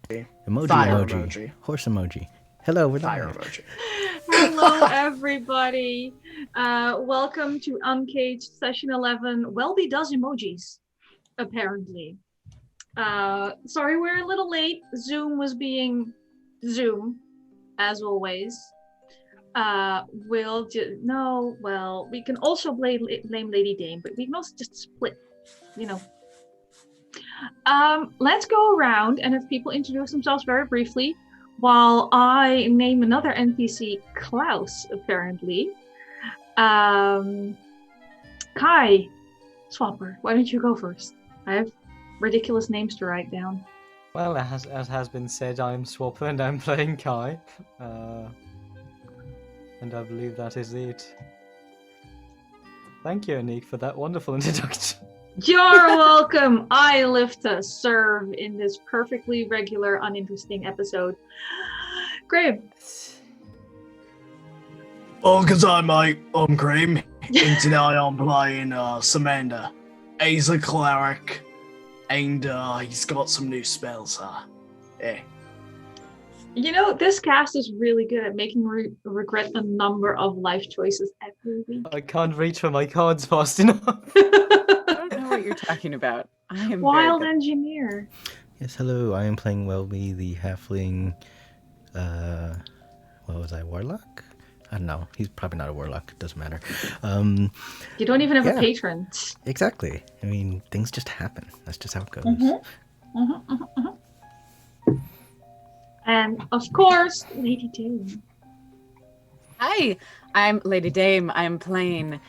Emoji Fire emoji. Horse emoji. Hello, we're Fire live. emoji. Hello, everybody. Welcome to Uncaged Session 11. Welby does emojis, apparently. Sorry, we're a little late. Zoom was being Zoom, as always. We can also blame Lady Dame, but we can also just split, Let's go around and have people introduce themselves very briefly while I name another NPC, Klaus, apparently. Kai, Swapper, why don't you go first? I have ridiculous names to write down. Well, as has been said, I'm Swapper and I'm playing Kai. And I believe that is it. Thank you, Anik, for that wonderful introduction. You're welcome. I live to serve in this perfectly regular, uninteresting episode. Graham. Oh, because I'm Cream. And today I'm playing Samanda. He's a cleric. And he's got some new spells. Yeah. You know, this cast is really good at making me regret a number of life choices every week. I can't reach for my cards fast enough. I don't know what you're talking about. I am Wild engineer. Yes, hello. I am playing Welby, the halfling. What was I? Warlock? I don't know. He's probably not a warlock. It doesn't matter. You don't even have a patron. Exactly. I mean, things just happen. That's just how it goes. And of course, Lady Dame. Hi, I'm Lady Dame. I'm playing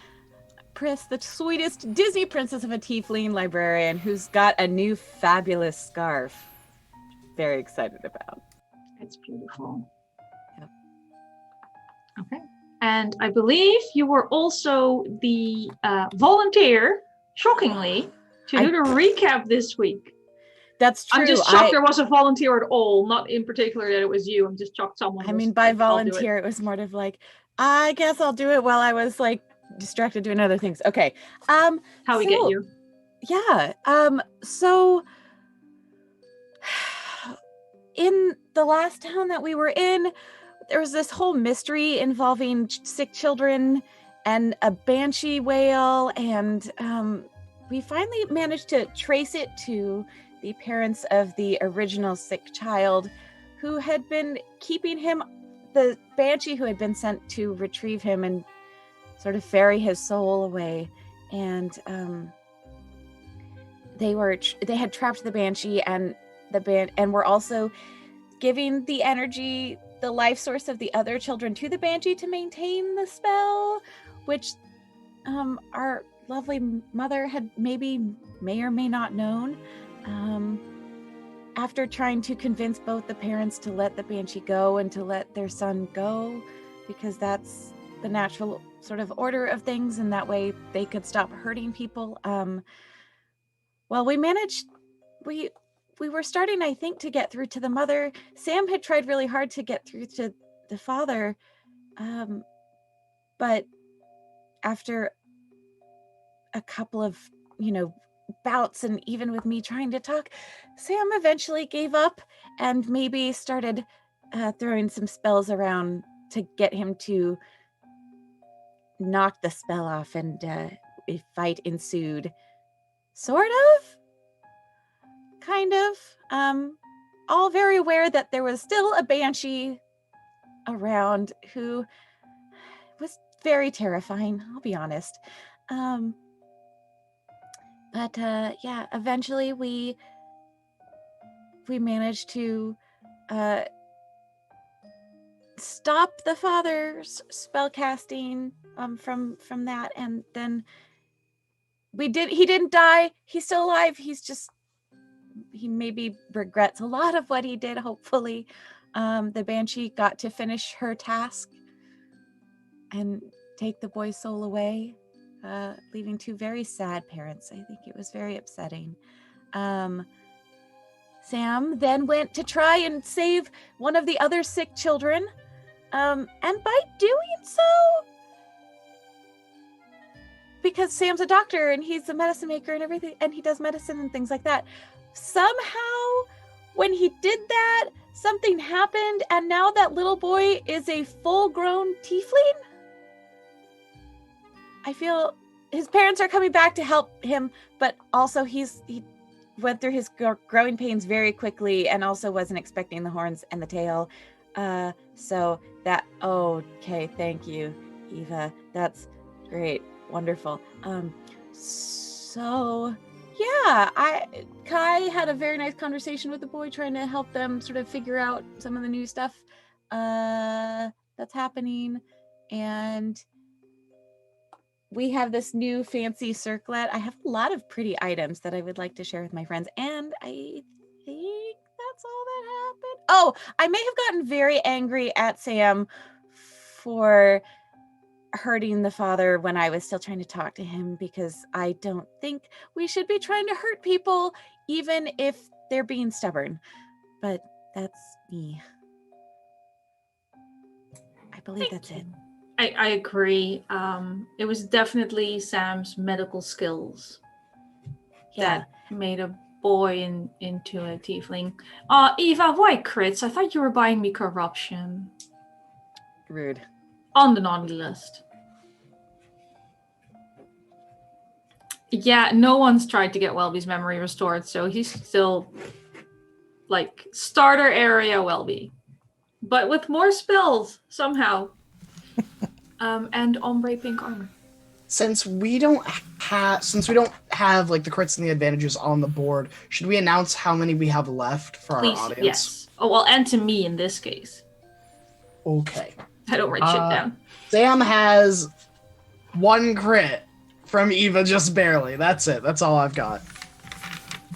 the sweetest Disney princess of a tiefling librarian who's got a new fabulous scarf. Very excited about. It's beautiful. Yep. Okay. And I believe you were also the volunteer, shockingly, to do the recap this week. That's true. I'm just shocked there was a volunteer at all, not in particular that it was you. I'm just shocked someone. I mean, by volunteer, it was more of like, I guess I'll do it while I was like distracted doing other things. Okay. How we get you? Yeah. So in the last town that we were in, there was this whole mystery involving sick children and a banshee whale, and we finally managed to trace it to the parents of the original sick child who had been keeping him, the banshee who had been sent to retrieve him and sort of ferry his soul away. And they had trapped the banshee and were also giving the energy, the life source of the other children to the banshee to maintain the spell, which our lovely mother had may or may not known. After trying to convince both the parents to let the banshee go and to let their son go, because that's the natural sort of order of things, and that way they could stop hurting people. Well, we were starting, I think, to get through to the mother. Sam had tried really hard to get through to the father, but after a couple of, bouts, and even with me trying to talk, Sam eventually gave up and maybe started throwing some spells around to get him to knock the spell off, and a fight ensued. Sort of? Kind of. All very aware that there was still a banshee around who was very terrifying, I'll be honest. But eventually we managed to stop the father's spell casting from that, and then he didn't die. He's still alive. He maybe regrets a lot of what he did, hopefully. The banshee got to finish her task and take the boy's soul away, leaving two very sad parents. I think it was very upsetting. Sam then went to try and save one of the other sick children, and by doing so, because Sam's a doctor and he's a medicine maker and everything, and he does medicine and things like that, somehow when he did that, something happened, and now that little boy is a full-grown tiefling? I feel his parents are coming back to help him, but also he went through his growing pains very quickly and also wasn't expecting the horns and the tail. So that, okay, thank you, Eva. That's great. Wonderful. So yeah, Kai had a very nice conversation with the boy, trying to help them sort of figure out some of the new stuff that's happening. And we have this new fancy circlet. I have a lot of pretty items that I would like to share with my friends. And I think that's all that happened. Oh, I may have gotten very angry at Sam for hurting the father when I was still trying to talk to him, because I don't think we should be trying to hurt people, even if they're being stubborn. But that's me. I believe that's it. I agree. It was definitely Sam's medical skills that made a boy into a tiefling. Eva, why crits? I thought you were buying me corruption. Rude. On the naughty list. Yeah, no one's tried to get Welby's memory restored, so he's still like starter area Welby, but with more spells somehow. And ombre pink armor. Since we don't have like the crits and the advantages on the board, should we announce how many we have left for Please, our audience? yes. Oh well, and to me in this case. Okay. I don't write shit down. Sam has 1 crit from Eva, just barely. That's it. That's all I've got.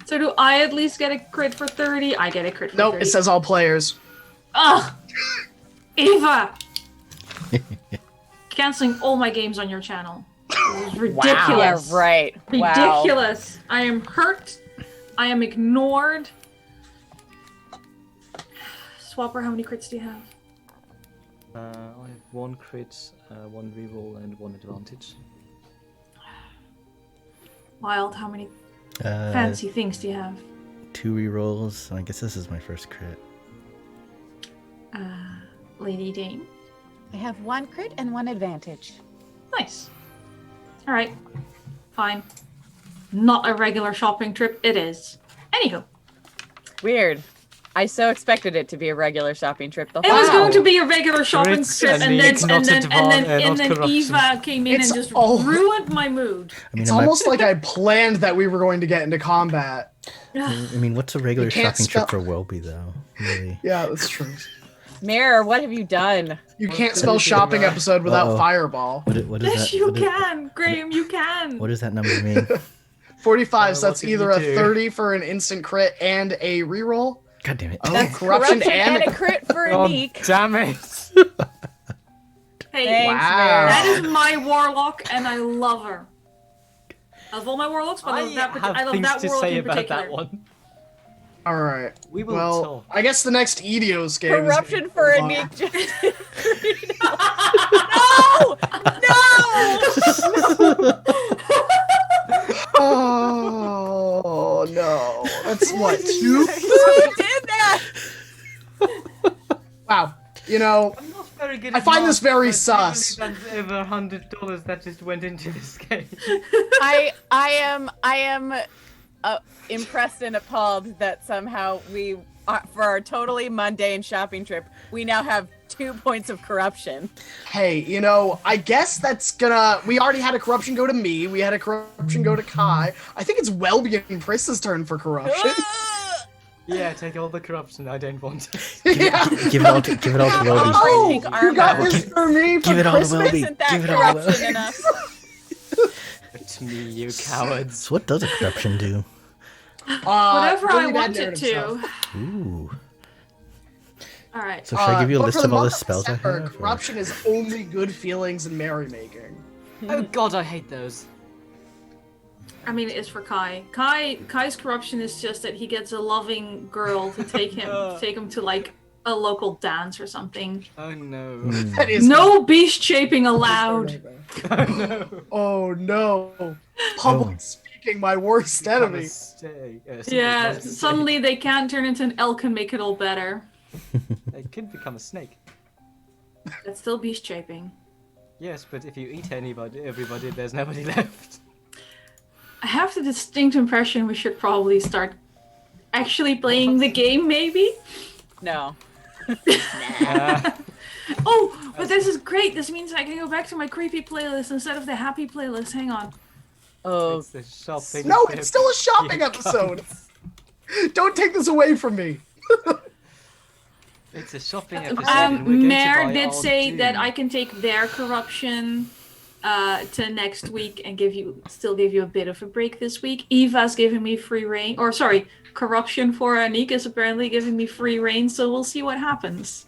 So do I at least get a crit for 30? I get a crit for 30. Nope, it says all players. Ugh! Eva! Canceling all my games on your channel. This is ridiculous. Yeah, right. Ridiculous. Wow. I am hurt. I am ignored. Swapper, how many crits do you have? I have 1 crit, 1 reroll, and 1 advantage. Wild, how many fancy things do you have? 2 rerolls. I guess this is my first crit. Lady Dane? I have 1 crit and 1 advantage. Nice. Alright. Fine. Not a regular shopping trip. It is. Anywho. Weird. I so expected it to be a regular shopping trip. It was going to be a regular shopping trip, and then Eva came in and just ruined my mood. I mean, it's almost like I planned that we were going to get into combat. I mean, what's a regular shopping trip for Welby, though? Really? Yeah, that's true. Mirror, what have you done? You can't spell shopping episode without fireball. What is yes, that? you can, Graham, you can. What does that number mean? 45, so that's either a 30 for an instant crit and a reroll. God damn it. Oh, that's corruption and a crit for a Neek. Damn it. Hey, thanks, wow. That is my warlock, and I love her. Of all my warlocks, but I love that warlock in particular. That one. All right. We will talk. I guess the next Edios game. Corruption for a Neek. No! Oh no! That's what 2. Who did that? Wow. You know, I'm not very good I at find this math, very but sus. That's over $100 that just went into this game. I am impressed and appalled that somehow we, for our totally mundane shopping trip, we now have 2 points of corruption. Hey, you know, I guess that's gonna. We already had a corruption go to me. We had a corruption go to Kai. I think it's Welby and Pris's turn for corruption. Yeah, take all the corruption. I don't want it. Yeah. Give it all to Welby. Oh, you got this for me. Give it all to Christmas? Welby. Isn't that Give it all to corruption Welby. enough? It's me, you cowards. So what does a corruption do? Whatever I really bad want it narrative to. stuff. Ooh. Alright. So should I give you a but list for the of all the month of spells I December, have? or- corruption is only good feelings and merrymaking. Oh god, I hate those. I mean, it is for Kai. Kai's corruption is just that he gets a loving girl to take him to like a local dance or something. Oh no. That is No beast shaping allowed. Oh no. Oh no. Public speaking picking my worst enemy. Yeah, suddenly they can't turn into an elk and make it all better. They could become a snake. That's still beast shaping. Yes, but if you eat everybody, there's nobody left. I have the distinct impression we should probably start actually playing the game, maybe? No. Oh, but this is great. This means I can go back to my creepy playlist instead of the happy playlist. Hang on. Oh, It's the shopping. No, it's still a shopping You episode. Don't take this away from me. It's a shopping episode. And we're going to Mare buy did our say Doom. that I can take their corruption to next week and still give you a bit of a break this week. Eva's giving me free reign, or sorry, corruption for Anik is apparently giving me free reign. So we'll see what happens.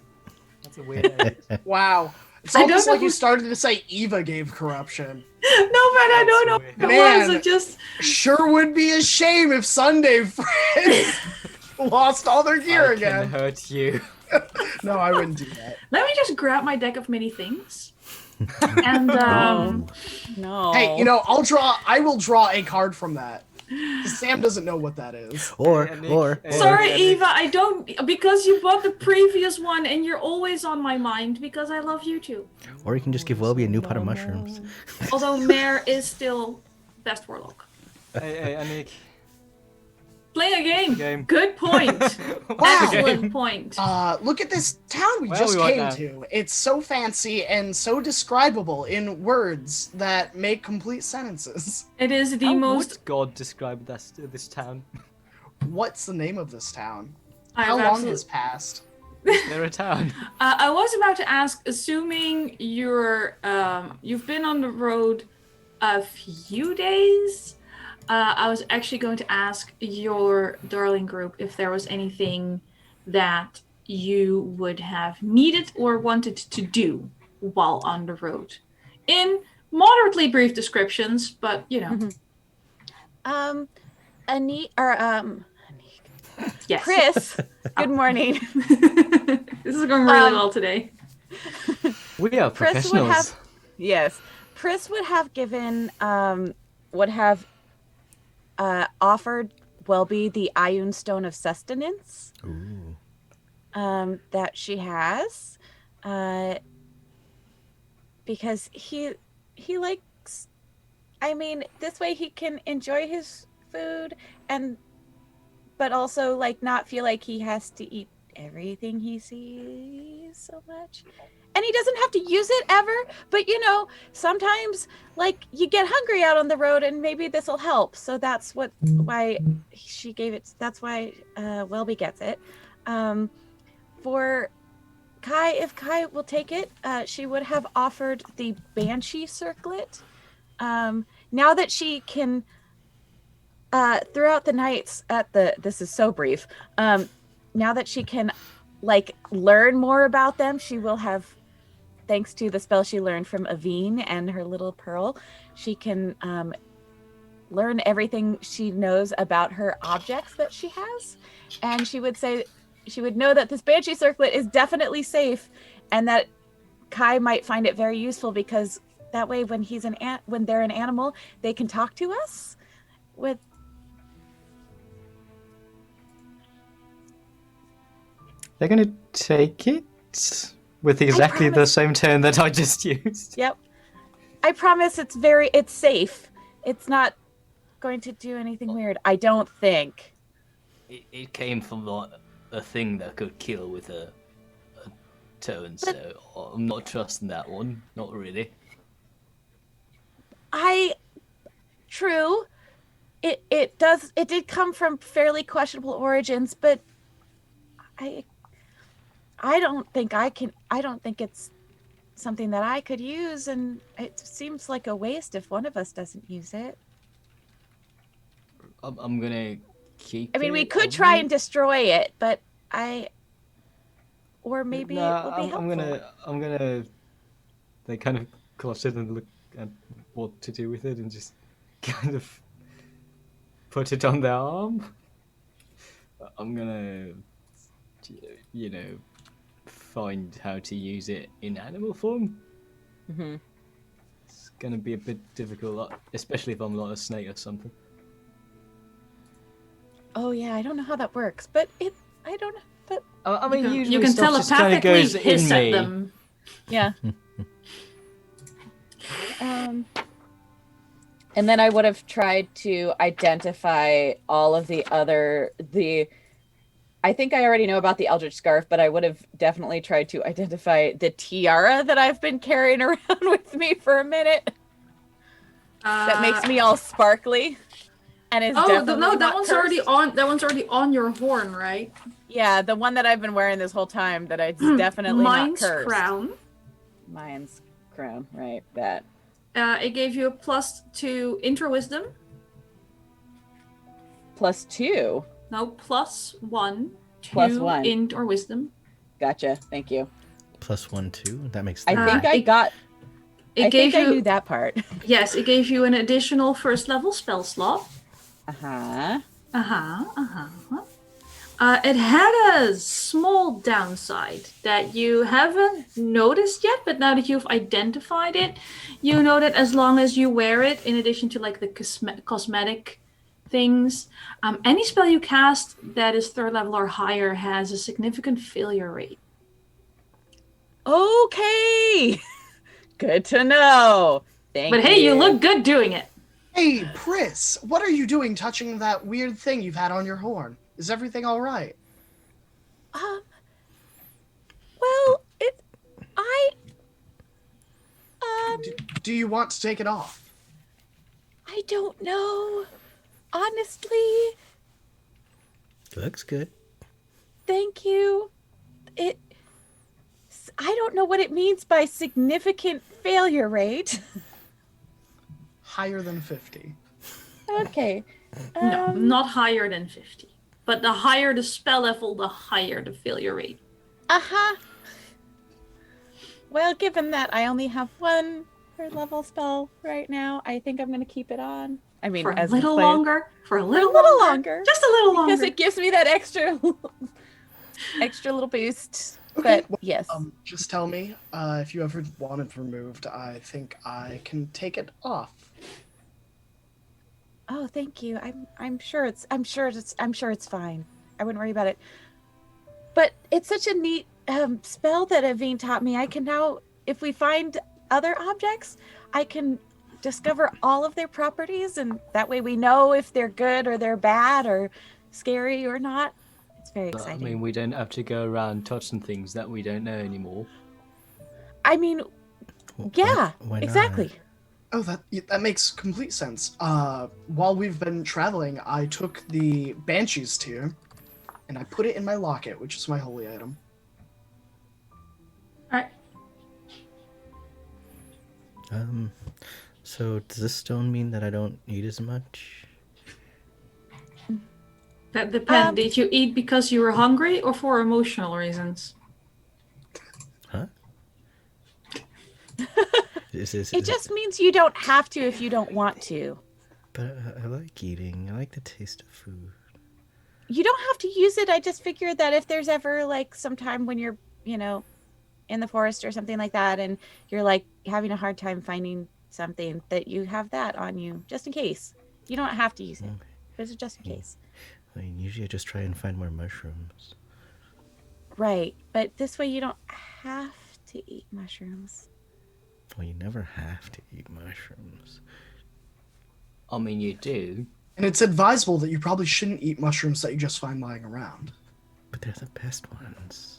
That's a weird edit. Wow. It's I don't almost know like you who- started to say Eva gave corruption. No, but I don't know That's what weird. it was. It just Sure would be a shame if Sunday friends lost all their gear I again. can hurt you. No, I wouldn't do that. let me just grab my deck of many things. And no. Hey, I will draw a card from that. Sam doesn't know what that is. Or sorry, Anik. Eva, I don't, because you bought the previous one and you're always on my mind because I love you too. you can just give Welby a new pot of mushrooms. Although Mare is still best warlock. Hey, Anik. Playing a game. Game. Good point. Wow. Excellent point. Look at this town we Well, just we want came that. to. It's so fancy and so describable in words that make complete sentences. It is the How most. would God describe this town? What's the name of this town? I How have long absolute- has passed? They're a town. I was about to ask, assuming you've been on the road a few days. I was actually going to ask your darling group if there was anything that you would have needed or wanted to do while on the road. In moderately brief descriptions, but Anik, yes. Chris, good morning. This is going really well today. We are Chris professionals. would have, yes, Chris would have given, offered Welby the Ioun Stone of Sustenance. Ooh. That she has, because he likes. I mean, this way he can enjoy his food but also not feel like he has to eat everything he sees so much. And he doesn't have to use it ever, but sometimes you get hungry out on the road and maybe this will help. So that's why she gave it. That's why Welby gets it. For Kai, if Kai will take it, she would have offered the Banshee Circlet. Now that she can, throughout the nights this is so brief. Now that she can, learn more about them, she will have, thanks to the spell she learned from Aveen and her little pearl, she can learn everything she knows about her objects that she has. And she would know that this Banshee Circlet is definitely safe, and that Kai might find it very useful because that way when when they're an animal, they can talk to us with. They're going to take it with exactly the promise. same tone that I just used. Yep. I promise it's safe. It's not going to do anything weird, I don't think. It came from a thing that could kill with a tone, so I'm not trusting that one. Not really. True. It did come from fairly questionable origins, but I don't think it's something that I could use, and it seems like a waste if one of us doesn't use it. I'm gonna keep. I mean, we it could on try me. and destroy it, but or maybe Nah, it will be helpful. I'm gonna. They kind of clustered and look at what to do with it, and just kind of put it on their arm. I'm gonna, find how to use it in animal form. Mm-hmm. It's gonna be a bit difficult, especially if I'm not a snake or something. Oh yeah, I don't know how that works, but I don't know. But I mean, usually you can stuff just kind of telepathically goes hiss in at me. them. yeah. And then I would have tried to identify all of the I think I already know about the Eldritch Scarf, but I would have definitely tried to identify the tiara that I've been carrying around with me for a minute. That makes me all sparkly. And is definitely no, that not one's cursed. already on. That one's already on your horn, right? Yeah, the one that I've been wearing this whole time. That it's definitely not Mine's cursed. crown. Mine's crown, right? That. It gave you a +2 intro wisdom. +2. No, +1. +1. Int or wisdom. Gotcha. Thank you. +1, 2. That makes. I think I got. I think I knew that part. Yes, it gave you an additional first level spell slot. Uh-huh. It had a small downside that you haven't noticed yet, but now that you've identified it, you know that as long as you wear it, in addition to like the cosmetic things, any spell you cast that is 3rd level or higher has a significant failure rate. Okay. Good to know. Thank you. But hey, you look good doing it. Hey, Pris, what are you doing touching that weird thing you've had on your horn? Is everything all right? Well, Do you want to take it off? I don't know. Honestly, Looks good. thank you. I don't know what it means by significant failure rate. Higher than 50. Okay. No, not higher than 50. But the higher the spell level, the higher the failure rate. Uh-huh. Well, given that I only have one 3rd level spell right now, I think I'm going to keep it on. I mean, For a as little player- longer. For a little longer. Just a little longer. Because it gives me that extra little boost. Okay, But well, yes. Just tell me if you ever want it removed. I think I can take it off. Oh, thank you. I'm sure it's fine. I wouldn't worry about it. But it's such a neat spell that Aveen taught me. I can now, if we find other objects, I can discover all of their properties, and that way we know if they're good or they're bad or scary or not. It's very But, exciting. I mean, we don't have to go around touching things that we don't know anymore. I mean, yeah, Why not? exactly. Oh, that makes complete sense. While we've been traveling, I took the Banshee's Tear, and I put it in my locket, which is my holy item. Alright. So does this stone mean that I don't eat as much? That depends. Did you eat because you were hungry or for emotional reasons? Huh? It just means you don't have to if you don't want to. But I like eating. I like the taste of food. You don't have to use it. I just figured that if there's ever like some time when you're, in the forest or something like that, and you're like having a hard time finding something, that you have that on you just in case. You don't have to use it, but it's just in case. I mean, usually I just try and find more mushrooms. Right, but this way you don't have to eat mushrooms. Well, you never have to eat mushrooms. I mean, you do. And it's advisable that you probably shouldn't eat mushrooms that you just find lying around. But they're the best ones.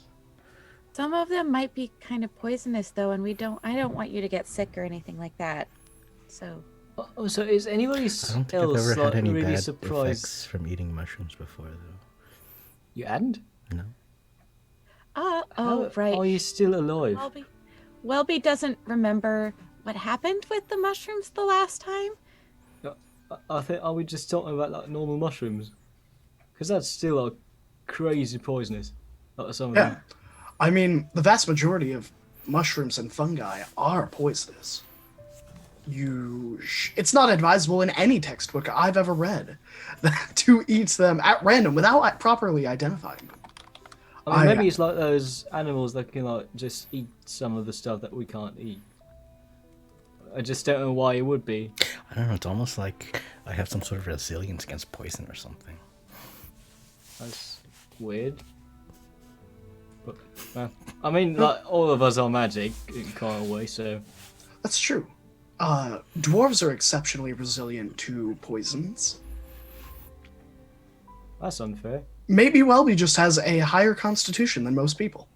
Some of them might be kind of poisonous though, and I don't want you to get sick or anything like that. So. Oh, so is anybody I don't think I've else ever had like, any really bad surprised? effects from eating mushrooms before, though. You hadn't? No. Right. Are you still alive? Welby doesn't remember what happened with the mushrooms the last time. I think, are we just talking about like normal mushrooms? Because that's still like crazy poisonous. Like some of Yeah. them. I mean, the vast majority of mushrooms and fungi are poisonous. It's not advisable in any textbook I've ever read to eat them at random without properly identifying them. I mean, maybe it's like those animals that can like just eat some of the stuff that we can't eat. I just don't know why it would be. I don't know. It's almost like I have some sort of resilience against poison or something. That's weird. But, I mean, like, all of us are magic in kind of way, so... That's true. Dwarves are exceptionally resilient to poisons. That's unfair. Maybe Welby just has a higher constitution than most people.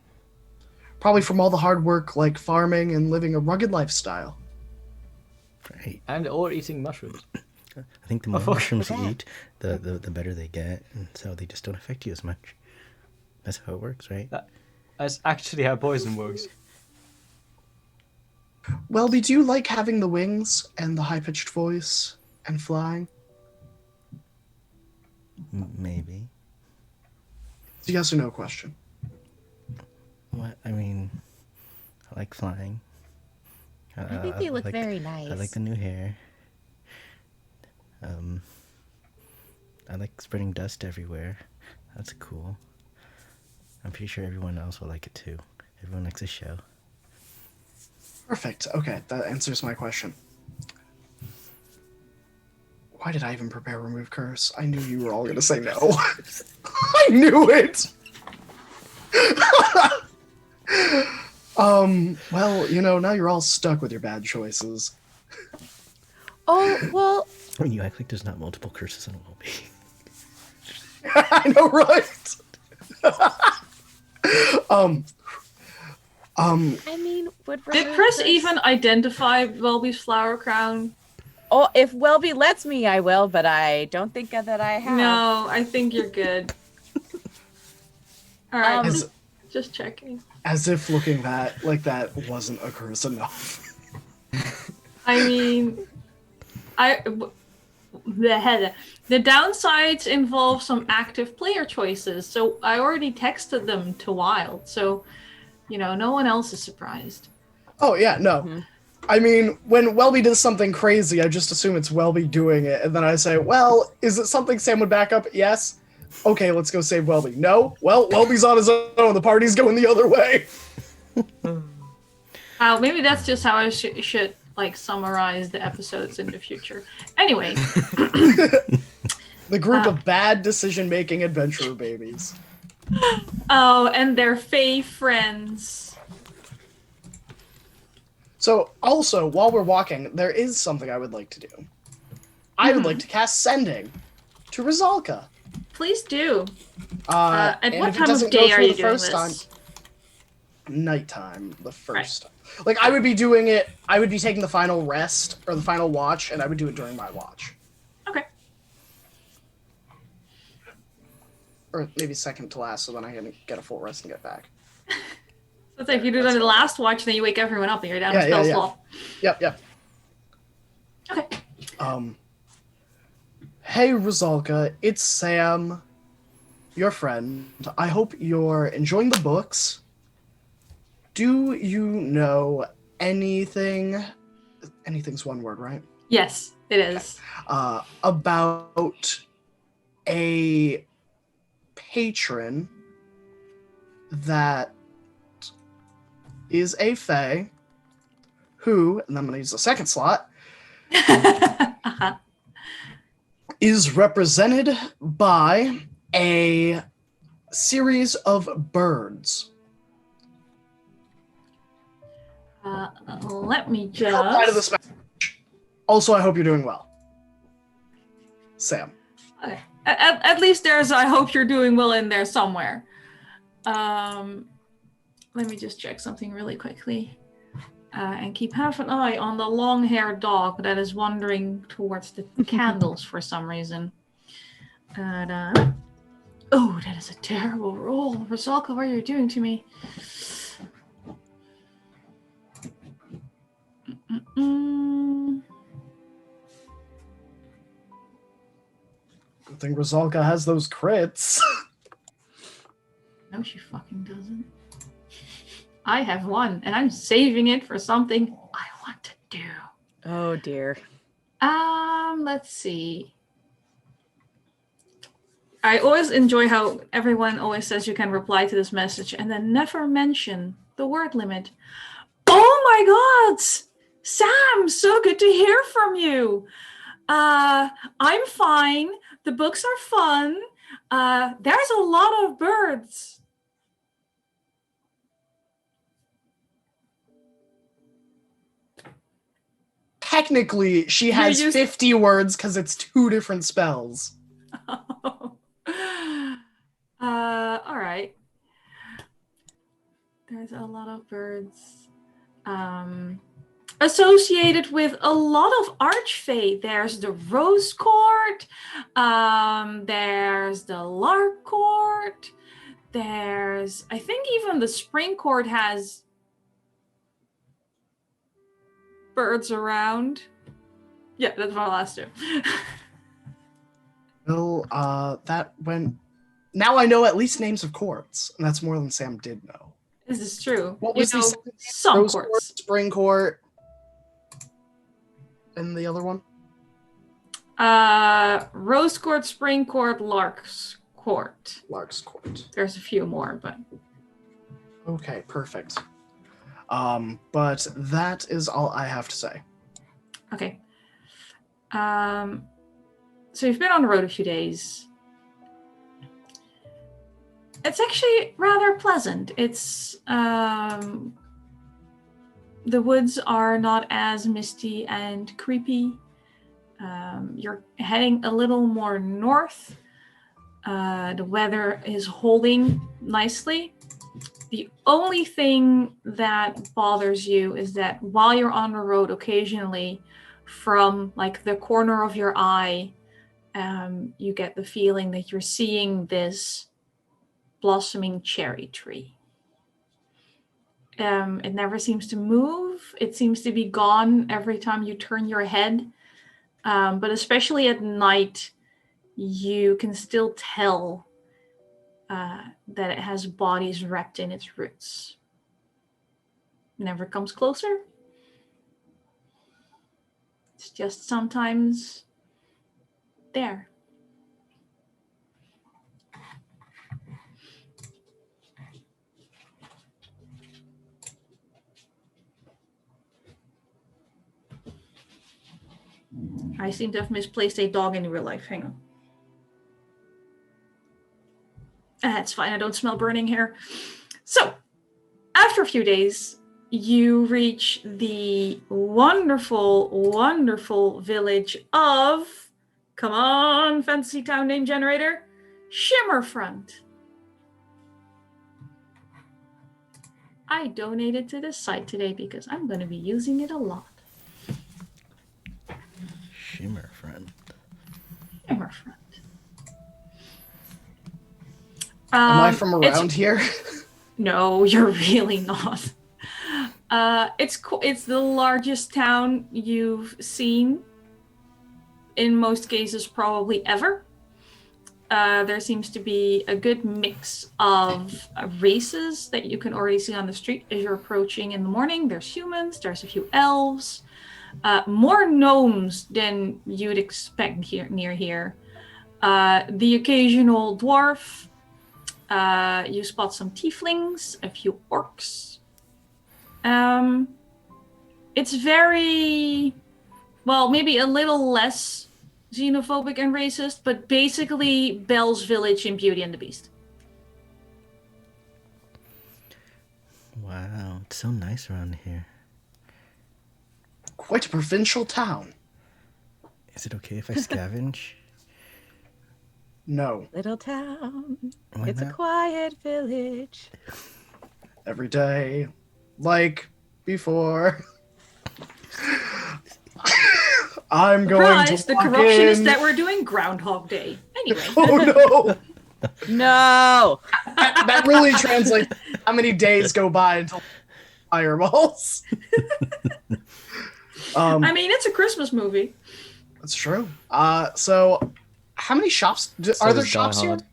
Probably from all the hard work like farming and living a rugged lifestyle. Right. Or eating mushrooms. I think the more forgot mushrooms you that. eat, the better they get, and so they just don't affect you as much. That's how it works, right? That's actually how poison works. Welby, do you like having the wings and the high-pitched voice and flying? Maybe. It's a yes or no question. What? I mean, I like flying. I think they look like, very nice. I like the new hair. I like spreading dust everywhere. That's cool. I'm pretty sure everyone else will like it too. Everyone likes the show. Perfect. Okay, that answers my question. Why did I even prepare Remove Curse? I knew you were all going to say no. I knew it! Well, now you're all stuck with your bad choices. Oh, well, When you act like there's not multiple curses on Welby. I know, right? I mean, would Did remove Chris this- even identify Welby's flower crown? Oh, if Welby lets me, I will, but I don't think that I have. No, I think you're good. All right, As, just checking. as if looking like that wasn't a curse enough. I mean, the downsides involve some active player choices, so I already texted them to Wild, so no one else is surprised. Oh, yeah, no. Mhm. I mean, when Welby does something crazy, I just assume it's Welby doing it, and then I say, well, is it something Sam would back up? Yes. Okay, let's go save Welby. No? Well, Welby's on his own. The party's going the other way. Maybe that's just how I should summarize the episodes in the future. Anyway, The group of bad decision-making adventurer babies. oh, and their fae friends. So, also, while we're walking, there is something I would like to do. I would like to cast Sending to Rizalka. Please do. And At what if it time doesn't of go day are through you the doing first this? time, nighttime, the first time. Like, I would be doing it, I would be taking the final rest, or the final watch, and I would do it during my watch. Okay. Or maybe second to last, so then I can get a full rest and get back. So it's like if you do it on the last watch, then you wake everyone up and you're down to Yeah, spell yeah. slot. Yep. Okay. Hey, Rizalka, it's Sam, your friend. I hope you're enjoying the books. Do you know anything? Anything's one word, right? Yes, it is. About a patron that is a fae who, and I'm going to use the second slot, Uh-huh. is represented by a series of birds. Let me Outside of just. this message. Also, I hope you're doing well. Sam. Okay. At least there's I hope you're doing well in there somewhere. Let me just check something really quickly. And keep half an eye on the long-haired dog that is wandering towards the candles for some reason. Oh, that is a terrible roll. Rizalka, what are you doing to me? Good thing Rizalka has those crits. No, she fucking doesn't. I have one, and I'm saving it for something I want to do. Oh, dear. Let's see. I always enjoy how everyone always says you can reply to this message and then never mention the word limit. Oh my God! Sam, so good to hear from you. I'm fine. The books are fun. There's a lot of birds. Technically, she has 50 words because it's 2 different spells. All right. There's a lot of birds. Associated with a lot of archfey. There's the rose court. There's the lark court. There's, I think even the spring court has birds around. Yeah, that's my last two. Well, that went... Now I know at least names of courts, and that's more than Sam did know. This is true. What was the some Rose courts? Court, Spring Court, and the other one? Rose Court, Spring Court, Lark's Court. Lark's Court. There's a few more, but... Okay, perfect. But that is all I have to say. Okay. So you've been on the road a few days. It's actually rather pleasant. It's the woods are not as misty and creepy. You're heading a little more north. The weather is holding nicely. The only thing that bothers you is that while you're on the road, occasionally from like the corner of your eye, you get the feeling that you're seeing this blossoming cherry tree. It never seems to move. It seems to be gone every time you turn your head. But especially at night, you can still tell that it has bodies wrapped in its roots. Never comes closer. It's just sometimes there. I seem to have misplaced a dog in real life. Hang on. That's fine. I don't smell burning hair. So, after a few days, you reach the wonderful, wonderful village of, come on, fantasy town name generator, Shimmerfront. I donated to this site today because I'm going to be using it a lot. Shimmerfront. Shimmerfront. Am I from around here? No, you're really not. It's the largest town you've seen. In most cases, probably ever. There seems to be a good mix of races that you can already see on the street as you're approaching in the morning. There's humans, there's a few elves, more gnomes than you'd expect near here. The occasional dwarf. You spot some tieflings, a few orcs. It's very, well, maybe a little less xenophobic and racist, but basically Belle's Village in Beauty and the Beast. Wow, it's so nice around here. Quite a provincial town. Is it okay if I scavenge? No. Little town. Why It's not? a quiet village. Every day. Like before. I'm going Surprise, to the walk corruption is in. that we're doing Groundhog Day. Anyway. Oh no! No! That really translates how many days go by until fireballs. I mean, it's a Christmas movie. That's true. So how many shops So are there does Die shops here? Hard.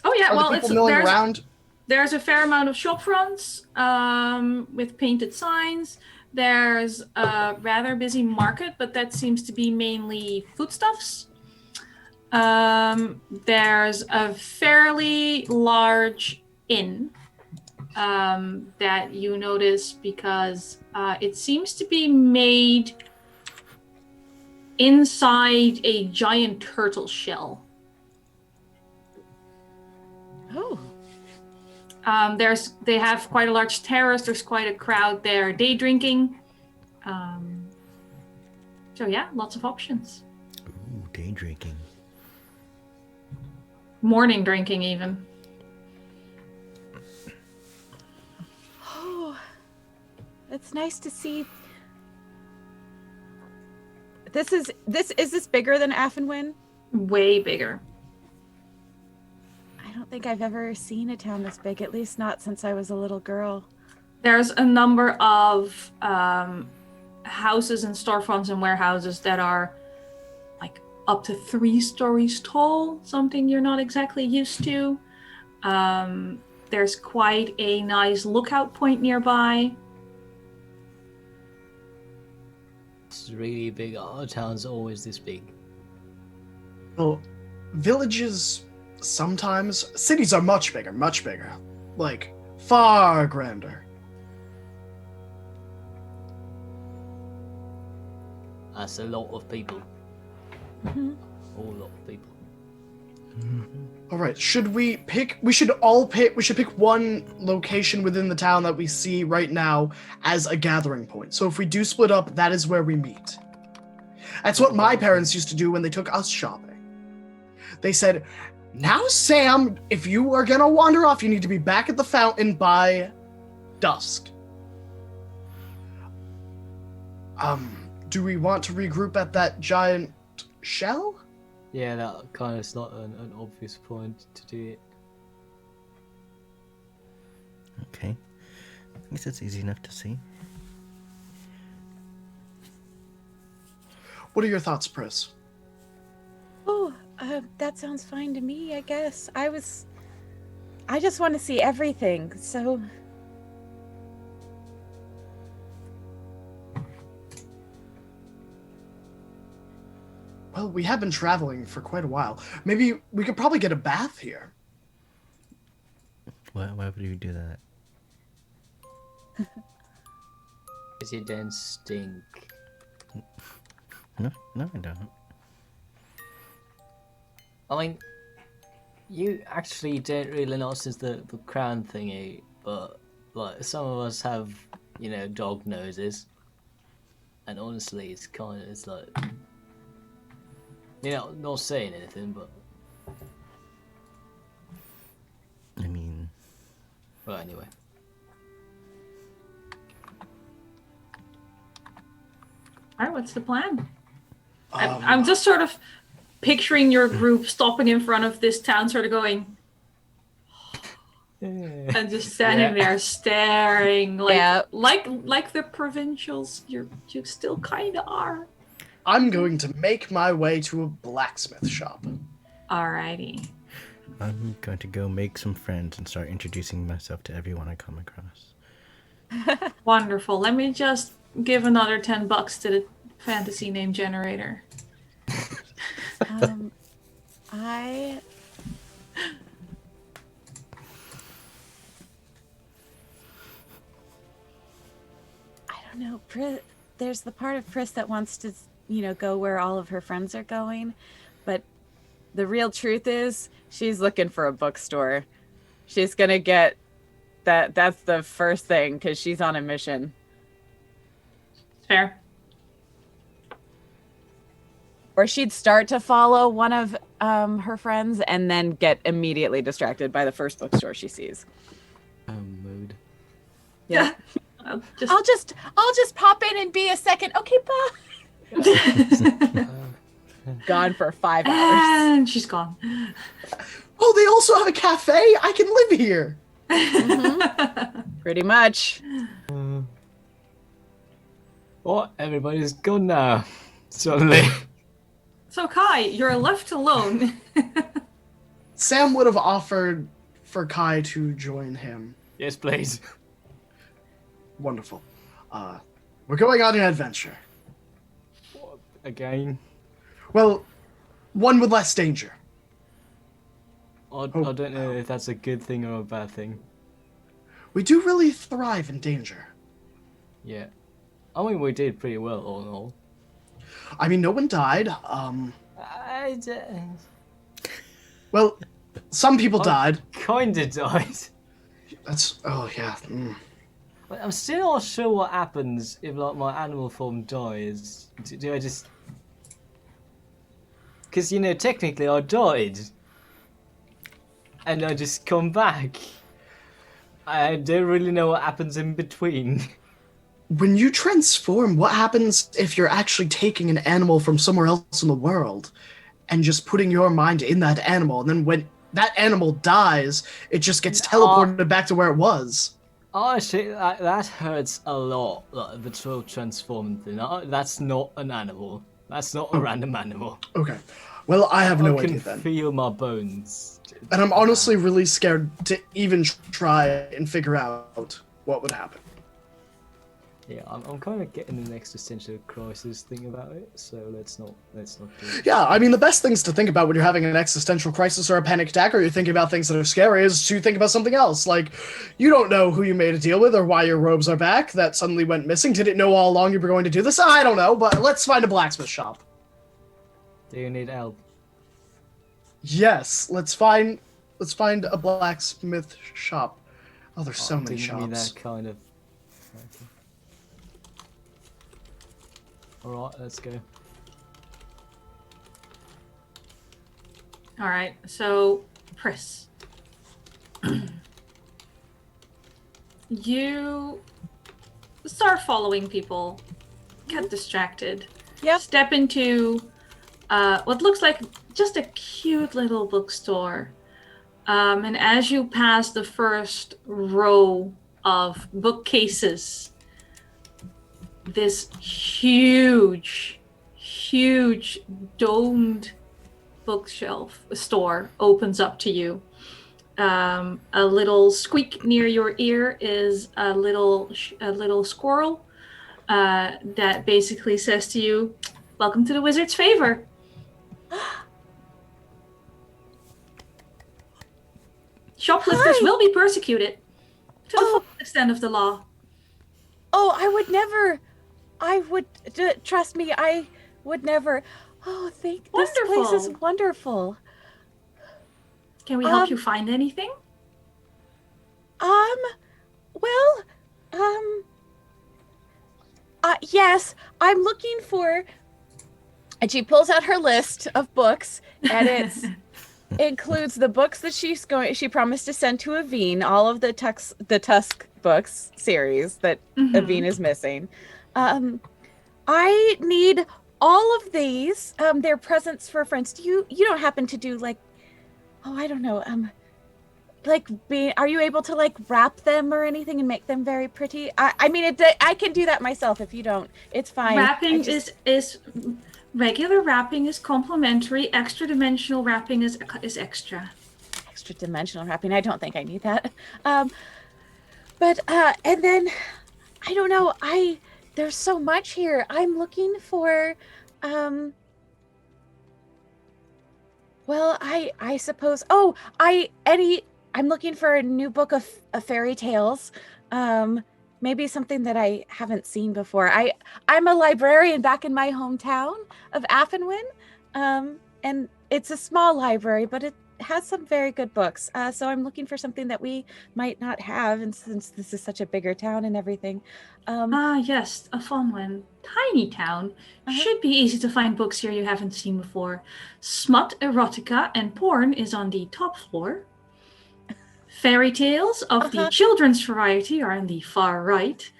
Oh yeah, Are well, the people milling around? There's a fair amount of shop fronts with painted signs. There's a rather busy market, but that seems to be mainly foodstuffs. There's a fairly large inn that you notice because it seems to be made inside a giant turtle shell. Oh. They have quite a large terrace. There's quite a crowd there day drinking. So yeah, lots of options. Ooh, day drinking. Morning drinking even. Oh, it's nice to see. Is this bigger than Affenwin? Way bigger. I don't think I've ever seen a town this big, at least not since I was a little girl. There's a number of houses and storefronts and warehouses that are like up to 3 stories tall, something you're not exactly used to. There's quite a nice lookout point nearby. It's really big. Our town's always this big. Well, villages sometimes, cities are much bigger, like far grander. That's a lot of people. Mm-hmm. A whole lot of people. All right, should we pick one location within the town that we see right now as a gathering point. So if we do split up, that is where we meet. That's what my parents used to do when they took us shopping. They said, "Now, Sam, if you are gonna wander off, you need to be back at the fountain by dusk." Do we want to regroup at that giant shell? Yeah, that kind of is not an obvious point to do it. Okay. I guess it's easy enough to see. What are your thoughts, Pris? Oh, that sounds fine to me, I guess. I just want to see everything, so... Well, we have been traveling for quite a while. Maybe we could probably get a bath here. Why would you do that? Because you don't stink. No, I don't. I mean, you actually don't really notice the crown thingy, but like some of us have, dog noses. And honestly, it's like, not saying anything, but I mean, well, anyway. Alright, what's the plan? I'm just sort of picturing your group stopping in front of this town, sort of going, and just standing there staring, like the provincials. You still kind of are. I'm going to make my way to a blacksmith shop. Alrighty. I'm going to go make some friends and start introducing myself to everyone I come across. Wonderful. Let me just give another $10 to the fantasy name generator. I don't know. There's the part of Pris that wants to, go where all of her friends are going, but the real truth is she's looking for a bookstore. She's gonna get that. That's the first thing because she's on a mission. Fair. Or she'd start to follow one of her friends and then get immediately distracted by the first bookstore she sees. Mood. Yeah. I'll just pop in and be a second. Okay, bye. Gone for 5 hours. And she's gone. Oh, they also have a cafe? I can live here. Mm-hmm. Pretty much. What? Everybody's gone now. Suddenly. So Kai, you're left alone. Sam would have offered for Kai to join him. Yes, please. Wonderful. We're going on an adventure. What? Again? Well, one with less danger. I don't know if that's a good thing or a bad thing. We do really thrive in danger. Yeah. I mean, we did pretty well, all in all. I mean, no one died. I don't... Well, Some people I died. Kinda died. That's yeah. But I'm still not sure what happens if like my animal form dies. Do I just? Because technically I died, and I just come back. I don't really know what happens in between. When you transform, what happens if you're actually taking an animal from somewhere else in the world and just putting your mind in that animal, and then when that animal dies, it just gets teleported back to where it was? Honestly, that hurts a lot. Like the troll transforming thing. That's not an animal. That's not a random animal. Okay. Well, I have no I can idea then. feel my bones. And I'm honestly really scared to even try and figure out what would happen. Yeah, I'm kind of getting an existential crisis thing about it. So let's not do it. Yeah, I mean, the best things to think about when you're having an existential crisis or a panic attack, or you're thinking about things that are scary, is to think about something else. Like, you don't know who you made a deal with or why your robes are back that suddenly went missing. Did it know all along you were going to do this? I don't know, but let's find a blacksmith shop. Do you need help? Yes, let's find a blacksmith shop. Oh, there's so many Didn't mean shops. that kind of. Okay. All right, let's go. All right, so Pris, you start following people, get distracted, Yep. step into what looks like just a cute little bookstore. And as you pass the first row of bookcases, this huge domed bookshelf store opens up to you. A little squeak near your ear is a little squirrel that basically says to you, "Welcome to the Wizard's Favor." Shoplifters Hi. will be persecuted to the Oh. full extent of the law. Oh, I would never. Trust me, I would never. Oh, this place is Wonderful. wonderful. Can we help you find anything? Well, yes, I'm looking for. And she pulls out her list of books, and it includes the books that she promised to send to Aveen, all of the Tusk books series that Aveen is missing. I need all of these. They're presents for friends. You don't happen to do like, oh, I don't know, are you able to like wrap them or anything and make them very pretty? I mean, I can do that myself if you don't. It's fine. Wrapping is regular wrapping is complimentary. Extra dimensional wrapping is extra. Extra dimensional wrapping. I don't think I need that. But and then I don't know. There's so much here. I'm looking for well, I suppose. Oh, I'm looking for a new book of fairy tales. Maybe something that I haven't seen before. I'm a librarian back in my hometown of Affenwin, and it's a small library, but it has some very good books. So I'm looking for something that we might not have, and since this is such a bigger town and everything. Yes, a fun one. Tiny town. Should be easy to find books here you haven't seen before. Smut, erotica, and porn is on the top floor. Fairy tales of the children's variety are on the far right.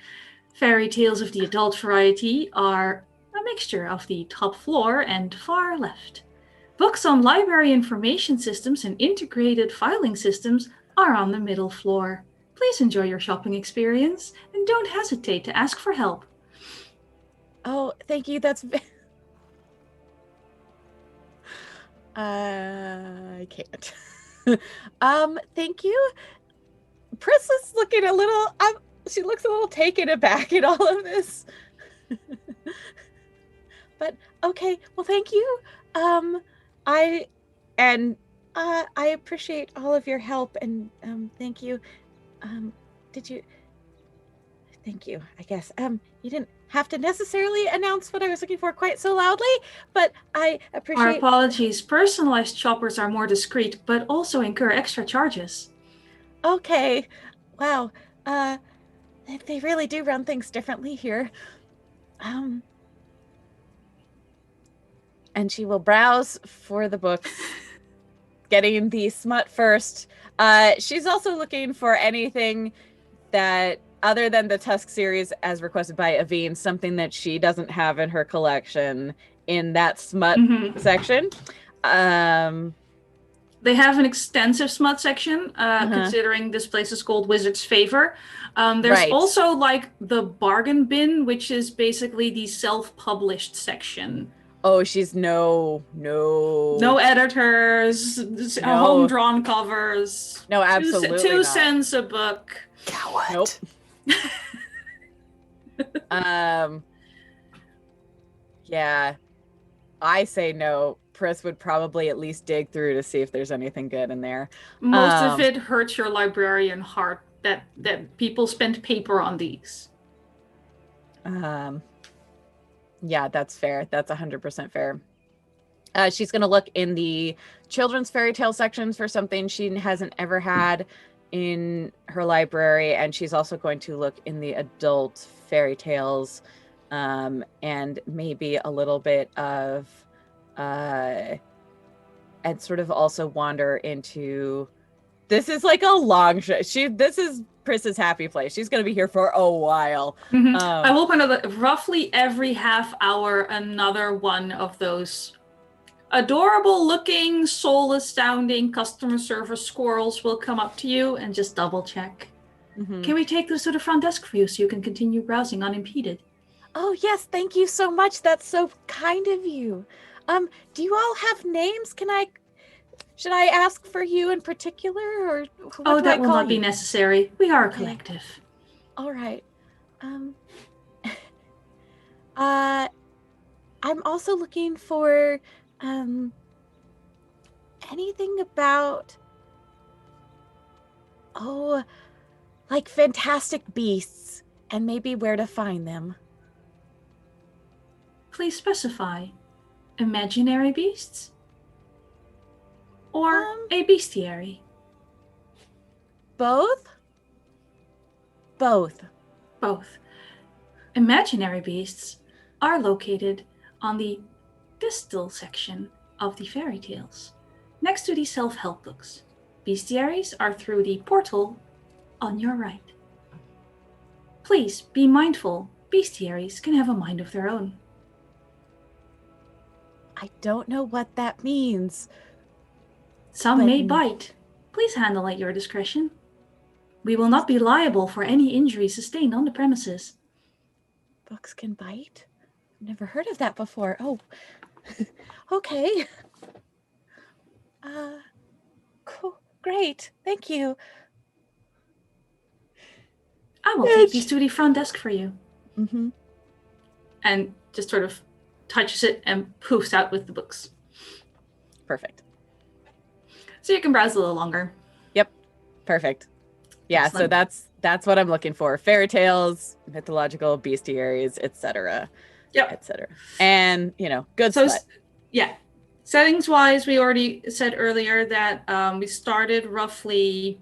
Fairy tales of the adult variety are a mixture of the top floor and far left. Books on library information systems and integrated filing systems are on the middle floor. Please enjoy your shopping experience and don't hesitate to ask for help. Oh, thank you. That's I can't. Thank you. Pris is looking a little she looks a little taken aback at all of this. But okay, well thank you. I appreciate all of your help, and thank you. Thank you, I guess. You didn't have to necessarily announce what I was looking for quite so loudly, but I Our appreciate... apologies. Personalized shoppers are more discreet, but also incur extra charges. Okay. Wow. They really do run things differently here. And she will browse for the books, getting the smut first. She's also looking for anything that, other than the Tusk series as requested by Aveen, something that she doesn't have in her collection in that smut section. They have an extensive smut section, considering this place is called Wizard's Favor. There's also like the bargain bin, which is basically the self-published section. Oh, she's no editors, home-drawn covers. No, absolutely 2 not. cents a book. Coward. Nope. Yeah, I say no. Pris would probably at least dig through to see if there's anything good in there. Most of it hurts your librarian heart that people spend paper on these. Yeah, that's fair. That's 100% fair. She's going to look in the children's fairy tale sections for something she hasn't ever had in her library, and she's also going to look in the adult fairy tales, and maybe a little bit of and sort of also wander into... This is like a long show. This is Pris's happy place. She's going to be here for a while. I will point out that roughly every half hour, another one of those adorable looking, soul astounding customer service squirrels will come up to you and just double check. Can we take this to the front desk for you so you can continue browsing unimpeded? Oh, yes. Thank you so much. That's so kind of you. Do you all have names? Should I ask for you in particular, or what that will not be necessary. We are a collective. All right. I'm also looking for anything about like fantastic beasts and maybe where to find them. Please specify. Imaginary beasts? Or a bestiary? Both? Both. Both. Imaginary beasts are located on the distal section of the fairy tales, next to the self-help books. Bestiaries are through the portal on your right. Please be mindful, bestiaries can have a mind of their own. I don't know what that means. Some may bite. Please handle at your discretion. We will not be liable for any injury sustained on the premises. Books can bite? I've never heard of that before. Oh, okay. Cool. Great. Thank you. I will take these to the front desk for you. And just sort of touches it and poofs out with the books. Perfect. So you can browse a little longer. Yep. Perfect. Yeah, excellent. So that's what I'm looking for. Fairy tales, mythological, bestiaries, etc. Yep. Etc. And, good stuff. Yeah. Settings-wise, we already said earlier that we started roughly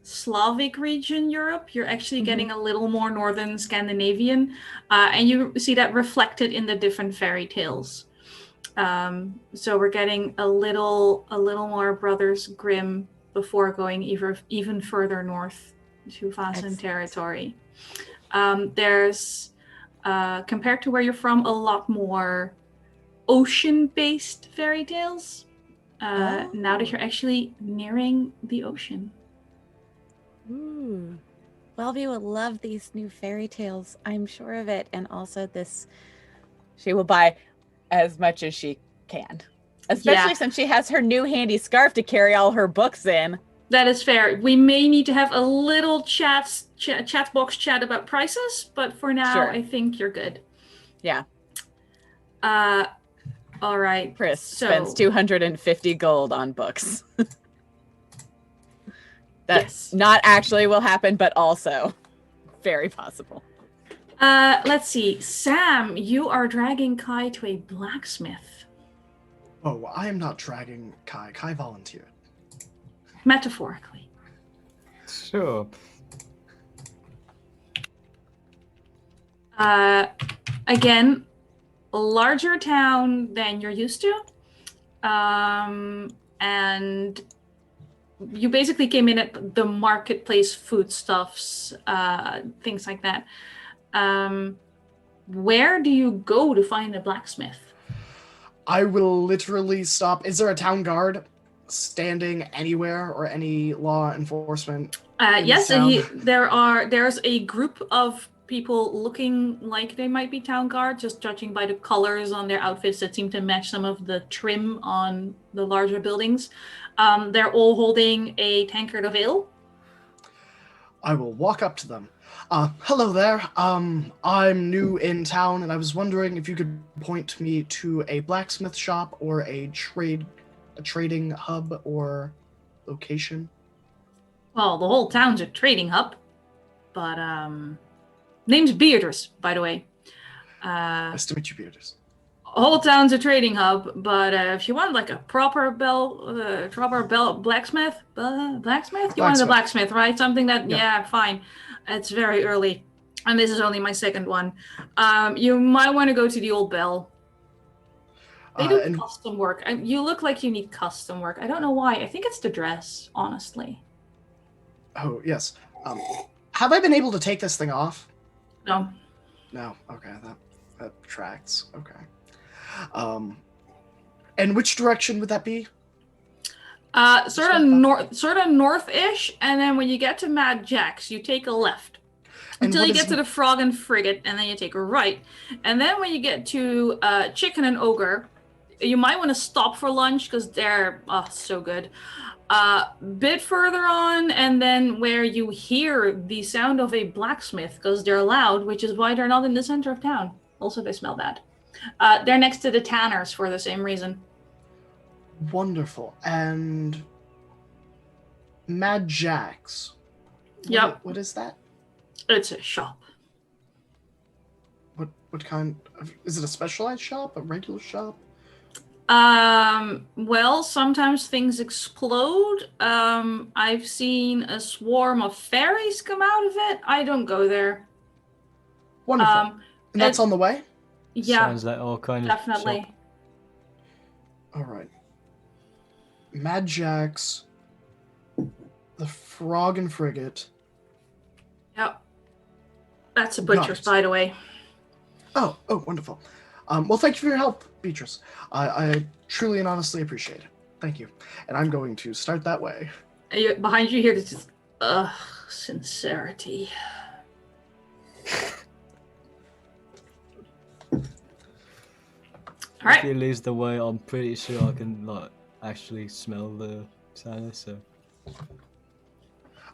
Slavic region Europe. You're actually getting a little more northern Scandinavian, and you see that reflected in the different fairy tales. So we're getting a little more Brothers Grimm before going even further north to Vaesen territory. There's compared to where you're from, a lot more ocean-based fairy tales. Now that you're actually nearing the ocean. Ooh. Wellview will love these new fairy tales. I'm sure of it. And also she will buy as much as she can. Especially since she has her new handy scarf to carry all her books in. That is fair. We may need to have a little chat box chat about prices, but for now, sure. I think you're good. Yeah. All right. Chris spends 250 gold on books. That not actually will happen, but also very possible. Let's see. Sam, you are dragging Kai to a blacksmith. Oh, I am not dragging Kai. Kai volunteered. Metaphorically. Sure. Again, a larger town than you're used to. And you basically came in at the marketplace, foodstuffs, things like that. Where do you go to find a blacksmith? I will literally stop. Is there a town guard standing anywhere or any law enforcement? in Yes, this town? there's a group of people looking like they might be town guard, just judging by the colors on their outfits that seem to match some of the trim on the larger buildings. They're all holding a tankard of ale. I will walk up to them. Hello there. I'm new in town, and I was wondering if you could point me to a blacksmith shop or a trading hub or location. Well, the whole town's a trading hub, but name's Beatrice, by the way. Nice to meet you, Beatrice. Whole town's a trading hub, but if you want like a proper blacksmith, you want a blacksmith, right? Something that, yeah, fine. It's very early, and this is only my second one. You might want to go to the old bell. They do custom work. You look like you need custom work. I don't know why. I think it's the dress, honestly. Oh, yes. Have I been able to take this thing off? No. No. Okay, that tracks. Okay. And which direction would that be? Sort of north-ish, and then when you get to Mad Jack's, you take a left until you get to the Frog and Frigate, and then you take a right. And then when you get to Chicken and Ogre, you might want to stop for lunch because they're so good. Bit further on, and then where you hear the sound of a blacksmith because they're loud, which is why they're not in the center of town. Also, they smell bad. They're next to the Tanners for the same reason. Wonderful. And Mad Jack's. Yep. What is that? It's a shop. What kind of, is it a specialized shop? A regular shop? Well, sometimes things explode. I've seen a swarm of fairies come out of it. I don't go there. Wonderful. And that's on the way? Yeah. Sounds like all kind of definitely. shop. All right. Mad Jack's, the Frog and Frigate. Yep. That's a butcher's, by the way. Oh, wonderful. Well, thank you for your help, Beatrice. I truly and honestly appreciate it. Thank you. And I'm going to start that way. Behind you here, this is, sincerity. All right. If you lose the way, I'm pretty sure I can actually smell the sadness. So.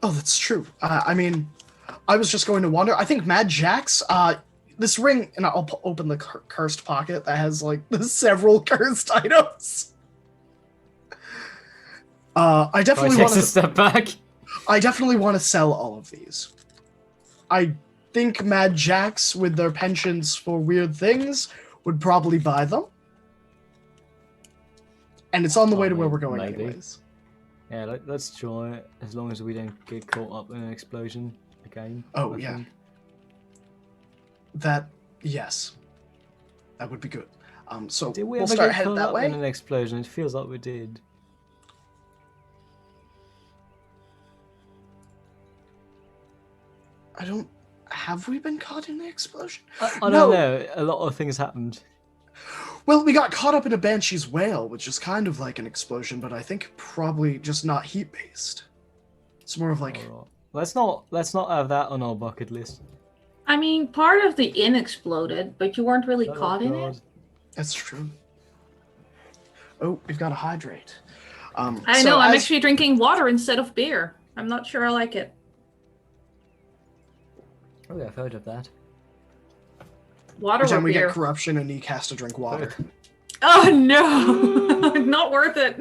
Oh, that's true. I mean, I was just going to wonder. I think Mad Jack's. This ring, and I'll open the cursed pocket that has the several cursed items. I definitely want to step back. I definitely want to sell all of these. I think Mad Jack's, with their penchants for weird things, would probably buy them. And it's on the way to where we're going anyways. Yeah, let's try it, as long as we don't get caught up in an explosion again. Oh, yeah. Yes. That would be good. So Did we we'll ever start get headed caught that up way. in an explosion? It feels like we did. Have we been caught in an explosion? I don't know. A lot of things happened. Well, we got caught up in a Banshee's Whale, which is kind of like an explosion, but I think probably just not heat-based. It's more of like... Right. Let's not have that on our bucket list. I mean, part of the inn exploded, but you weren't really caught in it. That's true. Oh, we've got to hydrate. I know, I'm actually drinking water instead of beer. I'm not sure I like it. Oh, yeah, I've heard of that. Water Every time or we beer? get corruption, a Neek has to drink water. Oh no! Not worth it.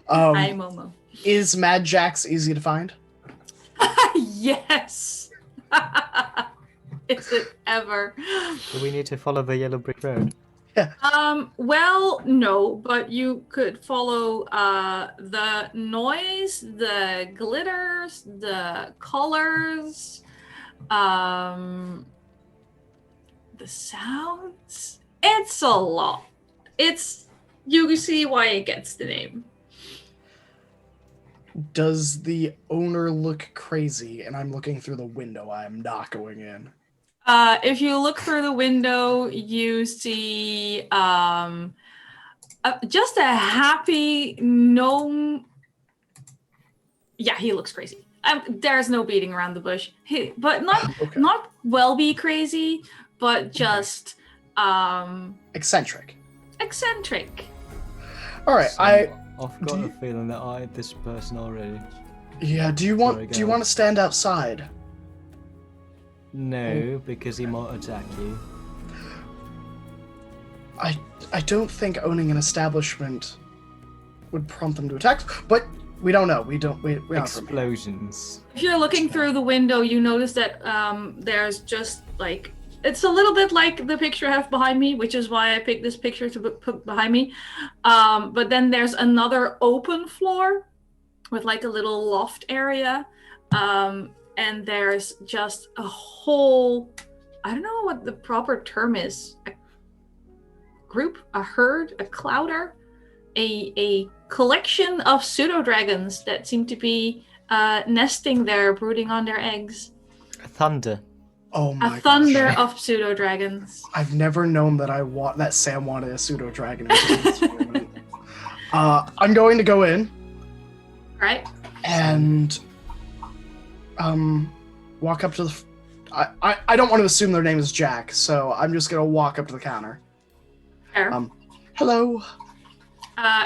Hi, Momo. Is Mad Jack's easy to find? Yes. Is it ever? Do we need to follow the yellow brick road? Well, no, but you could follow the noise, the glitters, the colors, the sounds. It's a lot. You can see why it gets the name. Does the owner look crazy? And I'm looking through the window. I am not going in. If you look through the window, you see just a happy gnome. Yeah, he looks crazy. There's no beating around the bush. But Okay. not well be crazy, but just Eccentric. eccentric. All right. So, I've got a feeling that I hate this person already. Yeah. Do you want to stand outside? No, because he might attack you. I don't think owning an establishment would prompt them to attack, but we don't know. We aren't from here. Explosions. If you're looking through the window, you notice that there's just like it's a little bit like the picture I have behind me, which is why I picked this picture to put behind me. But then there's another open floor with like a little loft area. And there's just a whole, I don't know what the proper term is, a group, a herd, a clouder, a collection of pseudo-dragons that seem to be nesting there, brooding on their eggs. A thunder. Oh my A thunder gosh. of pseudo-dragons. I've never known that Sam wanted a pseudo dragon. I'm going to go in. Right? And walk up to the I don't want to assume their name is Jack, so I'm just gonna walk up to the counter. Fair. Hello.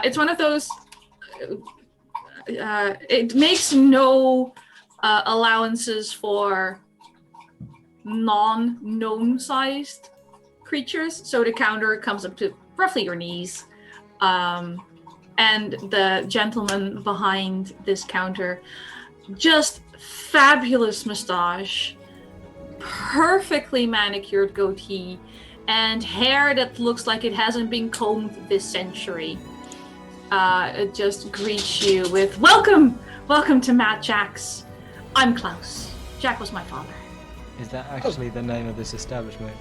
It's one of those it makes no allowances for non-gnome sized creatures, so the counter comes up to roughly your knees. And the gentleman behind this counter, just fabulous mustache, perfectly manicured goatee, and hair that looks like it hasn't been combed this century. It just greets you with, welcome to Matt Jack's. I'm Klaus. Jack was my father. Is that actually the name of this establishment?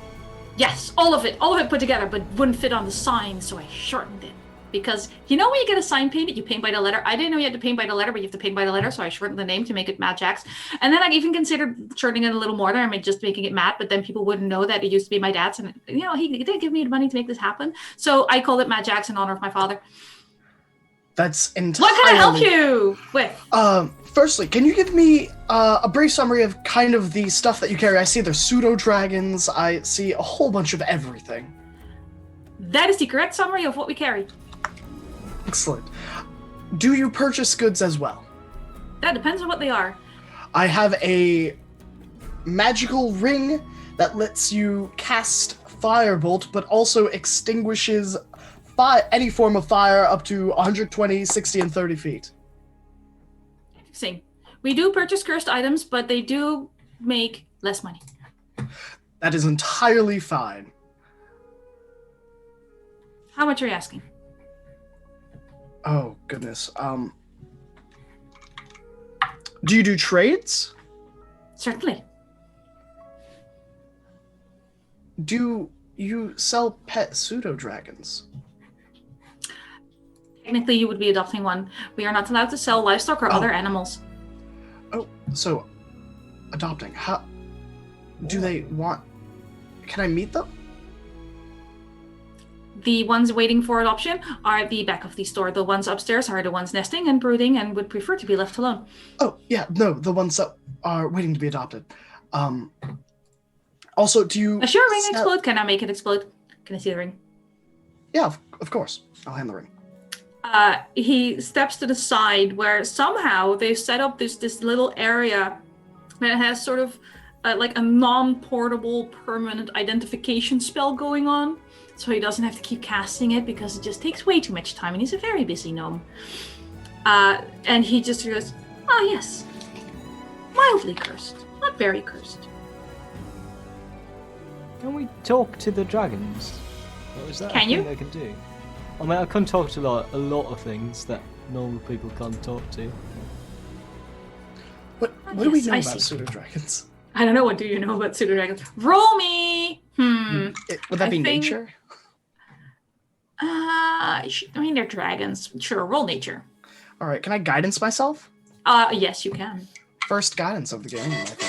Yes, all of it put together, but wouldn't fit on the sign, so I shortened it. Because you know when you get a sign painted, you paint by the letter. I didn't know you had to paint by the letter, but you have to paint by the letter, so I shortened the name to make it Matt Jack's. And then I even considered shortening it a little more there. I mean, just making it Matt, but then people wouldn't know that it used to be my dad's. And, you know, he did give me the money to make this happen. So I called it Matt Jack's in honor of my father. That's entirely... What can I help you with? Firstly, can you give me a brief summary of kind of the stuff that you carry? I see there's pseudo-dragons. I see a whole bunch of everything. That is the correct summary of what we carry. Excellent. Do you purchase goods as well? That depends on what they are. I have a magical ring that lets you cast Firebolt, but also extinguishes any form of fire up to 120, 60, and 30 feet. Interesting. We do purchase cursed items, but they do make less money. That is entirely fine. How much are you asking? Oh, goodness. Do you do trades? Certainly. Do you sell pet pseudo-dragons? Technically, you would be adopting one. We are not allowed to sell livestock or other animals. Oh, so adopting. How do they want? Can I meet them? The ones waiting for adoption are at the back of the store. The ones upstairs are the ones nesting and brooding and would prefer to be left alone. Oh, yeah, no, the ones that are waiting to be adopted. Also, do you... Does your ring explode? Can I make it explode? Can I see the ring? Yeah, of course. I'll hand the ring. He steps to the side where somehow they've set up this little area that has sort of like a non-portable permanent identification spell going on. So he doesn't have to keep casting it because it just takes way too much time and he's a very busy gnome. And he just goes, oh yes, mildly cursed, not very cursed. Can we talk to the dragons? Or is that Can a you? thing I can do? I mean, I can talk to like a lot of things that normal people can't talk to. What do we Yes, know I about see. pseudo-dragons? I don't know. What do you know about pseudo dragons? Roll me. Would that I be think- nature? I mean, they're dragons. Sure, roll nature. All right, can I guidance myself? Yes, you can. First guidance of the game, I think.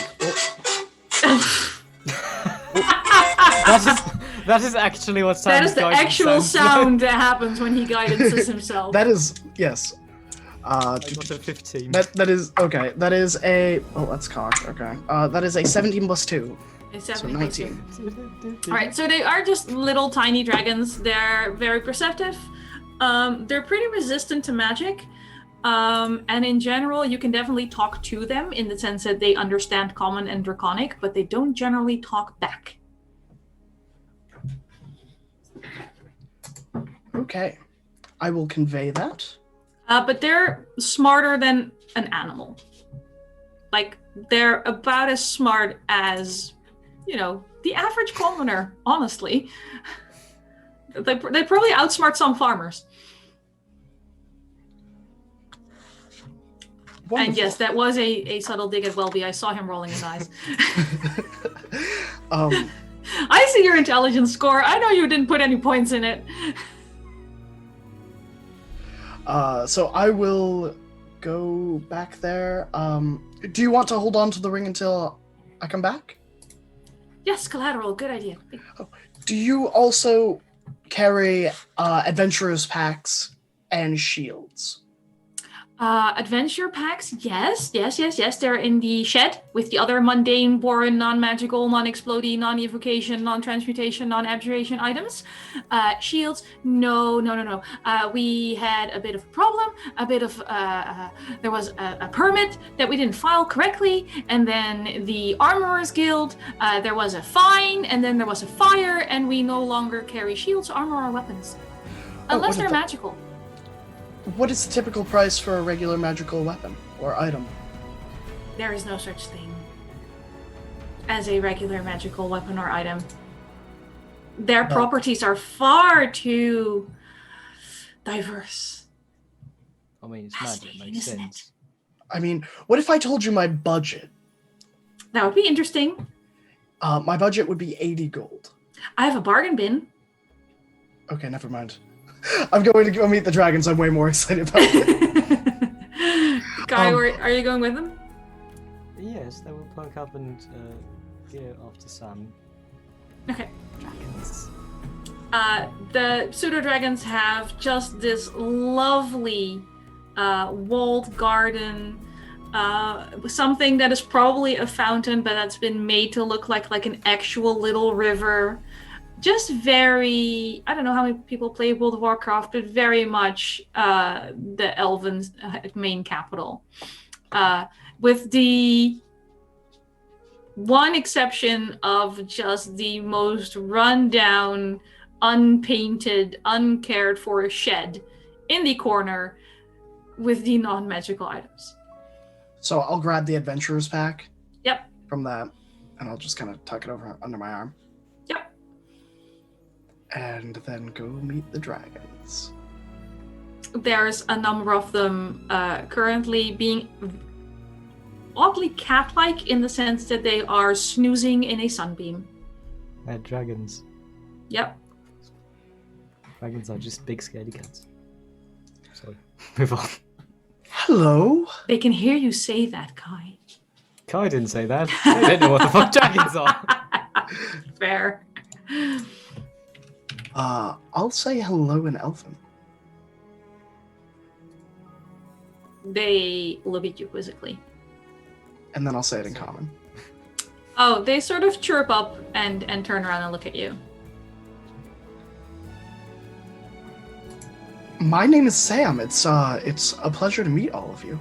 That is actually what That sounds. is the actual sound that happens when he guidances himself. That is, yes. I got a 15. That is, okay, that is a, oh, that's cocked, okay. That is a 17 plus 2, It's so 17 plus 2. 19. Alright, so they are just little tiny dragons. They're very perceptive. They're pretty resistant to magic. And in general, you can definitely talk to them in the sense that they understand Common and Draconic, but they don't generally talk back. Okay, I will convey that. But they're smarter than an animal. Like, they're about as smart as, the average commoner, honestly. They probably outsmart some farmers. Wonderful. And yes, that was a subtle dig at Welby. I saw him rolling his eyes. I see your intelligence score. I know you didn't put any points in it. So I will go back there. Do you want to hold on to the ring until I come back? Yes, collateral. Good idea. Do you also carry adventurers packs and shields? Adventure packs, yes. They're in the shed with the other mundane, boring, non-magical, non-exploding, non-evocation, non-transmutation, non-abjuration items. Shields, no. We had a bit of a problem. There was a permit that we didn't file correctly, and then the Armorers Guild, there was a fine, and then there was a fire, and we no longer carry shields, armor, or weapons. Unless they're magical. What is the typical price for a regular magical weapon or item? There is no such thing as a regular magical weapon or item. Their properties are far too diverse. I mean, it's magic, Fascinating, makes isn't sense. I mean, what if I told you my budget? That would be interesting. My budget would be 80 gold. I have a bargain bin. Okay, never mind. I'm going to go meet the dragons. I'm way more excited about it. Guy, are you going with them? Yes, they will plug up and go after Sam. Okay. Dragons. The pseudo dragons have just this lovely walled garden. Something that is probably a fountain, but that's been made to look like an actual little river. Just very, I don't know how many people play World of Warcraft, but very much the Elven main capital. With the one exception of just the most run-down, unpainted, uncared for shed in the corner with the non-magical items. So I'll grab the adventurers pack. Yep. From that, and I'll just kind of tuck it over under my arm. Yep. And then go meet the dragons. There's a number of them currently being oddly cat-like in the sense that they are snoozing in a sunbeam. Dragons. Yep. Dragons are just big scaredy cats. Sorry. Move on. Hello. They can hear you say that, Kai. Kai didn't say that. I don't know what the fuck dragons are. Fair. I'll say hello in Elfin. They look at you quizzically. And then I'll say it in common. Oh, they sort of chirp up and turn around and look at you. My name is Sam. It's a pleasure to meet all of you.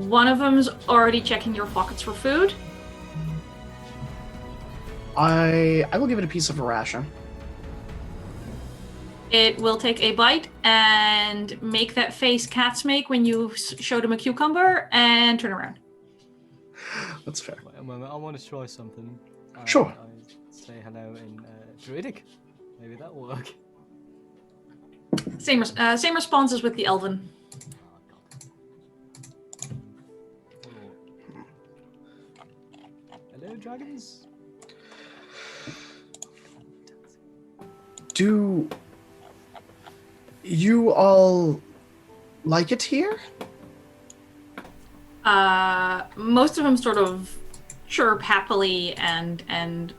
One of them's already checking your pockets for food. I will give it a piece of a ration. It will take a bite and make that face cats make when you show them a cucumber and turn around. That's fair. Wait a moment, I want to try something. Sure. I say hello in Druidic. Maybe that will work. Same responses with the Elven. Hello, dragons. Do you all like it here? Most of them sort of chirp happily and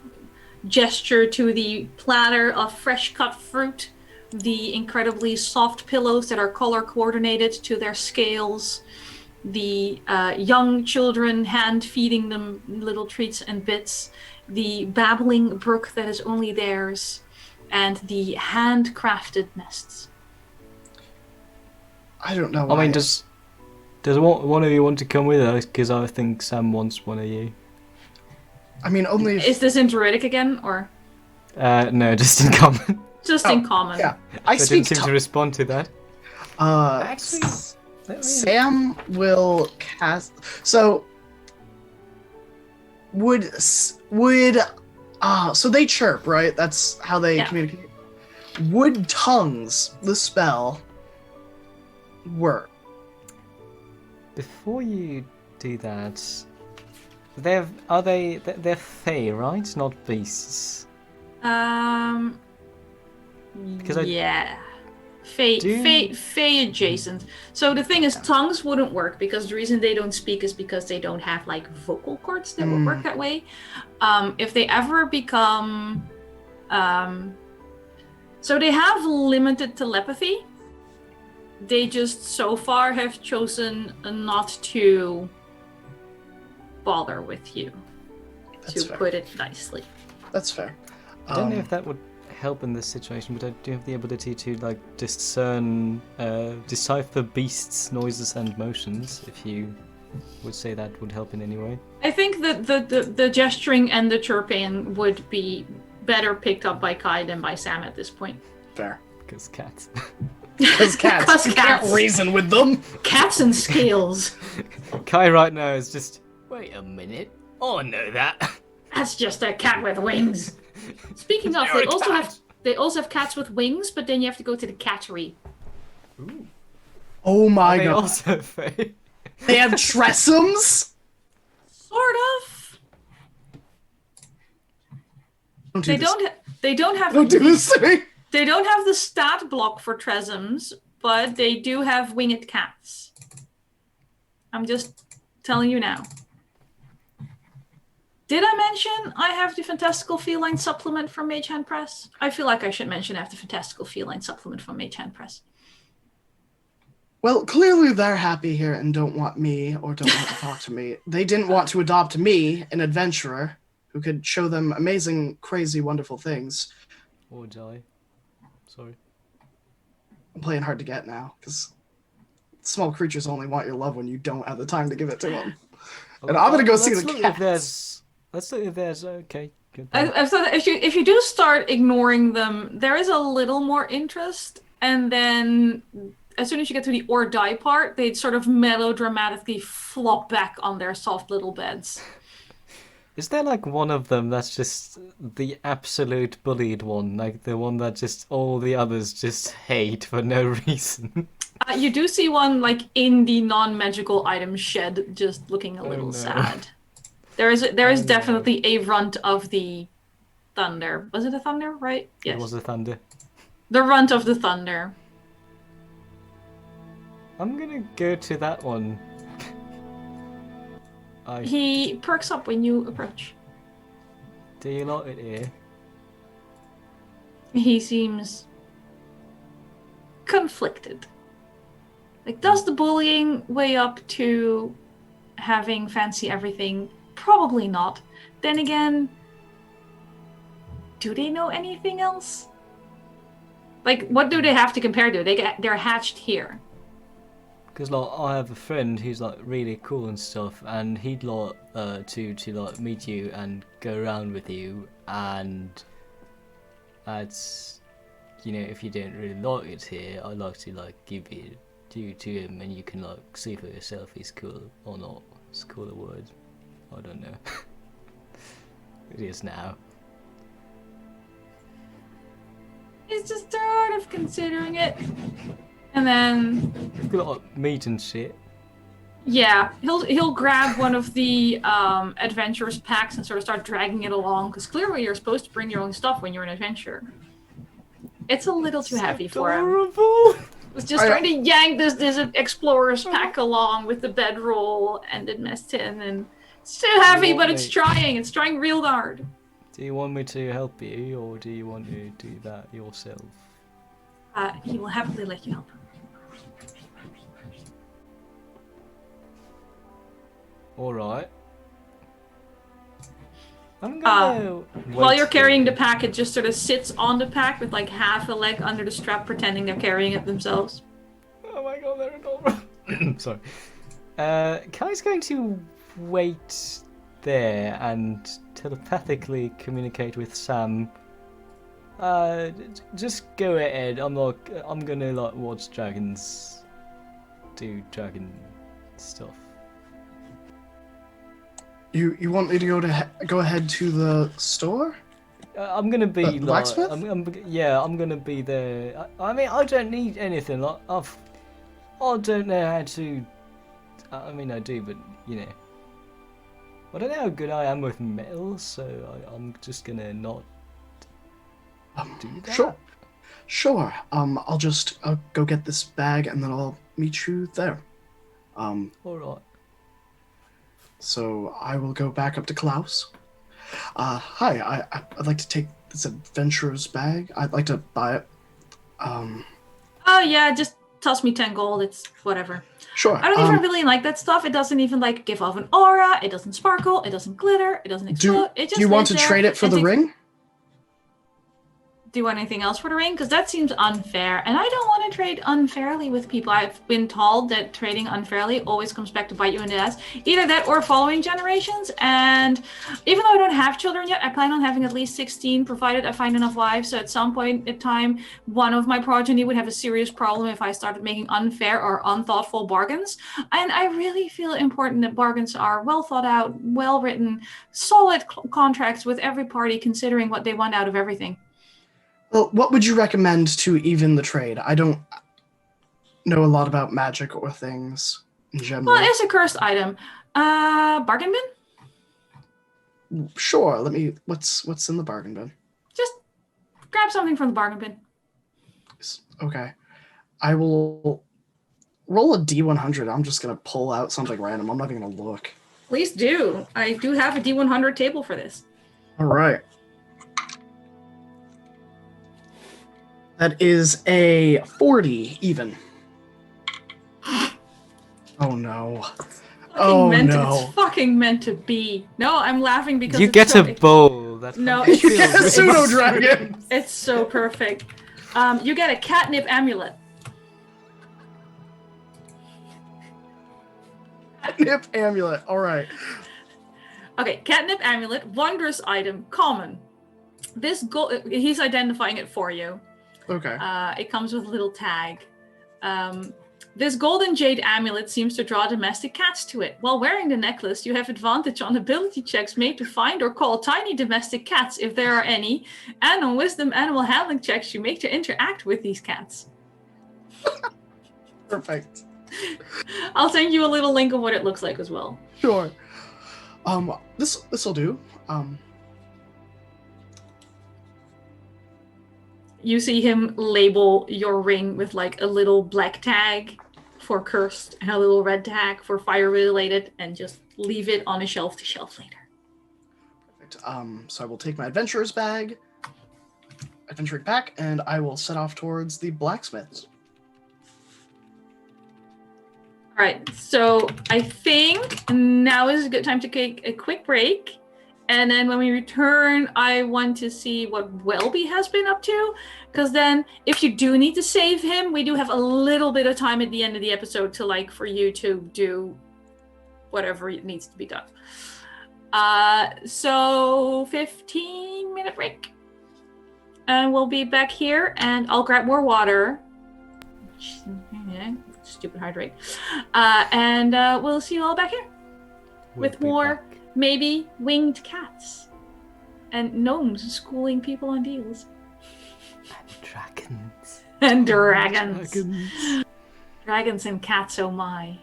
gesture to the platter of fresh cut fruit, the incredibly soft pillows that are color coordinated to their scales, the young children hand feeding them little treats and bits, the babbling brook that is only theirs, and the handcrafted nests. I don't know. I Why. mean, does one of you want to come with us? Because I think Sam wants one of you. I mean, only if... Is this in Druidic again, or No, just in common. just in common? Yeah, I They speak didn't seem to respond to that. Actually, Sam will cast. So would so they chirp, right? That's how they communicate. Would tongues, the spell, work? Before you do that, they're fae, right? Not beasts. Because yeah. Fae adjacent. So the thing is, tongues wouldn't work because the reason they don't speak is because they don't have like vocal cords that would work that way. If they ever become, so they have limited telepathy. They just so far have chosen not to bother with you. That's to fair. put it nicely. That's fair. I don't know if that would help in this situation, but I do have the ability to like discern, decipher beasts' noises and motions. If you would say that would help in any way. I think that the gesturing and the chirping would be better picked up by Kai than by Sam at this point. Fair. Because cats. Because cats. 'Cause You can't cats. reason with them. Cats and scales. Kai right now is just. Wait a minute. Oh, I know that. That's just a cat with wings. Speaking of, They're they a also cat. have cats with wings, but then you have to go to the cattery. Ooh. Oh my Are they god. also fae? They have tressums? Sort of. Don't do They this. don't have Don't do this to me. They don't have the stat block for Tresums, but they do have winged cats. I'm just telling you now. Did I mention I have the Fantastical Feline supplement from Mage Hand Press? I feel like I should mention I have the Fantastical Feline supplement from Mage Hand Press. Well, clearly they're happy here and don't want me or don't want to talk to me. They didn't want to adopt me, an adventurer, who could show them amazing, crazy, wonderful things. Or die. Sorry. I'm playing hard to get now, because small creatures only want your love when you don't have the time to give it to them. And I'm gonna go see the cats. Let's look if there's okay. Good. I thought if you do start ignoring them, there is a little more interest, and then as soon as you get to the or die part, they sort of melodramatically flop back on their soft little beds. Is there like one of them that's just the absolute bullied one, like the one that just all the others just hate for no reason? You do see one like in the non-magical item shed, just looking a little no. sad. There is definitely a runt of the thunder. Was it a thunder? Right? Yes. It was a thunder. The runt of the thunder. I'm gonna go to that one. He perks up when you approach. Do you like it here? He seems conflicted. Like, does the bullying weigh up to having fancy everything? Probably not. Then again, do they know anything else? Like, what do they have to compare to? They're hatched here. Because like I have a friend who's like really cool and stuff, and he'd like to like meet you and go around with you, and that's, you know, if you don't really like it here, I'd like to like give you to him, and you can like see for yourself if he's cool or not. It's a cooler word. I don't know. it is now. He's just sort of considering it. And then, We've got like, meat and shit. yeah, he'll grab one of the adventurer's packs and sort of start dragging it along, because clearly you're supposed to bring your own stuff when you're an adventurer. It's a little too heavy for him. Adorable. Was just trying to yank this explorer's pack along with the bedroll and the mess tin, and it's too heavy, but it's trying. It's trying real hard. Do you want me to help you, or do you want to do that yourself? He will happily let you help. All right. I'm gonna. While you're carrying the pack, it just sort of sits on the pack with like half a leg under the strap, pretending they're carrying it themselves. Oh my god, they're adorable. Sorry. Kai's going to wait there and telepathically communicate with Sam. Just go ahead. I'm gonna like watch dragons do dragon stuff. You want me to go ahead to the store? I'm gonna be The blacksmith? I'm gonna be there. I mean, I don't need anything. Like I don't know how to. I mean, I do, but you know, I don't know how good I am with metal, so I'm just gonna not do that. Sure. I'll go get this bag and then I'll meet you there. All right. So I will go back up to Klaus. Hi, I'd like to take this adventurer's bag. I'd like to buy it. Oh yeah, just toss me 10 gold. It's whatever. Sure. I don't even really like that stuff. It doesn't even like give off an aura. It doesn't sparkle. It doesn't glitter. It doesn't explode. It just do you want to lives there trade it for and the ring? Do you want anything else for the ring? Because that seems unfair. And I don't want to trade unfairly with people. I've been told that trading unfairly always comes back to bite you in the ass. Either that or following generations. And even though I don't have children yet, I plan on having at least 16, provided I find enough wives. So at some point in time, one of my progeny would have a serious problem if I started making unfair or unthoughtful bargains. And I really feel important that bargains are well thought out, well written, solid contracts with every party considering what they want out of everything. Well, what would you recommend to even the trade? I don't know a lot about magic or things in general. Well, it's a cursed item. Bargain bin? Sure. What's in the bargain bin? Just grab something from the bargain bin. Okay. I will roll a D100. I'm just gonna pull out something random. I'm not even gonna look. Please do. I do have a D100 table for this. All right. That is a 40 even. Oh no. It's fucking meant to be. No, I'm laughing because you it's get so, a bowl. That's no, You get a pseudo dragon. It's so perfect. You get a catnip amulet. Catnip amulet. All right. Okay, catnip amulet, wondrous item, common. This he's identifying it for you. Okay. It comes with a little tag. This golden jade amulet seems to draw domestic cats to it. While wearing the necklace, you have advantage on ability checks made to find or call tiny domestic cats, if there are any, and on wisdom animal handling checks you make to interact with these cats. Perfect. I'll send you a little link of what it looks like as well. Sure. This'll do. You see him label your ring with like a little black tag for cursed and a little red tag for fire related, and just leave it on a shelf to shelf later. Perfect. So I will take my adventurer's bag, adventuring pack, and I will set off towards the blacksmiths. All right, so I think now is a good time to take a quick break. And then when we return, I want to see what Welby has been up to. Because then if you do need to save him, we do have a little bit of time at the end of the episode to for you to do whatever needs to be done. So 15-minute break. And we'll be back here and I'll grab more water. Stupid hydrate. And we'll see you all back here. With more... maybe winged cats. And gnomes schooling people on deals. Dragons. And dragons. Dragons. Dragons and cats, oh my.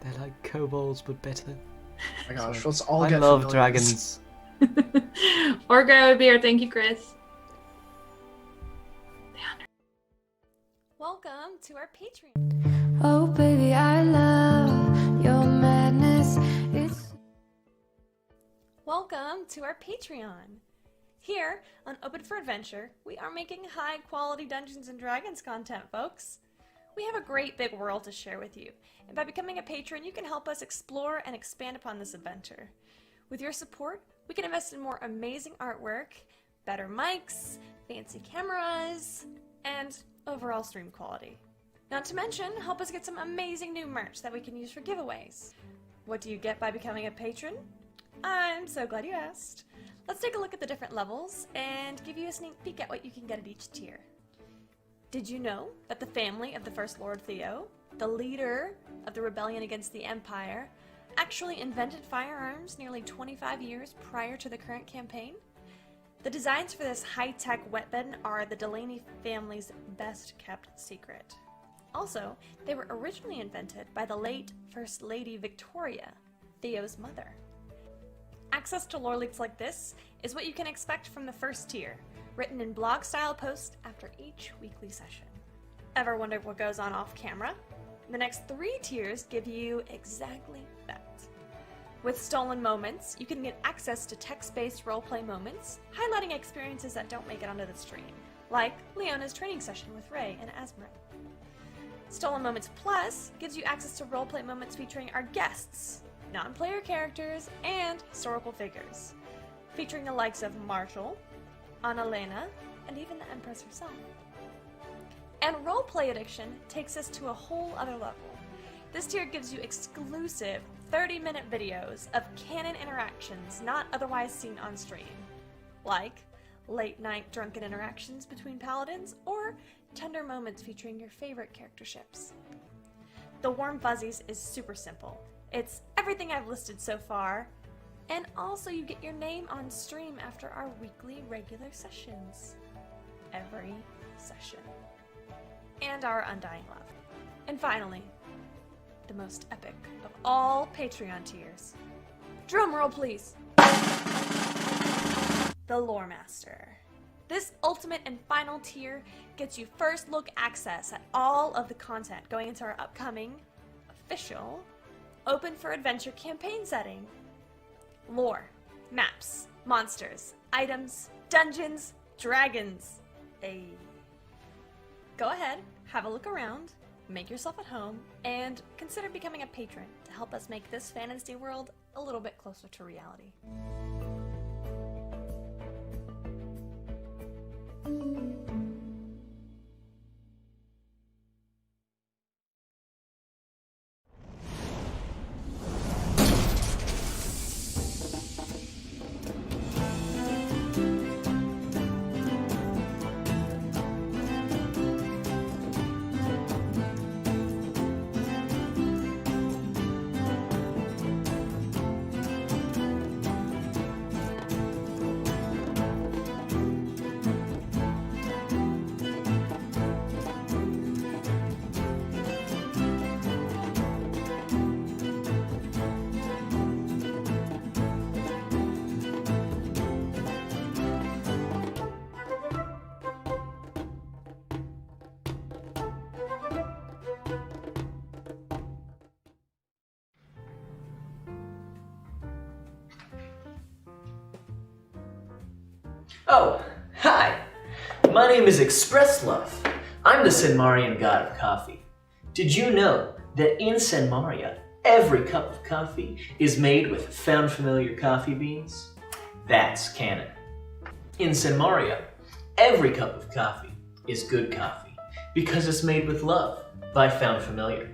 They're like kobolds, but better. Oh my gosh, let's all I get love familiars. dragons. Or grab a beer, thank you, Chris. Welcome to our Patreon. Oh baby, I love your madness. Welcome to our Patreon. Here on Open for Adventure, we are making high quality Dungeons and Dragons content, folks. We have a great big world to share with you, and by becoming a patron, you can help us explore and expand upon this adventure. With your support, we can invest in more amazing artwork, better mics, fancy cameras, and overall stream quality. Not to mention, help us get some amazing new merch that we can use for giveaways. What do you get by becoming a patron? I'm so glad you asked. Let's take a look at the different levels and give you a sneak peek at what you can get at each tier. Did you know that the family of the First Lord Theo, the leader of the rebellion against the Empire, actually invented firearms nearly 25 years prior to the current campaign? The designs for this high-tech weapon are the Delaney family's best-kept secret. Also, they were originally invented by the late First Lady Victoria, Theo's mother. Access to lore leaks like this is what you can expect from the first tier, written in blog-style posts after each weekly session. Ever wondered what goes on off-camera? The next 3 tiers give you exactly that. With Stolen Moments, you can get access to text-based roleplay moments, highlighting experiences that don't make it onto the stream, like Leona's training session with Ray and Asmrin. Stolen Moments Plus gives you access to roleplay moments featuring our guests, non-player characters, and historical figures, featuring the likes of Marshall, Annalena, and even the Empress herself. And Roleplay Addiction takes us to a whole other level. This tier gives you exclusive 30-minute videos of canon interactions not otherwise seen on stream, like late-night drunken interactions between paladins or tender moments featuring your favorite character ships. The Warm Fuzzies is super simple. It's everything I've listed so far, and also you get your name on stream after our weekly regular sessions. Every session. And our undying love. And finally, the most epic of all Patreon tiers. Drum roll, please. The Loremaster. This ultimate and final tier gets you first look access at all of the content going into our upcoming official Open for Adventure campaign setting. Lore, maps, monsters, items, dungeons, dragons. Go ahead, have a look around, make yourself at home, and consider becoming a patron to help us make this fantasy world a little bit closer to reality. Oh, hi! My name is Express Love. I'm the Senmarian god of coffee. Did you know that in Senmaria, every cup of coffee is made with found familiar coffee beans? That's canon. In Senmaria, every cup of coffee is good coffee because it's made with love by Found Familiar.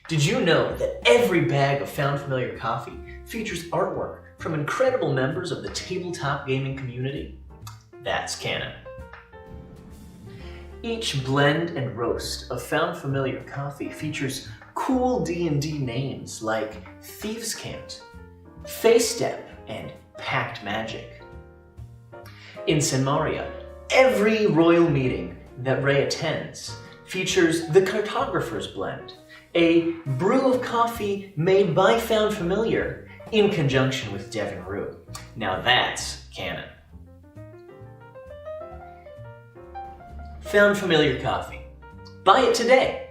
Did you know that every bag of Found Familiar coffee features artwork from incredible members of the tabletop gaming community? That's canon. Each blend and roast of Found Familiar coffee features cool D&D names like Thieves' Cant, Face Step, and Packed Magic. In San Maria, every royal meeting that Ray attends features the Cartographer's Blend, a brew of coffee made by Found Familiar in conjunction with Devon Rue. Now that's canon. Found Familiar Coffee. Buy it today.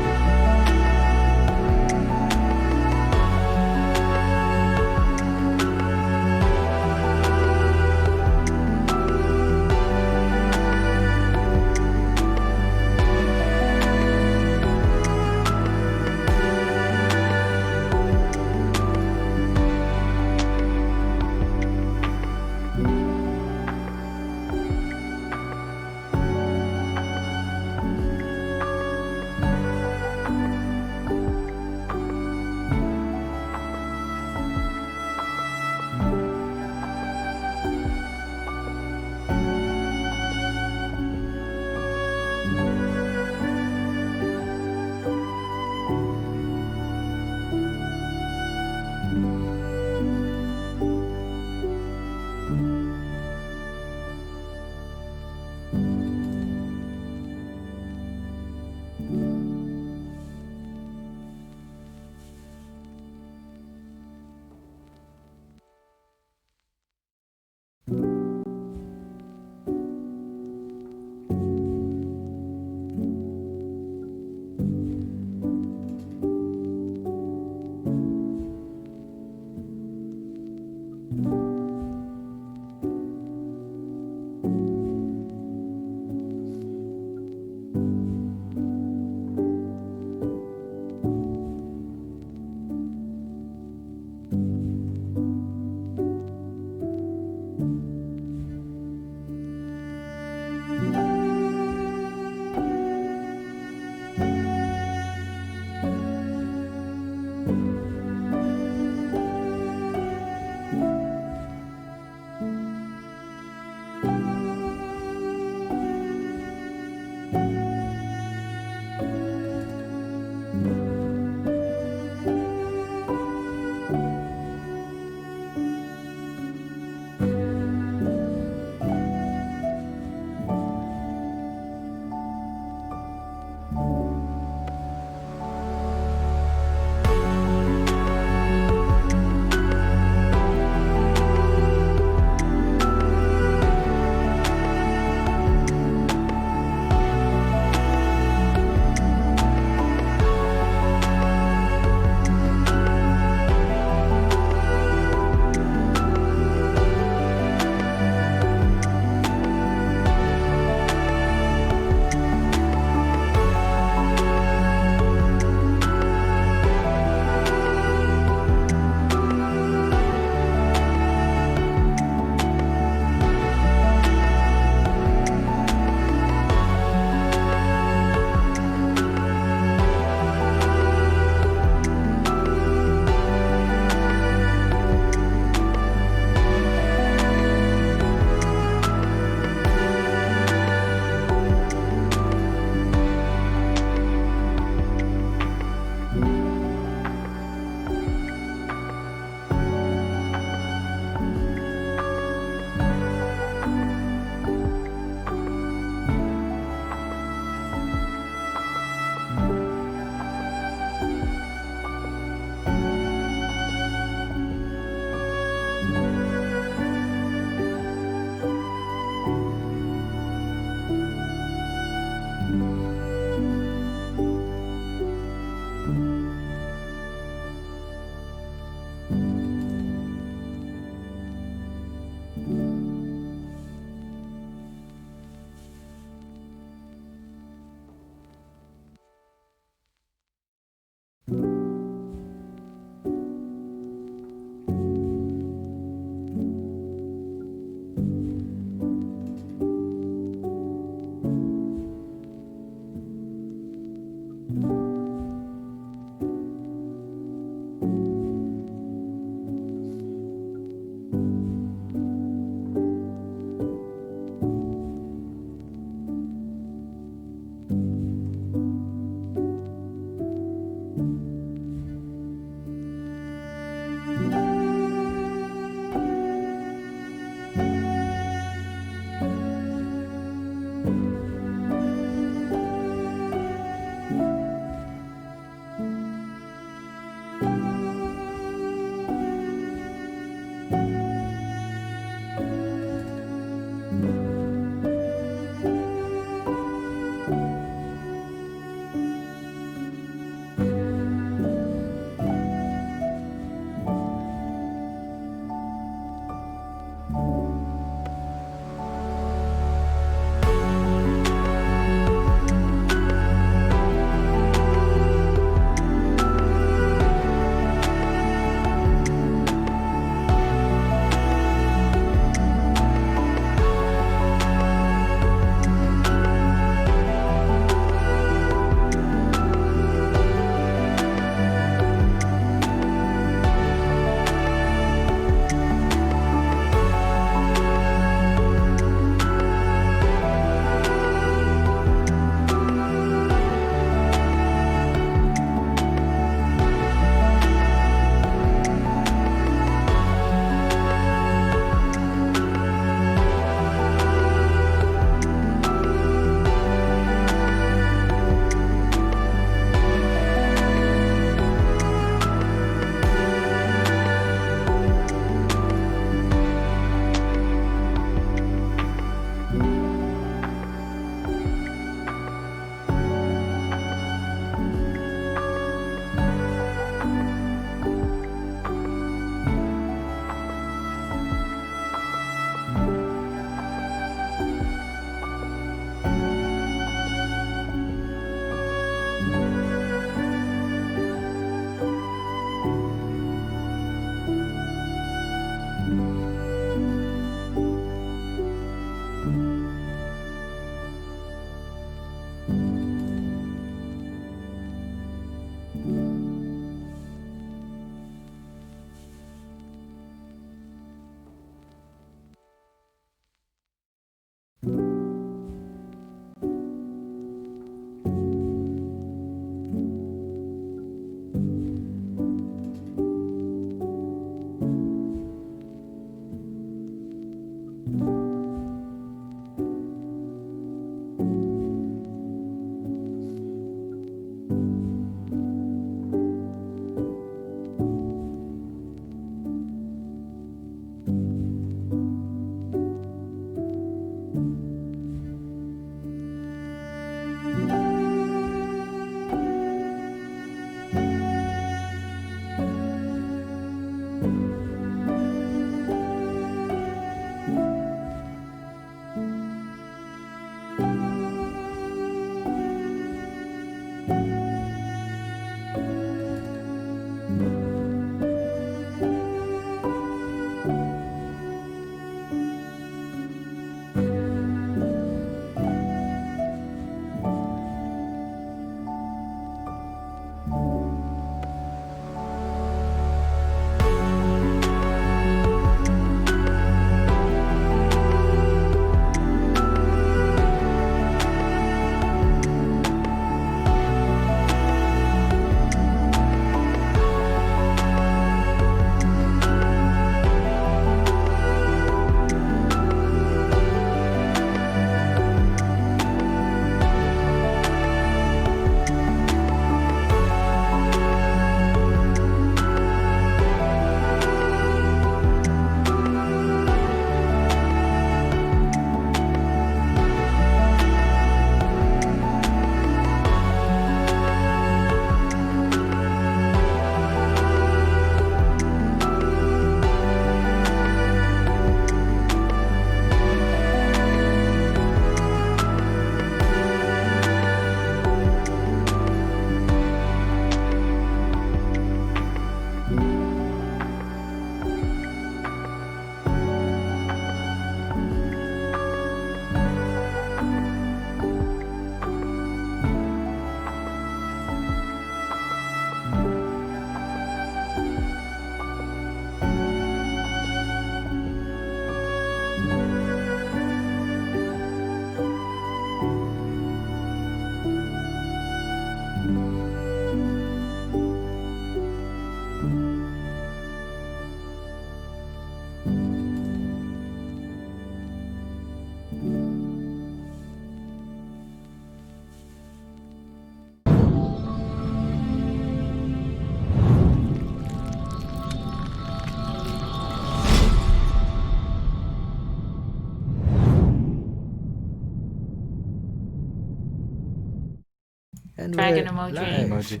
And Dragon we're emoji. live. Emoji.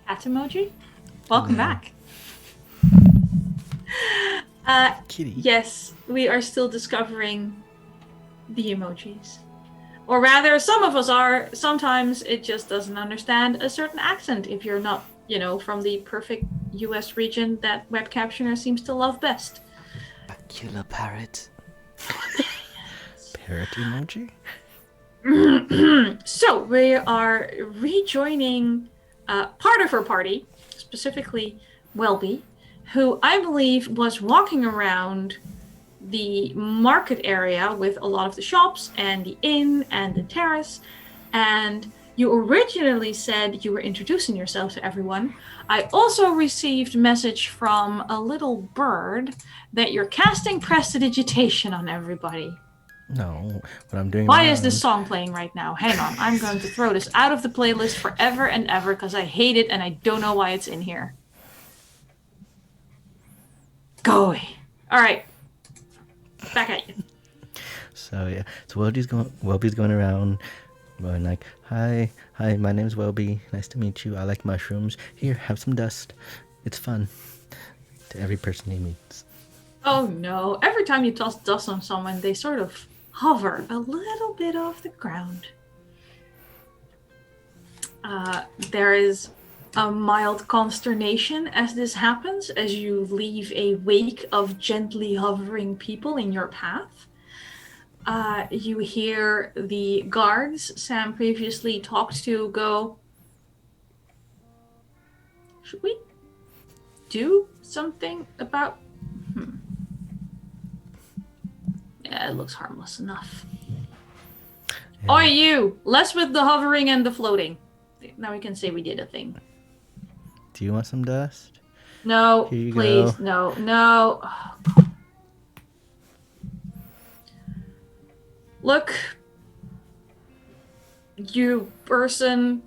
Cat emoji. Welcome Yeah. back. Kitty. Yes, we are still discovering the emojis. Or rather, some of us are. Sometimes it just doesn't understand a certain accent if you're not, from the perfect US region that web captioner seems to love best. A killer parrot. Parrot emoji? So we are rejoining part of her party, specifically Welby, who I believe was walking around the market area with a lot of the shops and the inn and the terrace. And you originally said you were introducing yourself to everyone. I also received a message from a little bird that you're casting prestidigitation on everybody. No, what I'm doing Why around... is this song playing right now? Hang on, I'm going to throw this out of the playlist forever and ever because I hate it and I don't know why it's in here. Go away. All right, back at you. So yeah, so Welby's going around, going like, hi, my name's Welby. Nice to meet you. I like mushrooms. Here, have some dust. It's fun. To every person he meets. Oh no! Every time you toss dust on someone, they sort of hover a little bit off the ground. There is a mild consternation as this happens, as you leave a wake of gently hovering people in your path. You hear the guards Sam previously talked to go, should we do something about... Yeah, it looks harmless enough. Yeah. Oi, you! Less with the hovering and the floating. Now we can say we did a thing. Do you want some dust? No, Here you please, go. no. Look, you person,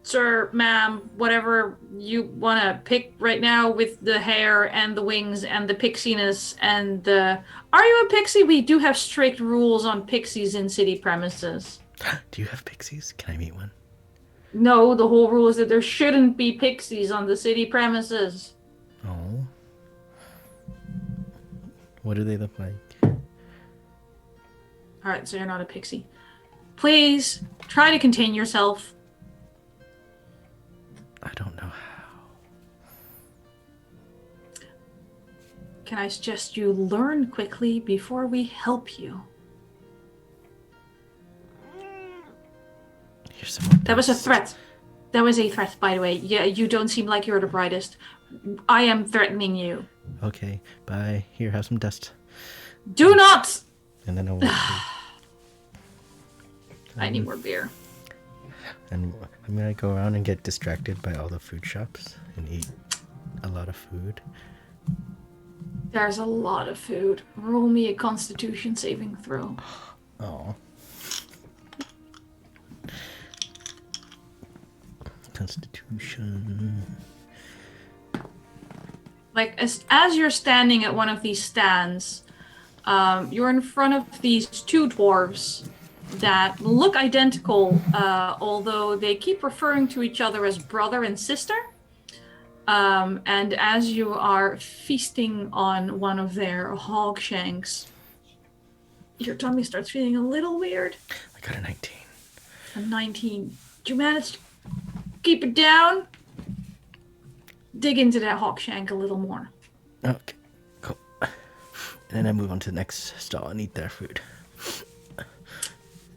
sir, ma'am, whatever you want to pick right now with the hair and the wings and the pixiness and the... Are you a pixie? We do have strict rules on pixies in city premises. Do you have pixies? Can I meet one? No, the whole rule is that there shouldn't be pixies on the city premises. Oh. What do they look like? Alright, so you're not a pixie. Please, try to contain yourself. I don't know how. Can I suggest you learn quickly before we help you? Here's some more That was a dust. threat. That was a threat, by the way. Yeah, you don't seem like you're the brightest. I am threatening you. Okay, bye. Here, have some dust. Do not! And then I'll walk through. I need more beer. And I'm gonna go around and get distracted by all the food shops and eat a lot of food. There's a lot of food. Roll me a constitution saving throw. Oh. Constitution. Like, as you're standing at one of these stands, you're in front of these two dwarves that look identical, although they keep referring to each other as brother and sister. And as you are feasting on one of their hog shanks, your tummy starts feeling a little weird. I got a 19. A 19. Did you manage to keep it down? Dig into that hog shank a little more. Okay, cool. And then I move on to the next stall and eat their food.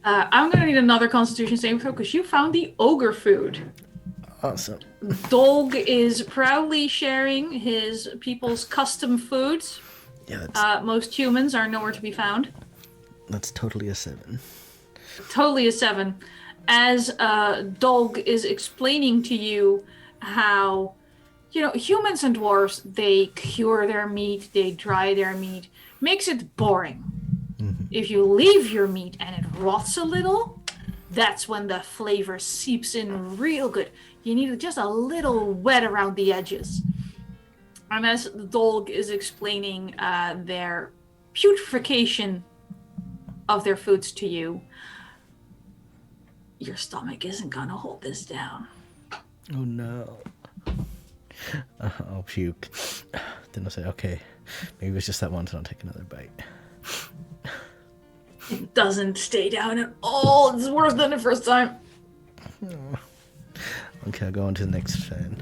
I'm gonna need another constitution saving throw because you found the ogre food. Awesome. Dolg is proudly sharing his people's custom foods. Yeah, that's Most humans are nowhere to be found. totally a 7. Totally a 7. As Dolg is explaining to you how, humans and dwarves, they cure their meat, they dry their meat. Makes it boring. Mm-hmm. If you leave your meat and it rots a little, that's when the flavor seeps in real good. You need just a little wet around the edges. And as Dolg is explaining their putrefaction of their foods to you, your stomach isn't gonna hold this down. Oh no. I'll puke. Then I'll say, okay, maybe it's just that once and I'll take another bite. It doesn't stay down at all. It's worse than the first time. Okay, I'll go on to the next fan.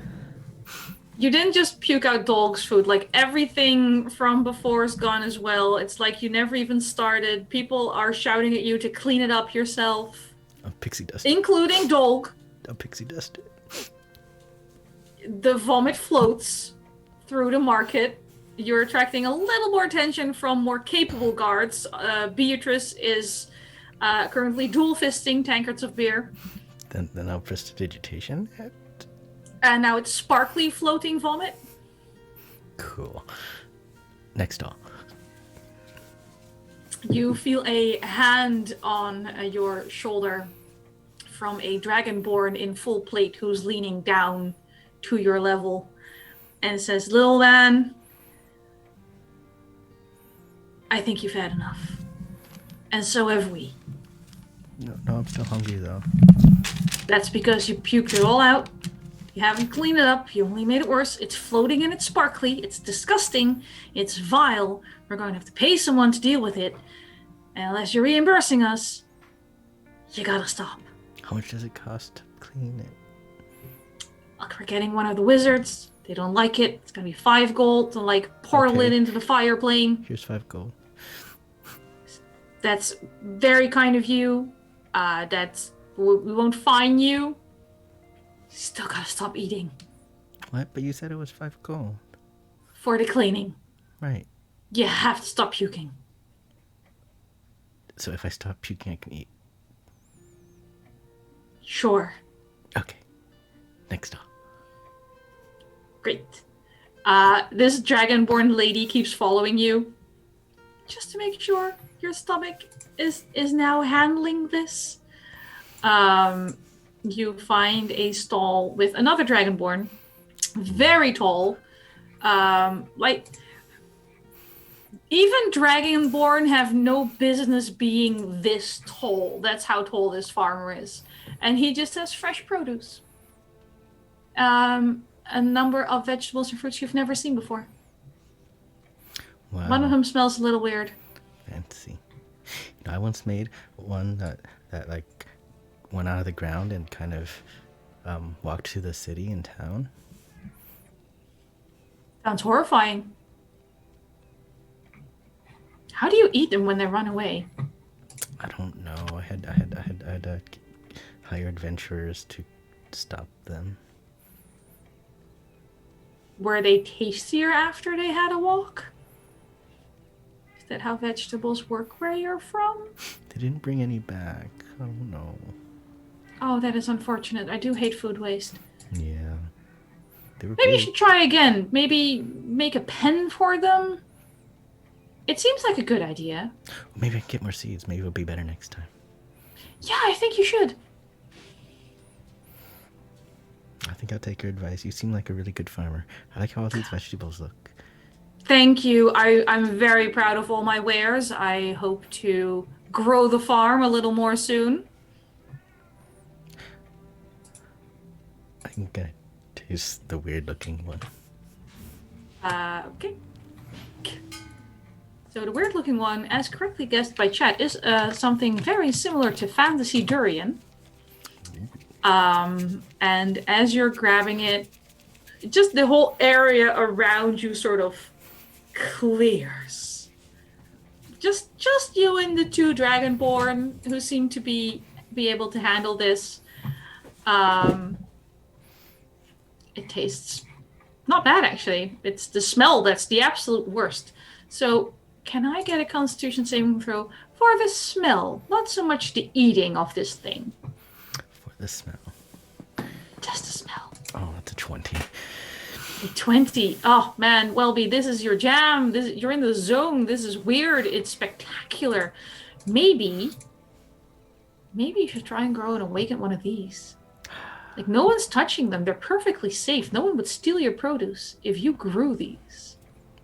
You didn't just puke out dog's food. Like, everything from before is gone as well. It's like you never even started. People are shouting at you to clean it up yourself. I'll pixie dust. Including dog. I'll pixie dust it. The vomit floats through the market. You're attracting a little more attention from more capable guards. Beatrice is currently dual fisting tankards of beer. Then I'll prestidigitation it. And now it's sparkly floating vomit. Cool. Next door. You feel a hand on your shoulder from a dragonborn in full plate who's leaning down to your level and says, "Little man, I think you've had enough. And so have we." No, I'm still hungry though. That's because you puked it all out. You haven't cleaned it up. You only made it worse. It's floating and it's sparkly. It's disgusting. It's vile. We're going to have to pay someone to deal with it. And unless you're reimbursing us, you gotta stop. How much does it cost to clean it? Look, we're getting one of the wizards. They don't like it. It's gonna be 5 gold to portal Okay. it into the fire plane. Here's 5 gold. That's very kind of you. We won't fine you. Still gotta stop eating What? But you said it was 5 gold. for the cleaning. Right. You have to stop puking. So if I stop puking, I can eat. Sure. Okay. Next door. Great. This dragonborn lady keeps following you just to make sure your stomach is now handling this. You find a stall with another dragonborn, very tall. Even dragonborn have no business being this tall. That's how tall this farmer is. And he just has fresh produce. A number of vegetables and fruits you've never seen before. Wow. One of them smells a little weird. Fancy. You know, I once made one that went out of the ground and kind of walked to the city and town. Sounds horrifying. How do you eat them when they run away? I don't know. I had hire adventurers to stop them. Were they tastier after they had a walk? Is that how vegetables work where you're from? They didn't bring any back. Oh no. Oh, that is unfortunate. I do hate food waste. Yeah. They were Maybe you great. should try again. Maybe make a pen for them. It seems like a good idea. Maybe I can get more seeds. Maybe it'll be better next time. Yeah, I think you should. I think I'll take your advice. You seem like a really good farmer. I like how all these vegetables look. Thank you. I'm very proud of all my wares. I hope to grow the farm a little more soon. I'm gonna taste the weird looking one. Okay. So the weird looking one, as correctly guessed by chat, is something very similar to fantasy durian. And as you're grabbing it, just the whole area around you sort of clears. Just you and the 2 dragonborn who seem to be able to handle this. It tastes not bad, actually. It's the smell that's the absolute worst. So can I get a Constitution saving throw for the smell, not so much the eating of this thing? For the smell. Just the smell. Oh, that's a 20. A 20. Oh man, Welby, this is your jam. You're in the zone. This is weird. It's spectacular. Maybe you should try and grow and awaken one of these. Like, no one's touching them. They're perfectly safe. No one would steal your produce if you grew these.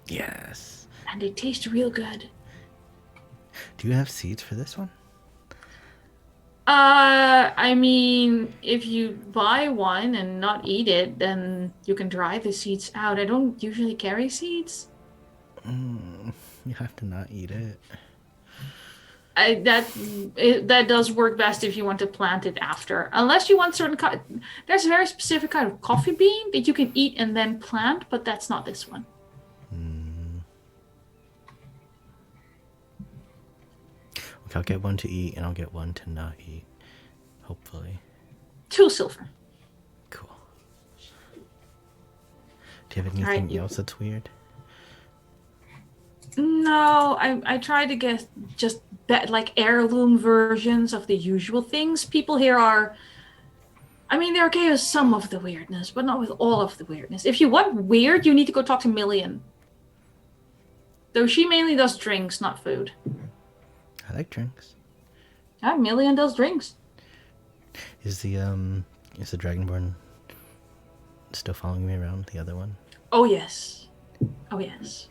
Yes. And they taste real good. Do you have seeds for this one? I mean, if you buy one and not eat it, then you can dry the seeds out. I don't usually carry seeds. You have to not eat it. That does work best if you want to plant it after. Unless you want there's a very specific kind of coffee bean that you can eat and then plant, but that's not this one. Okay, I'll get one to eat and I'll get one to not eat. Hopefully. 2 silver. Cool. Do you have anything else that's weird? No, I try to get just like heirloom versions of the usual things. People here are, I mean, they're okay with some of the weirdness, but not with all of the weirdness. If you want weird, you need to go talk to Million. Though she mainly does drinks, not food. I like drinks. Yeah, Million does drinks. Is the Dragonborn still following me around? The other one? Oh yes. Oh yes.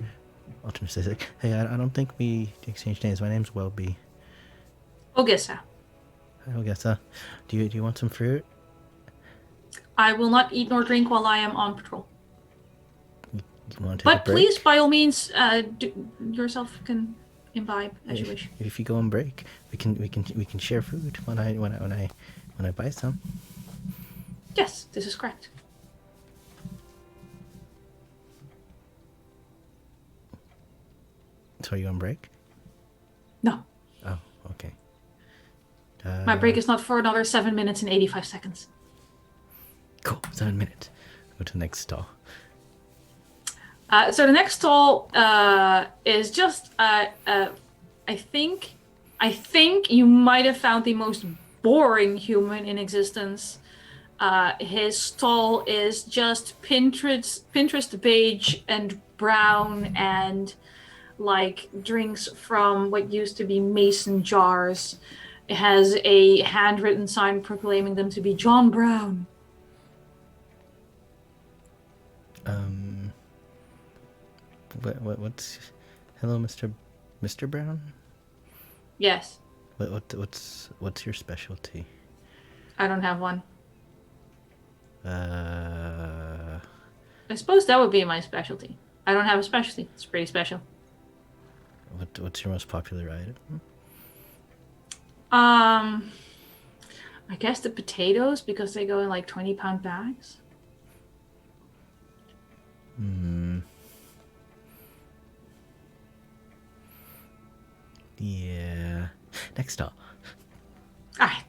Ultimate says, hey, I don't think we exchanged names. My name's Welby. Ogessa. Hi, Ogessa. Do you want some fruit? I will not eat nor drink while I am on patrol. You want to take But a break? please, by all means, yourself can imbibe as you wish. If you go on break, we can share food when I buy some. Yes, this is correct. So are you on break? No, Oh, okay. my break is not for another 7 minutes and 85 seconds. Cool. 7 minutes. Go to the next stall. So the next stall is just, I think you might have found the most boring human in existence. His stall is just Pinterest beige and brown and like drinks from what used to be mason jars. It has a handwritten sign proclaiming them to be John Brown. What's hello, Mr. Brown? Yes, What's your specialty? I don't have one. Uh, I suppose that would be my specialty. I don't have a specialty. It's pretty special. what's your most popular item? I guess the potatoes, because they go in like 20-pound bags. Yeah. Next stall. Alright.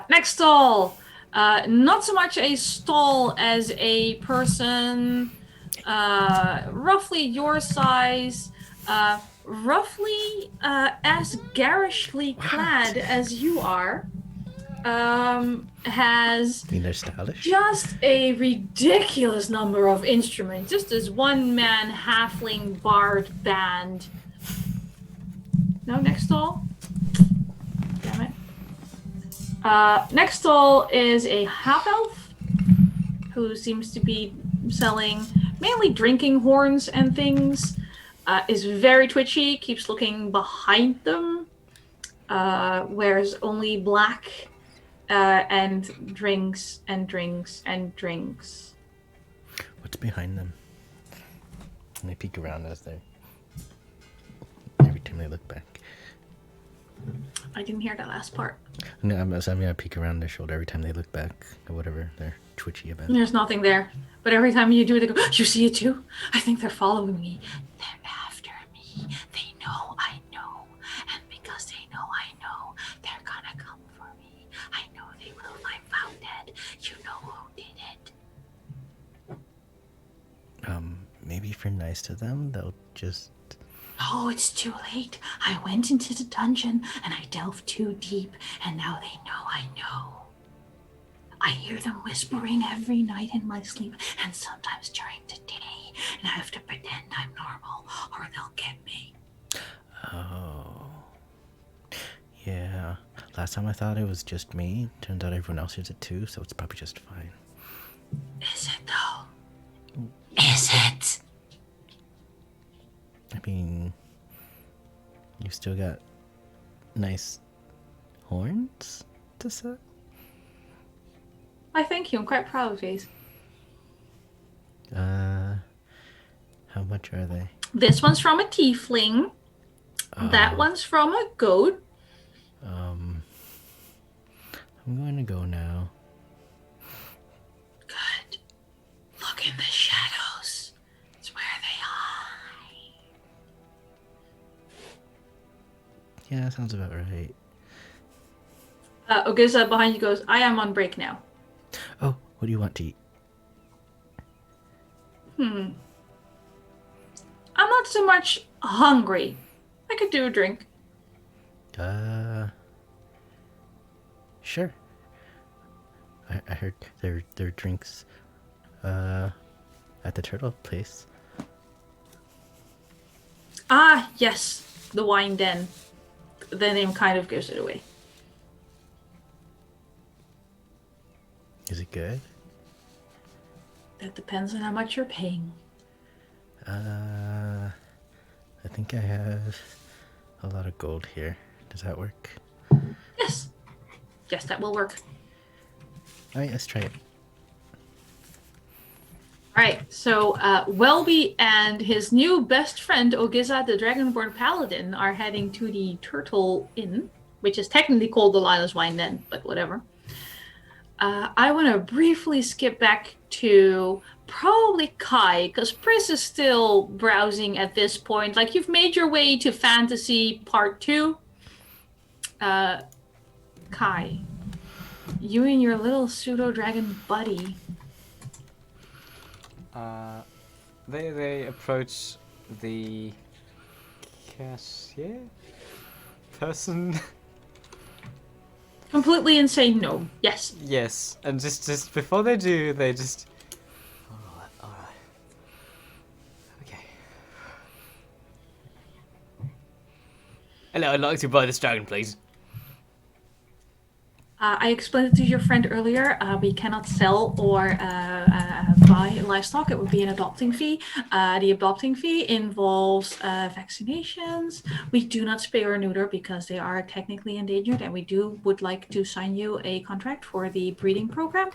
Next stall. Not so much a stall as a person roughly your size, roughly as garishly clad as you are, has You mean they're stylish? just a ridiculous number of instruments. Just this one-man halfling bard band. No, next stall. Damn it. Next stall is a half-elf who seems to be selling mainly drinking horns and things. Is very twitchy, keeps looking behind them. Wears only black and drinks and drinks and drinks. What's behind them? And they peek around as they every time they look back. I didn't hear that last part. No, I peek around their shoulder every time they look back or whatever they're twitchy about. There's nothing there. But every time you do it, they go, you see it too? I think they're following me. They're after me. They know I know. And because they know I know, they're gonna come for me. I know they will if I'm found dead. You know who did it. Maybe if you're nice to them, they'll just... Oh, it's too late. I went into the dungeon and I delved too deep, and now they know I know. I hear them whispering every night in my sleep, and sometimes during the day, and I have to pretend I'm normal, or they'll get me. Oh. Yeah. Last time I thought it was just me. Turns out everyone else hears it too, so it's probably just fine. Is it though? Is it? I mean, you still got nice horns to sell? I thank you. I'm quite proud of these. How much are they? This one's from a tiefling. That one's from a goat. I'm going to go now. Good. Look in the shadows. It's where they hide. Yeah, sounds about right. Ogiza behind you goes, I am on break now. Oh, what do you want to eat? I'm not so much hungry. I could do a drink. Sure. I heard there are drinks at the turtle place. Ah, yes. The wine den. The name kind of gives it away. Is it good? That depends on how much you're paying. I think I have a lot of gold here. Does that work? Yes. Yes, that will work. All right, let's try it. Alright, so Welby and his new best friend, Ogiza the Dragonborn Paladin, are heading to the Turtle Inn, which is technically called the Lila's Wine Den, but whatever. I want to briefly skip back to probably Kai, because Pris is still browsing at this point. Like, you've made your way to Fantasy Part 2. Kai, you and your little pseudo-dragon buddy. They approach the cashier person. Completely insane, no. Yes. Yes, and just before they do, they just. All right. Okay. Hello, I'd like to buy this dragon, please. I explained it to your friend earlier. We cannot sell or buy livestock. It would be an adopting fee. The adopting fee involves vaccinations. We do not spay or neuter because they are technically endangered, and we would like to sign you a contract for the breeding program.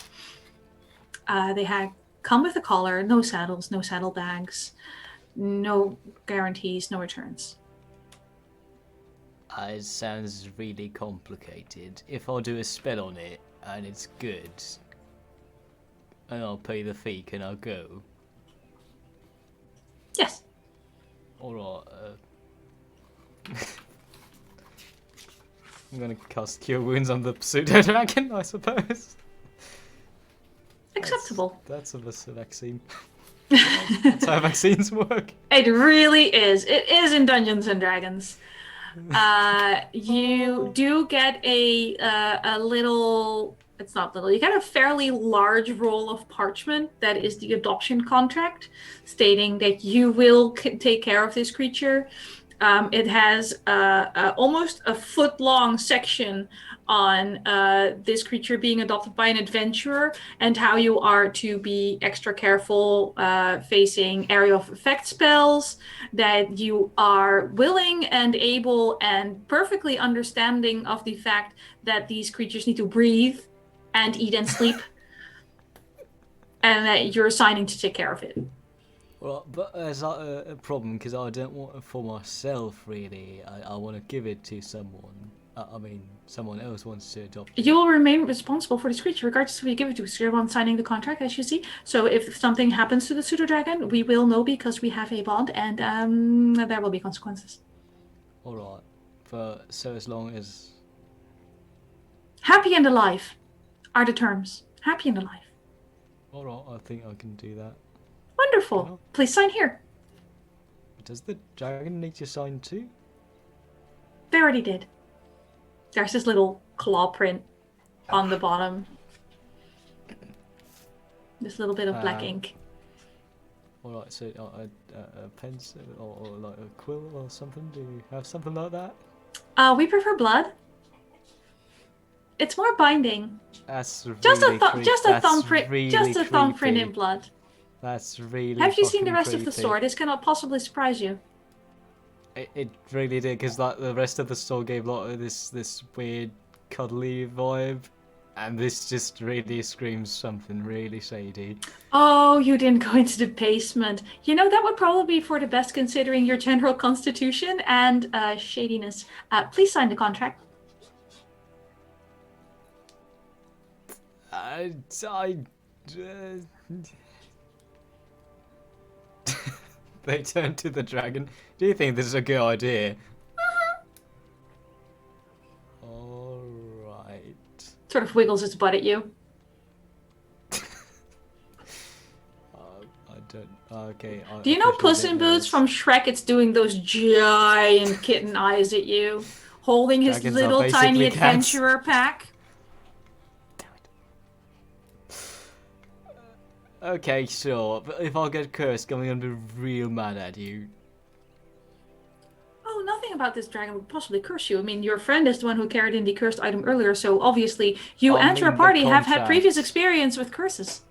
They come with a collar, no saddles, no saddlebags, no guarantees, no returns. It sounds really complicated. If I do a spell on it and it's good, and I'll pay the fee, can I go? Yes. Alright, I'm gonna cast Cure Wounds on the pseudo dragon, I suppose. Acceptable. That's a vaccine. That's how vaccines work. It really is. It is in Dungeons and Dragons. You do get a little, it's not little, you get a fairly large roll of parchment that is the adoption contract, stating that you will take care of this creature. It has almost a foot-long section on this creature being adopted by an adventurer and how you are to be extra careful facing area of effect spells, that you are willing and able and perfectly understanding of the fact that these creatures need to breathe and eat and sleep, and that you're assigning to take care of it. well, but there's a problem because I don't want it for myself, really. I want to give it to someone. Someone else wants to adopt it. You will remain responsible for this creature, regardless of who you give it to, because you're the one signing the contract, as you see. So if something happens to the pseudo-dragon, we will know because we have a bond, and there will be consequences. Alright, so as long as... Happy and alive are the terms. Happy and alive. Alright, I think I can do that. Wonderful. Please sign here. Does the dragon need to sign too? They already did. There's this little claw print on the bottom. This little bit of black ink. Alright, so a pencil or like a quill or something? Do you have something like that? We prefer blood. It's more binding. That's really Just a That's thumbprint. really Just a thumbprint creepy. in blood. That's really. Have you seen the fucking rest of the creepy. store? This cannot possibly surprise you. It really did, because like the rest of the store gave like this weird cuddly vibe, and this just really screams something really shady. Oh, you didn't go into the basement. You know, that would probably be for the best considering your general constitution and shadiness. Please sign the contract. They turn to the dragon. Do you think this is a good idea? Alright. Sort of wiggles its butt at you. I don't. Okay. Do you know officially Puss in don't know Boots this. from Shrek? It's doing those giant kitten eyes at you, holding his Dragons are little basically tiny cats. adventurer pack. Okay, sure. But if I get cursed, I'm gonna be real mad at you. Oh, nothing about this dragon would possibly curse you. I mean, your friend is the one who carried in the cursed item earlier, so obviously you I and your mean the party have had contract. previous experience with curses.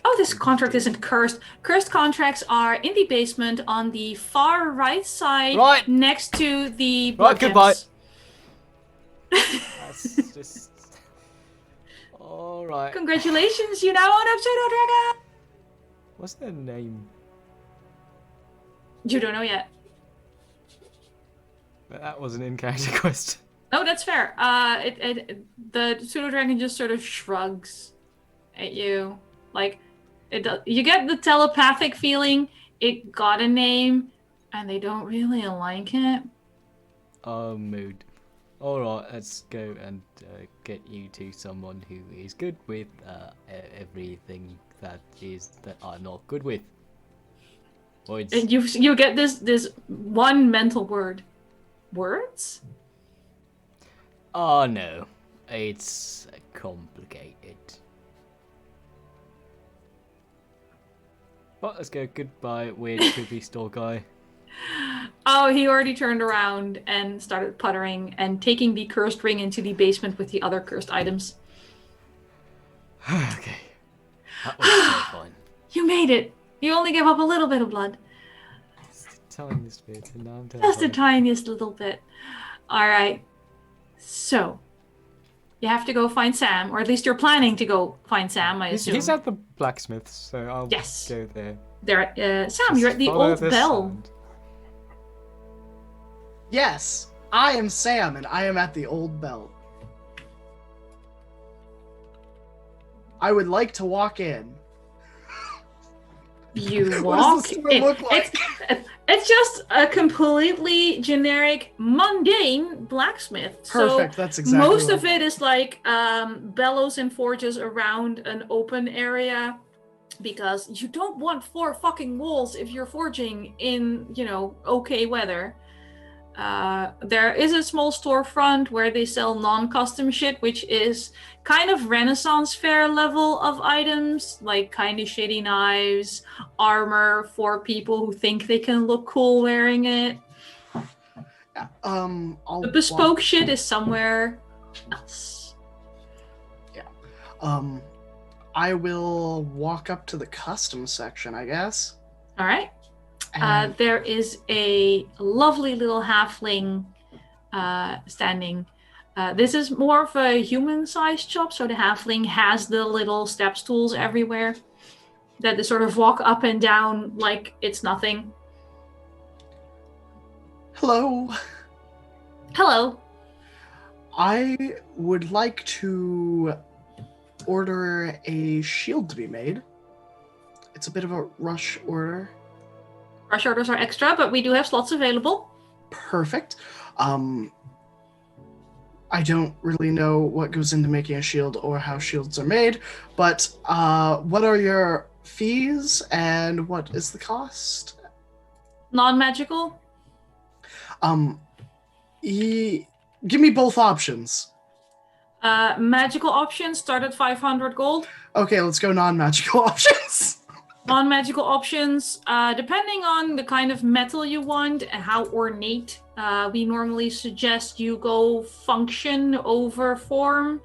Oh, this contract isn't cursed. Cursed contracts are in the basement on the far right side, Right. next to the Right, blood goodbye. gems. That's just. Alright. Congratulations, you now own a pseudo dragon. What's their name? You don't know yet. That was an in-character question. Oh, that's fair. The pseudo dragon just sort of shrugs at you, like it does. You get the telepathic feeling it got a name, and they don't really like it. Mood. Alright, let's go and get you to someone who is good with everything that I'm not good with. Or it's... And you get this one mental word. Words? Oh no, it's complicated. Well, let's go. Goodbye, weird creepy store guy. Oh, he already turned around and started puttering and taking the cursed ring into the basement with the other cursed items. Okay. That was terrifying. You made it! You only gave up a little bit of blood. Telling this bit, and now I'm Just the terrified. tiniest little bit. Alright. So, you have to go find Sam, or at least you're planning to go find Sam, I assume. He's at the blacksmith, so I'll Yes. go there. There, Sam, Just you're at the follow old this bell. sound. Yes, I am Sam, and I am at the Old Bell. I would like to walk in. You What walk. does the store look like? It's just a completely generic, mundane blacksmith. Perfect, So that's exactly most what of it is like bellows and forges around an open area, because you don't want 4 fucking walls if you're forging in, okay weather. There is a small storefront where they sell non-custom shit, which is kind of Renaissance fair level of items, like kind of shitty knives, armor for people who think they can look cool wearing it. I'll The bespoke shit is somewhere else. I will walk up to the custom section, I guess. All right. And There is a lovely little halfling standing. This is more of a human-sized shop, so the halfling has the little step stools everywhere that they sort of walk up and down like it's nothing. hello. Hello. I would like to order a shield to be made. It's a bit of a rush order. Rush orders are extra, but we do have slots available. Perfect. I don't really know what goes into making a shield or how shields are made, but what are your fees and what is the cost? Non-magical. Give me both options. Magical options start at 500 gold. Okay, let's go non-magical options. Non-magical options, depending on the kind of metal you want and how ornate, we normally suggest you go function over form.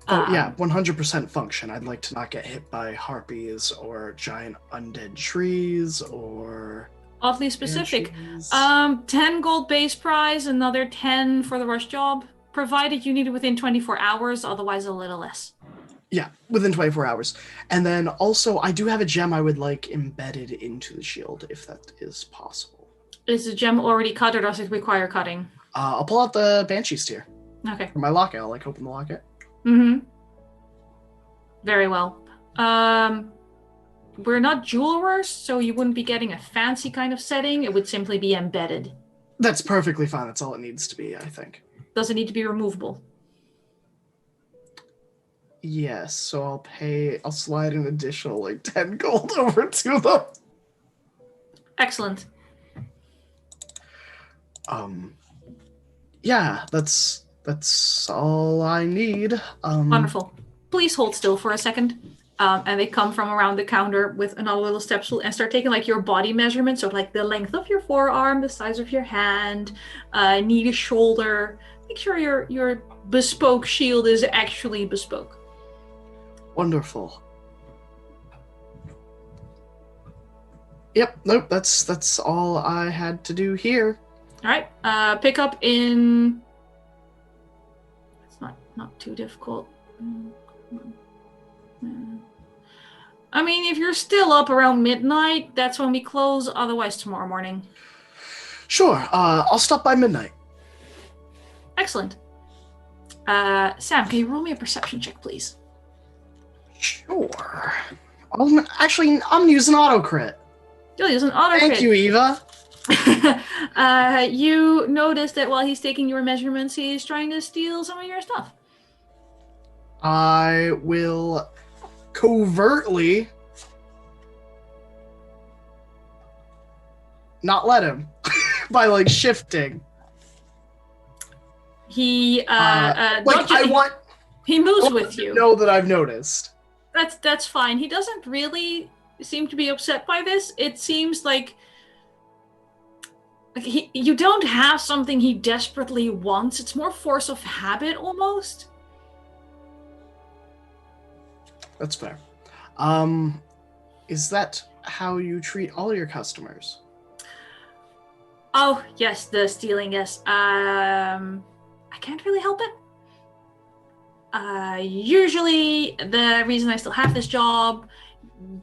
Oh yeah, 100% function. I'd like to not get hit by harpies or giant undead trees or Oddly specific. banshees. 10 gold base price, another 10 for the rush job. provided you need it within 24 hours, otherwise a little less. Yeah, within 24 hours. And then also, I do have a gem I would like embedded into the shield, if that is possible. Is the gem already cut, or does it require cutting? I'll pull out the Banshee Steer. Okay. For my locket, I'll like open the locket. Mm-hmm. Very well. We're not jewelers, so you wouldn't be getting a fancy kind of setting. It would simply be embedded. That's perfectly fine. That's all it needs to be, I think. Does it need to be removable? Yes, so I'll slide an additional like 10 gold over to them. Excellent. Yeah, that's all I need. Wonderful. Please hold still for a second. And they come from around the counter with another little step stool and start taking like your body measurements, so like the length of your forearm, the size of your hand, knee to shoulder. Make sure your bespoke shield is actually bespoke. Wonderful. Yep, nope, that's all I had to do here. All right. Pick up in. It's not too difficult. I mean, if you're still up around midnight, that's when we close. Otherwise, tomorrow morning. Sure. I'll stop by midnight. Excellent. Sam, can you roll me a perception check, please? Sure. I'm using auto crit. You'll use an auto crit. Thank you, Eva. You notice that while he's taking your measurements, he's trying to steal some of your stuff. I will covertly not let him by like shifting. He he moves with you. Know that I've noticed. That's fine. He doesn't really seem to be upset by this. It seems like you don't have something he desperately wants. It's more force of habit almost. That's fair. Is that how you treat all your customers? Oh, yes, the stealing, yes. I can't really help it. Usually the reason I still have this job,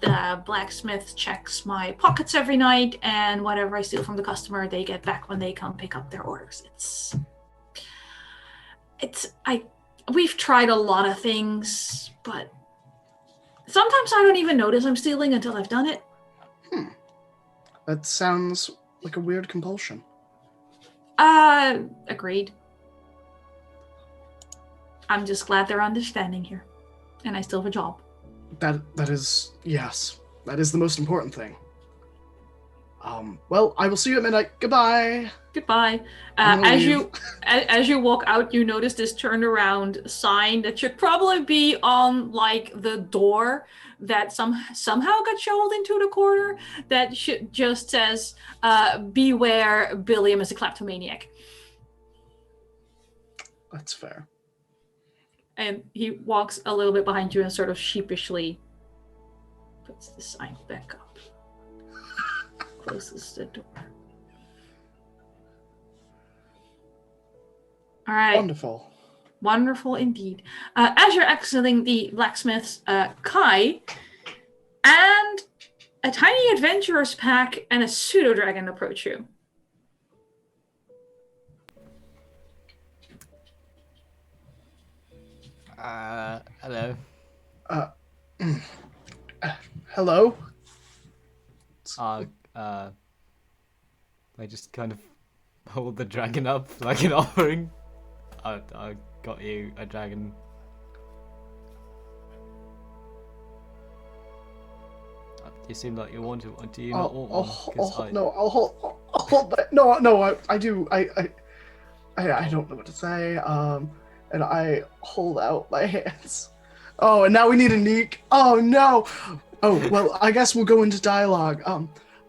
the blacksmith checks my pockets every night, and whatever I steal from the customer, they get back when they come pick up their orders. We've tried a lot of things, but sometimes I don't even notice I'm stealing until I've done it. That sounds like a weird compulsion. Agreed. I'm just glad they're understanding here. And I still have a job. That is, yes. That is the most important thing. Well, I will see you at midnight. Goodbye. Goodbye. As you walk out, you notice this turnaround sign that should probably be on like the door that somehow got shoveled into the corner that just says, beware, Billiam is a kleptomaniac. That's fair. And he walks a little bit behind you and sort of sheepishly puts the sign back up. Closes the door. All right. Wonderful. Wonderful indeed. As you're exiting the blacksmith's, Kai and a tiny adventurer's pack and a pseudo dragon approach you. Hello. Hello? I just kind of hold the dragon up like an offering. I got you a dragon. You seem like you want it. Do you not want one? I'll hold that. No, I do. I don't know what to say. And I hold out my hands. Oh, and now we need a neek. Oh no. Oh well, I guess we'll go into dialogue.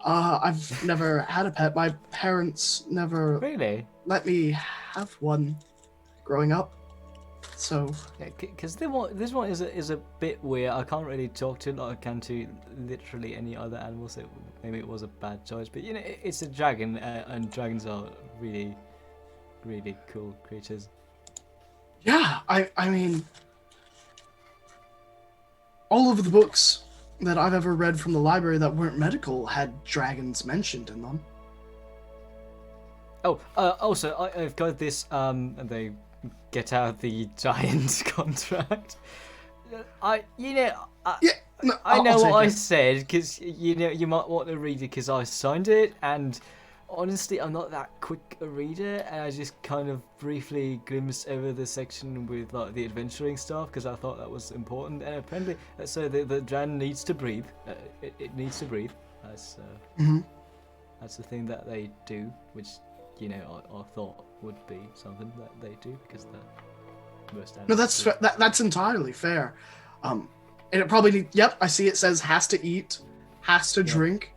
I've never had a pet. My parents never Really? let me have one growing up. So Yeah, because this one is a bit weird. I can't really talk to it like I can to literally any other animals. Maybe it was a bad choice, but you know, it's a dragon, and dragons are really, really cool creatures. Yeah, I mean, all of the books that I've ever read from the library that weren't medical had dragons mentioned in them. Oh, also, I've got this, and they get out the giant contract. Yeah, no, I know I'll what I take it. said, because, you might want to read it because I signed it, and honestly, I'm not that quick a reader, and I just kind of briefly glimpsed over the section with, like, the adventuring stuff, because I thought that was important, and apparently, so the dragon needs to breathe. It needs to breathe. That's, Mhm. that's the thing that they do, which, I thought would be something that they do, because most No, animals do. that's entirely fair. And it probably yep, I see it says has to eat, has to Yeah. drink.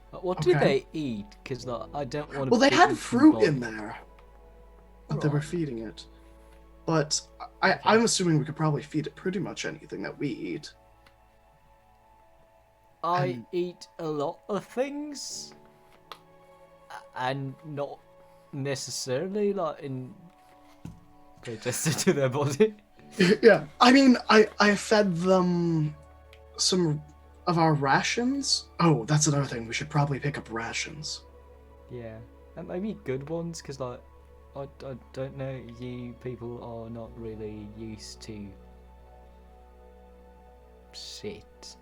But what do Okay. they eat? Because I don't want to. Well, they be had eaten fruit by- in there that they were Right. feeding it. But I'm assuming we could probably feed it pretty much anything that we eat. I And- eat a lot of things, and not necessarily like in protested to their body. Yeah, I mean, I fed them some of our rations. Oh, that's another thing. We should probably pick up rations. Yeah, and maybe good ones, because like I don't know, you people are not really used to shit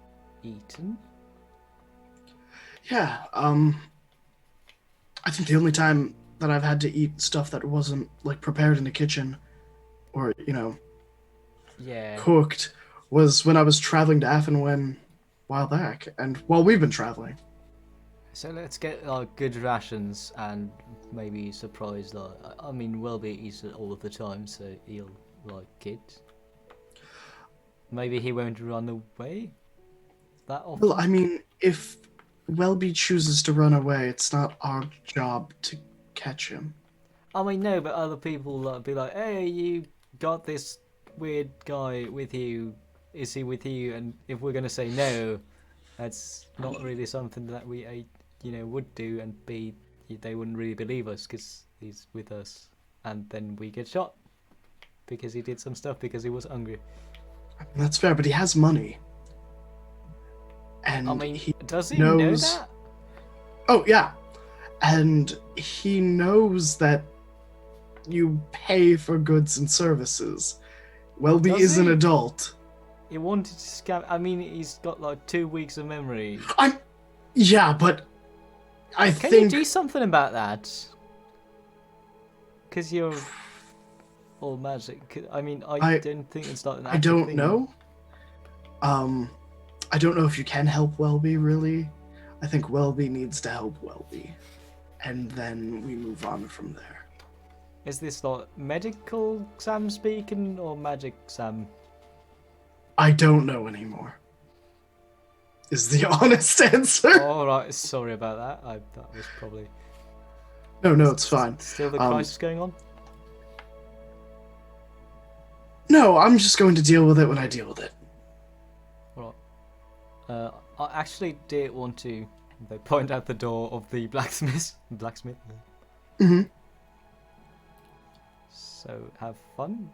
eaten. Yeah, I think the only time that I've had to eat stuff that wasn't like prepared in the kitchen or, Yeah. cooked was when I was traveling to Athenwen a while back, and while we've been traveling. So let's get like good rations and maybe surprise like I mean Welby eats it all of the time, so he'll like it. Maybe he won't run away that often. Well, I mean, if Welby chooses to run away, it's not our job to catch him. I mean no, but other people like be like, hey, you got this weird guy with you. Is he with you? And if we're gonna say no, that's not really something that we would do, and B, they wouldn't really believe us because he's with us, and then we get shot because he did some stuff because he was hungry. That's fair, but he has money. And I mean, he does he knows... know that? Oh, yeah. And he knows that you pay for goods and services. Welby Does is an he? adult. He wanted to scam. I mean, he's got like 2 weeks of memory. Yeah, but I Can think... you do something about that? Because you're all magic. I mean, I don't think it's not an I active don't thing. know. I don't know if you can help Welby, really. I think Welby needs to help Welby. And then we move on from there. Is this like medical Sam speaking or magic Sam? I don't know anymore. Is the honest answer. All right, sorry about that. That was probably No, it's fine. still the crisis going on. No, I'm just going to deal with it when I deal with it. All right. I actually did want to. They point out the door of the blacksmith. Mm-hmm. So have fun.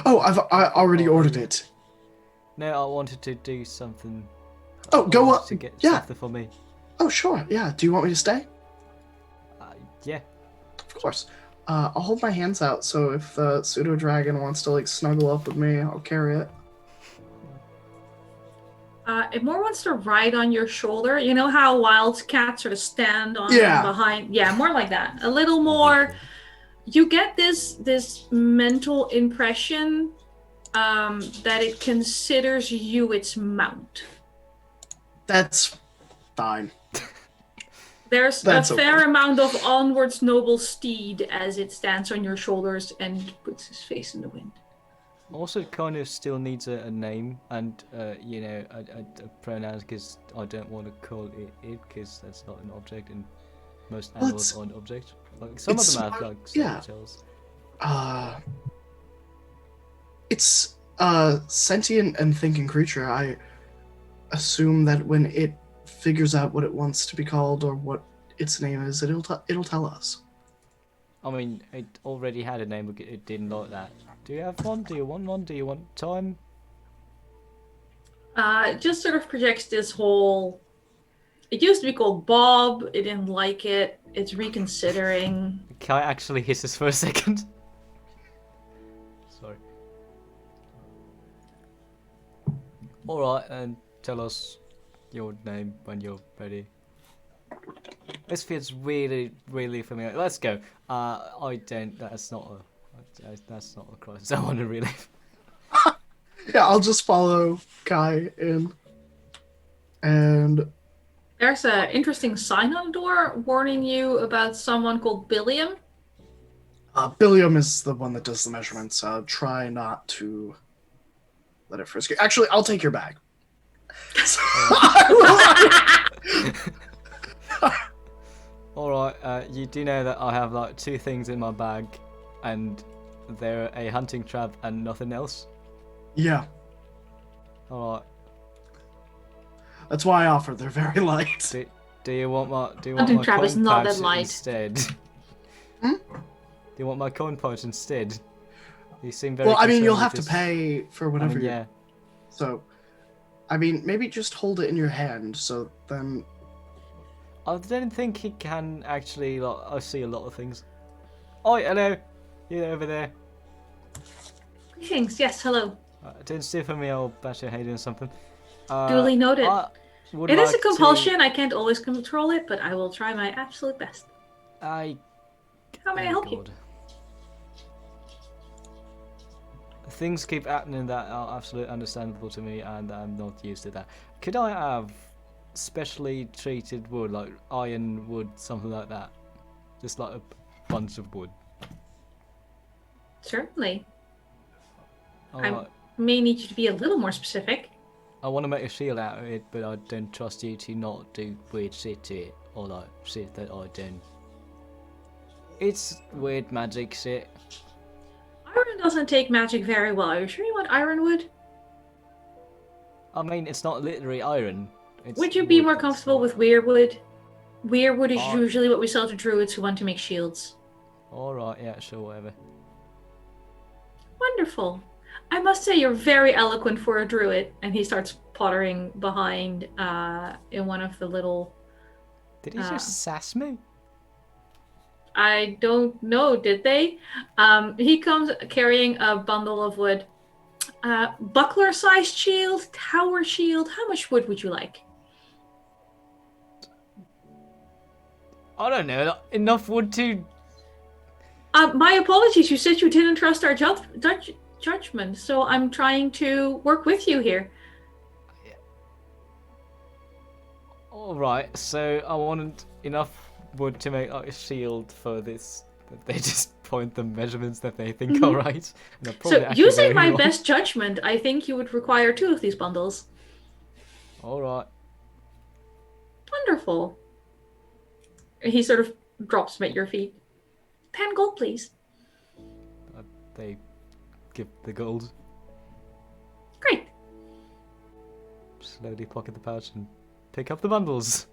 Oh, I already ordered it. No, I wanted to do something. Oh, I go wanted on. to get Yeah. something for me. Oh, sure. Yeah. Do you want me to stay? Yeah. Of course. I'll hold my hands out, so if the pseudo dragon wants to like snuggle up with me, I'll carry it. It more wants to ride on your shoulder. You know how wild cats sort of stand on Yeah. behind? Yeah, more like that. A little more. You get this mental impression that it considers you its mount. That's fine. There's That's a fair okay. amount of onwards noble steed as it stands on your shoulders and puts his face in the wind. Also, kind of still needs a name and a pronoun, because I don't want to call it because that's not an object, and most Well, animals aren't objects. Like some of it's them have smart, like yeah. tails. It's a sentient and thinking creature. I assume that when it figures out what it wants to be called or what its name is, it'll tell us. I mean, it already had a name, but it didn't like that. Do you have one? Do you want one? Do you want time? It just sort of projects this whole. It used to be called Bob. It didn't like it. It's reconsidering. Kai actually hisses for a second. Sorry. Alright, and tell us your name when you're ready. This feels really, really familiar. Let's go. I don't. That's not a crisis I want to relive. Yeah, I'll just follow Kai in. And There's an interesting sign on the door warning you about someone called Billiam. Billiam is the one that does the measurements. Try not to let it frisk you. Actually, I'll take your bag. Alright, you do know that I have like 2 things in my bag, and they're a hunting trap and nothing else? Yeah, Alright. that's why I offered. They're very light. Do you want my Hunting trap is coin not pouch that light. instead? Hmm? Do you want my coin pouch instead? You seem very Well, I mean, you'll concerned have to with pay for this. whatever. I mean, yeah. So, I mean, maybe just hold it in your hand. So then, I don't think he can actually. Like, I see a lot of things. Oh, hello. You over there? Greetings. Yes, hello. Don't steal from me, I'll bash your head in something. Duly noted. It is a like compulsion. I can't always control it, but I will try my absolute best. How may I help you? Things keep happening that are absolutely understandable to me, and I'm not used to that. Could I have specially treated wood, like iron wood, something like that? Just like a bunch of wood. Certainly. Alright. May need you to be a little more specific. I want to make a shield out of it, but I don't trust you to not do weird shit to it, or like shit that I don't. It's weird magic shit. Iron doesn't take magic very well. Are you sure you want ironwood? I mean, it's not literally iron. It's Would you be wood, more it's comfortable not- with weirwood? Weirwood is Oh. usually what we sell to druids who want to make shields. Alright, yeah, sure, whatever. Wonderful. I must say you're very eloquent for a druid. And he starts pottering behind in one of the little... Did he just sass me? I don't know, did they? He comes carrying a bundle of wood. Buckler-sized shield, tower shield. How much wood would you like? I don't know, enough wood to... My apologies. You said you didn't trust our judgment, so I'm trying to work with you here. Alright, so I wanted enough wood to make like a shield for this. But they just point the measurements that they think are right. And they're probably So, actually using very my wrong. best judgment, I think you would require 2 of these bundles. Alright. Wonderful. He sort of drops them at your feet. 10 gold, please. They give the gold. Great. Slowly pocket the pouch and pick up the bundles.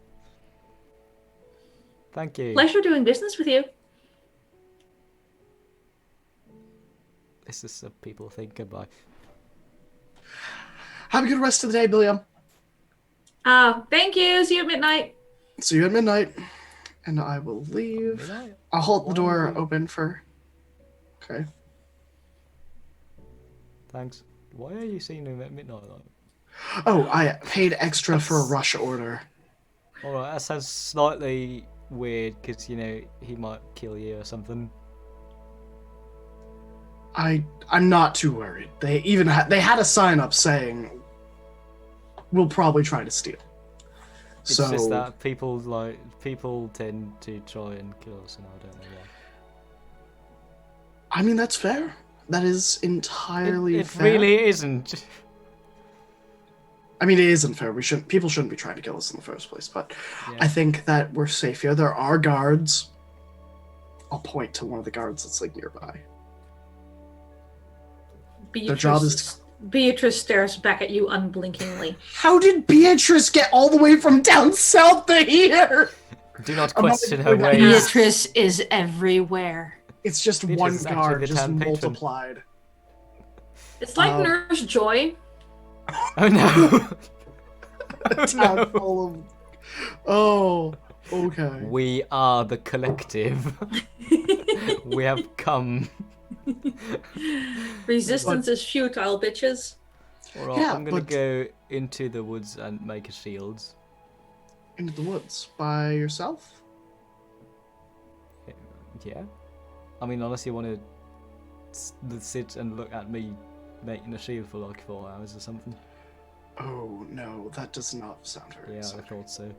Thank you. Pleasure doing business with you. This is a people think. Goodbye. have a good rest of the day, Billiam. Thank you. See you at midnight. See you at midnight. And I will leave. Midnight? I'll hold the door Why? open for. Okay. Thanks. Why are you seeing him at midnight? Like? Oh, I paid extra for a rush order. Alright, that sounds slightly weird because, you know, he might kill you or something. I'm not too worried. They even they had a sign up saying we'll probably try to steal. It's So just that people tend to try and kill us, and I don't know why. I mean that's fair. That is entirely It fair. really isn't. I mean it isn't fair. People shouldn't be trying to kill us in the first place, but Yeah. I think that we're safe here. There are guards. I'll point to one of the guards that's like nearby. Their job is Beatrice stares back at you unblinkingly. How did Beatrice get all the way from down south to here? Do not I'm not question gonna her do that. ways. Beatrice is everywhere. It's just Beatrice one is actually guard, the just town patron. multiplied. It's like Nurse Joy. Oh no! A town full of. Oh, okay. We are the collective. We have come. Resistance is futile, bitches. Alright, Yeah, I'm gonna but- go into the woods and make a shield. Into the woods by yourself? Yeah. I mean, unless you want to sit and look at me making a shield for like 4 hours or something. Oh no, that does not sound very Yeah, I exciting. thought so.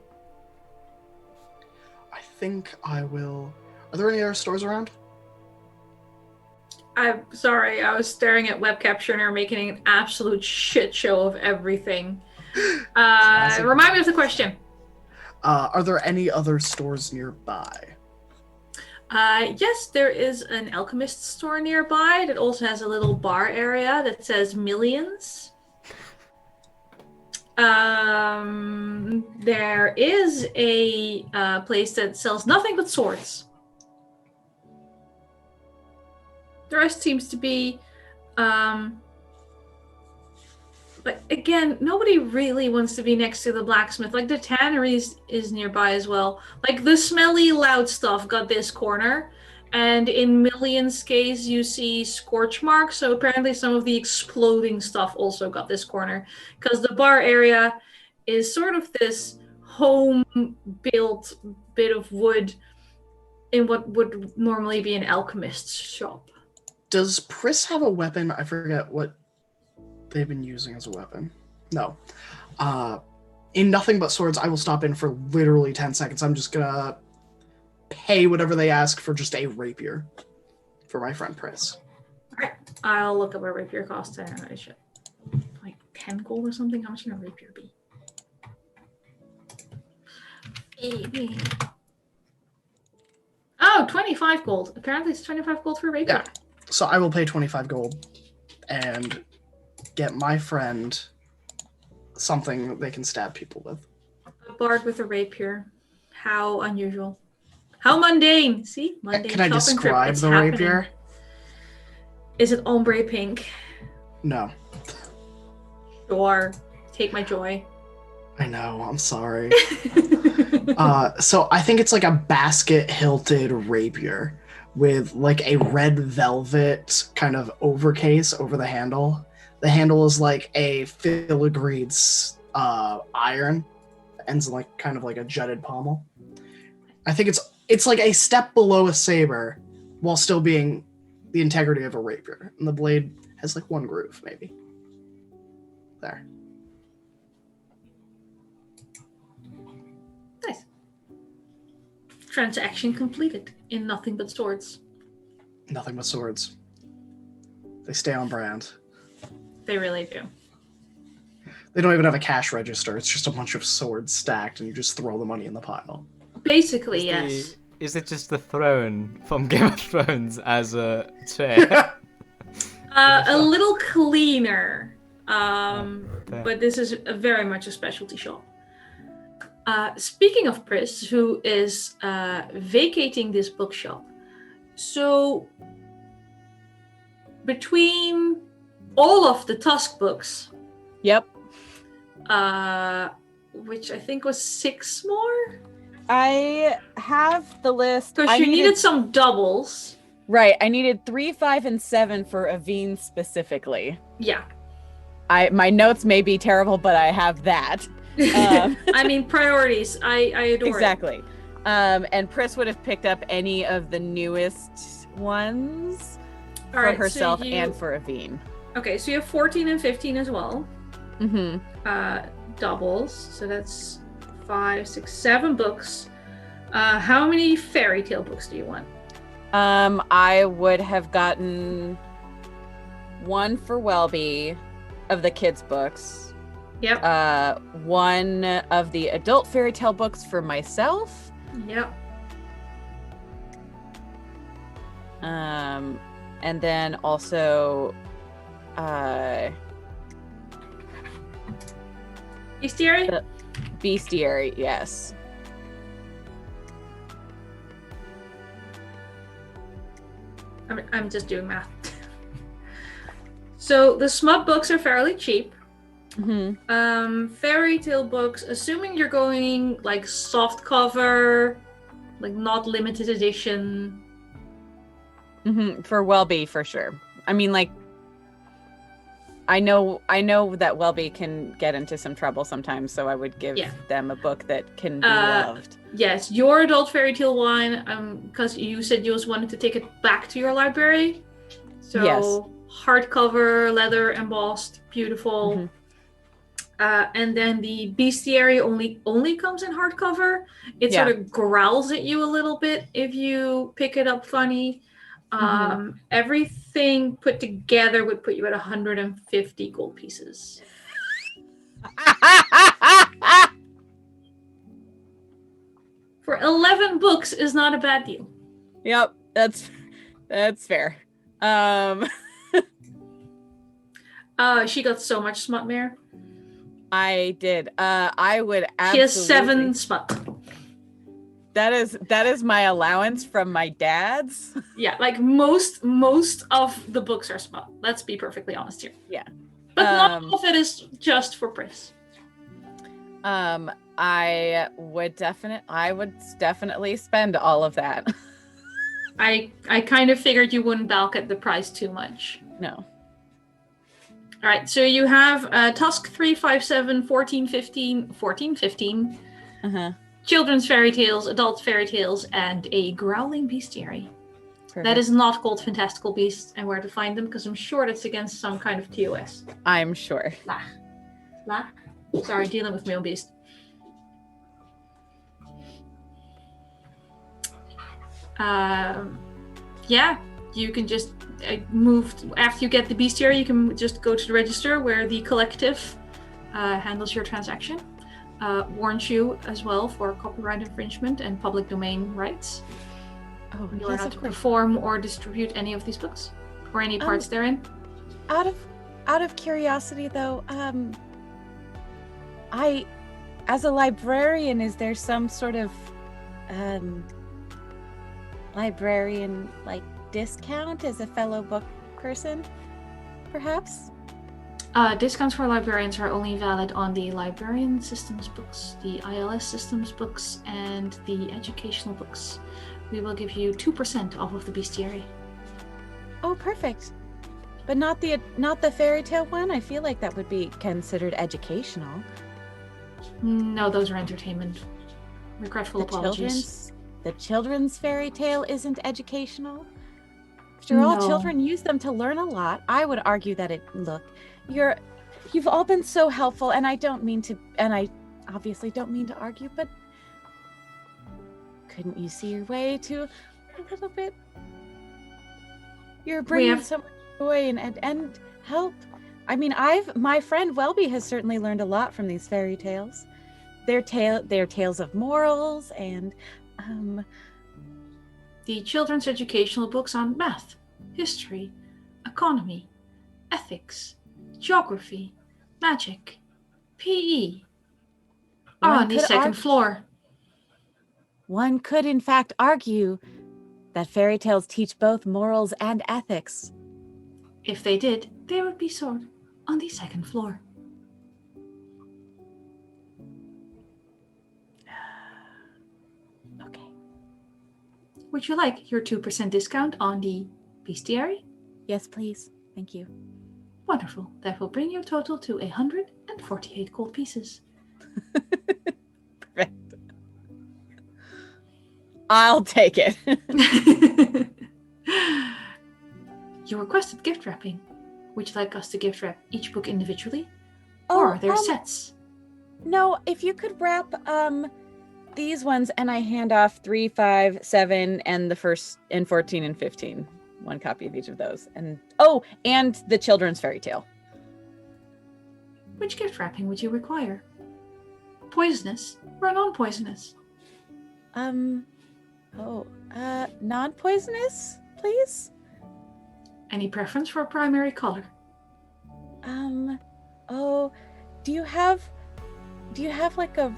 I think I will. Are there any other stores around? I'm sorry, I was staring at web capture and are making an absolute shit show of everything. Remind me of the question. Are there any other stores nearby? Yes, there is an alchemist store nearby that also has a little bar area that says Millions. There is a place that sells nothing but swords. The rest seems to be, but again, nobody really wants to be next to the blacksmith. Like the tannery is nearby as well. Like the smelly, loud stuff got this corner, and in Millions' case, you see scorch marks. So apparently, some of the exploding stuff also got this corner, because the bar area is sort of this home-built bit of wood in what would normally be an alchemist's shop. Does Pris have a weapon? I forget what they've been using as a weapon. No. In Nothing But Swords, I will stop in for literally 10 seconds. I'm just gonna pay whatever they ask for just a rapier for my friend Pris. Alright, I'll look up what a rapier costs. I should like 10 gold or something. How much can a rapier be? Oh, 25 gold. Apparently it's 25 gold for a rapier. Yeah. So I will pay 25 gold and get my friend something they can stab people with. A bard with a rapier. How unusual. How mundane. See? Mundane Can I shopping trip. describe It's the happening. rapier? Is it ombre pink? No. Sure. Take my joy. I know, I'm sorry. So I think it's like a basket-hilted rapier with like a red velvet kind of overcase over the handle. The handle is like a filigreed iron. It ends in like kind of like a jutted pommel. I think it's like a step below a saber while still being the integrity of a rapier. And the blade has like one groove, maybe. There. Nice. Transaction completed in Nothing But Swords. Nothing but swords. They stay on brand. They really do. They don't even have a cash register. It's just a bunch of swords stacked, and you just throw the money in the pile. Basically, yes. Is it just the throne from Game of Thrones as a chair? A little cleaner. Okay. But this is very much a specialty shop. Speaking of Pris, who is vacating this bookshop, so between all of the Tusk books, Yep. which I think was 6 more, I have the list. because I you needed some doubles. Right. I needed 3, 5, and 7 for Aveen specifically. Yeah. My notes may be terrible, but I have that. I mean, priorities. I adore Exactly. And Pris would have picked up any of the newest ones it. for Alright, so herself you- and for Aveen. Okay, so you have 14 and 15 as well. Mm-hmm. Doubles. So that's 5, 6, 7 books. How many fairy tale books do you want? I would have gotten 1 for Welby of the kids' books. Yep. 1 of the adult fairy tale books for myself. Yep. And then also Bestiary? Bestiary, yes. I'm just doing math. So the smut books are fairly cheap. Mm-hmm. Fairy tale books, assuming you're going like soft cover, like not limited edition. Mm-hmm. For Welby, for sure. I mean, like, I know that Welby can get into some trouble sometimes, so I would give them a book that can be loved. Yes, your adult fairy tale one, because you said you just wanted to take it back to your library. So Yes. Hardcover, leather embossed, beautiful. Mm-hmm. And then the bestiary only comes in hardcover. It sort of growls at you a little bit if you pick it up funny. Everything put together would put you at 150 gold pieces. For 11 books is not a bad deal. Yep, that's fair. She got so much smut mare. I did. I would absolutely. She has 7 smut. That is my allowance from my dad's. Yeah, like most of the books are smut. Let's be perfectly honest here. Yeah. But not all of it is just for price. I would definitely spend all of that. I kind of figured you wouldn't balk at the price too much. No. All right, so you have Tusk 357, 1415, Children's Fairy Tales, Adult Fairy Tales, and a Growling Bestiary. Perfect. That is not called Fantastical Beasts and where to find them, because I'm sure that's against some kind of TOS. I'm sure. Lah. Sorry, dealing with my own beast. Yeah, you can just move after you get the bestiary. You can just go to the register where the collective handles your transaction. Warns you as well for copyright infringement and public domain rights. Oh, you are not to perform or distribute any of these books or any parts therein. Out of curiosity, though, as a librarian, is there some sort of librarian discount as a fellow book person, perhaps? Discounts for librarians are only valid on the librarian systems books, the ILS systems books, and the educational books. We will give you 2% off of the bestiary. Oh, perfect. But not the fairy tale one? I feel like that would be considered educational. No, those are entertainment. Regretful apologies. The children's fairy tale isn't educational? After all, children use them to learn a lot. I would argue that you've all been so helpful, and I obviously don't mean to argue, but couldn't you see your way to a little bit? You're bringing so much joy and help. I mean, my friend Welby has certainly learned a lot from these fairy tales. They're tales of morals and the children's educational books on math, history, economy, ethics, geography, magic, PE are on the second floor. One could, in fact, argue that fairy tales teach both morals and ethics. If they did, they would be sold on the second floor. Okay. Would you like your 2% discount on the bestiary? Yes, please. Thank you. Wonderful. That will bring your total to 148 gold pieces. Perfect. I'll take it. You requested gift wrapping. Would you like us to gift wrap each book individually? Or are there sets? No, if you could wrap these ones, and I hand off 3, 5, 7, and the first, and 14 and 15. One copy of each of those. And the children's fairy tale. Which gift wrapping would you require? Poisonous or non-poisonous? Non-poisonous, please? Any preference for a primary color? Do you have like a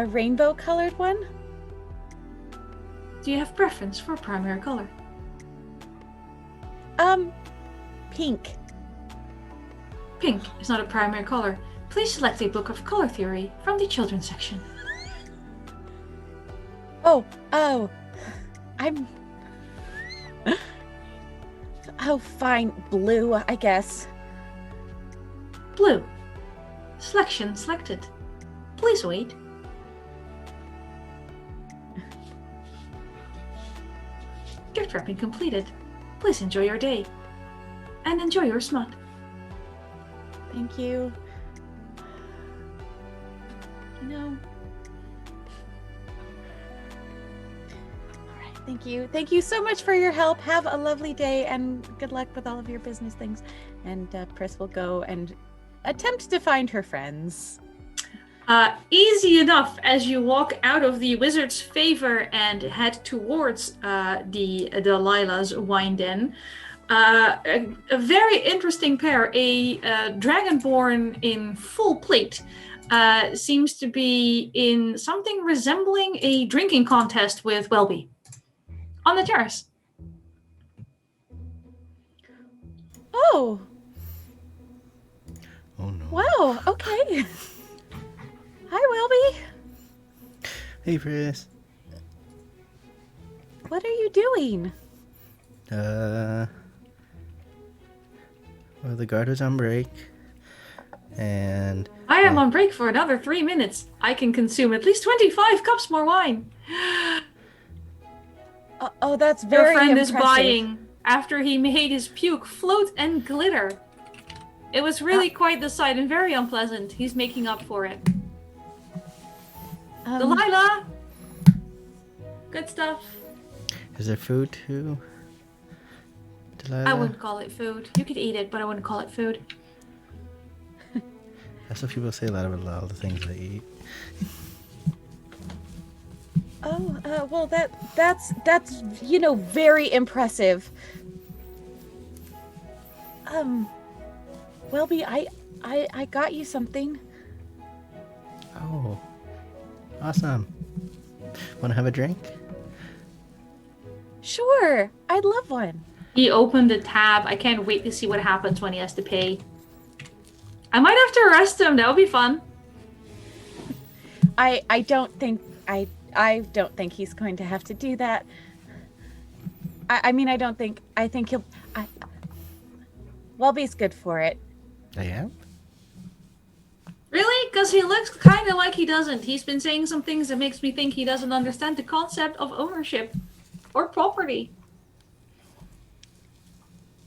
rainbow colored one? Do you have preference for a primary color? Pink. Pink is not a primary color. Please select a book of color theory from the children's section. Oh, I'm... Oh, fine. Blue, I guess. Blue. Selection selected. Please wait. Gift wrapping completed. Please enjoy your day. And enjoy your smut. Thank you. You know... Alright, thank you. Thank you so much for your help. Have a lovely day and good luck with all of your business things. And Pris will go and attempt to find her friends. Easy enough as you walk out of the wizard's favor and head towards the Delilah's wine den. A very interesting pair, a dragonborn in full plate, seems to be in something resembling a drinking contest with Welby on the terrace. Oh. Oh no. Wow, okay. Hi, Welby. Hey, Chris. What are you doing? Well, the guard was on break, and I am on break for another 3 minutes. I can consume at least 25 cups more wine. Oh, that's very Your friend impressive. is buying after he made his puke float and glitter. It was really quite the sight and very unpleasant. He's making up for it. Delilah! Good stuff. Is there food too? Delilah? I wouldn't call it food. You could eat it, but I wouldn't call it food. That's what people say a lot about all the things they eat. Oh, well, that's very impressive. Welby, I got you something. Oh, awesome. Want to have a drink? Sure, I'd love one. He opened the tab. I can't wait to see what happens when he has to pay. I might have to arrest him. That would be fun. I don't think he's going to have to do that. I think he'll. Welby's good for it. I am? Really? Because he looks kind of like he doesn't. He's been saying some things that makes me think he doesn't understand the concept of ownership or property.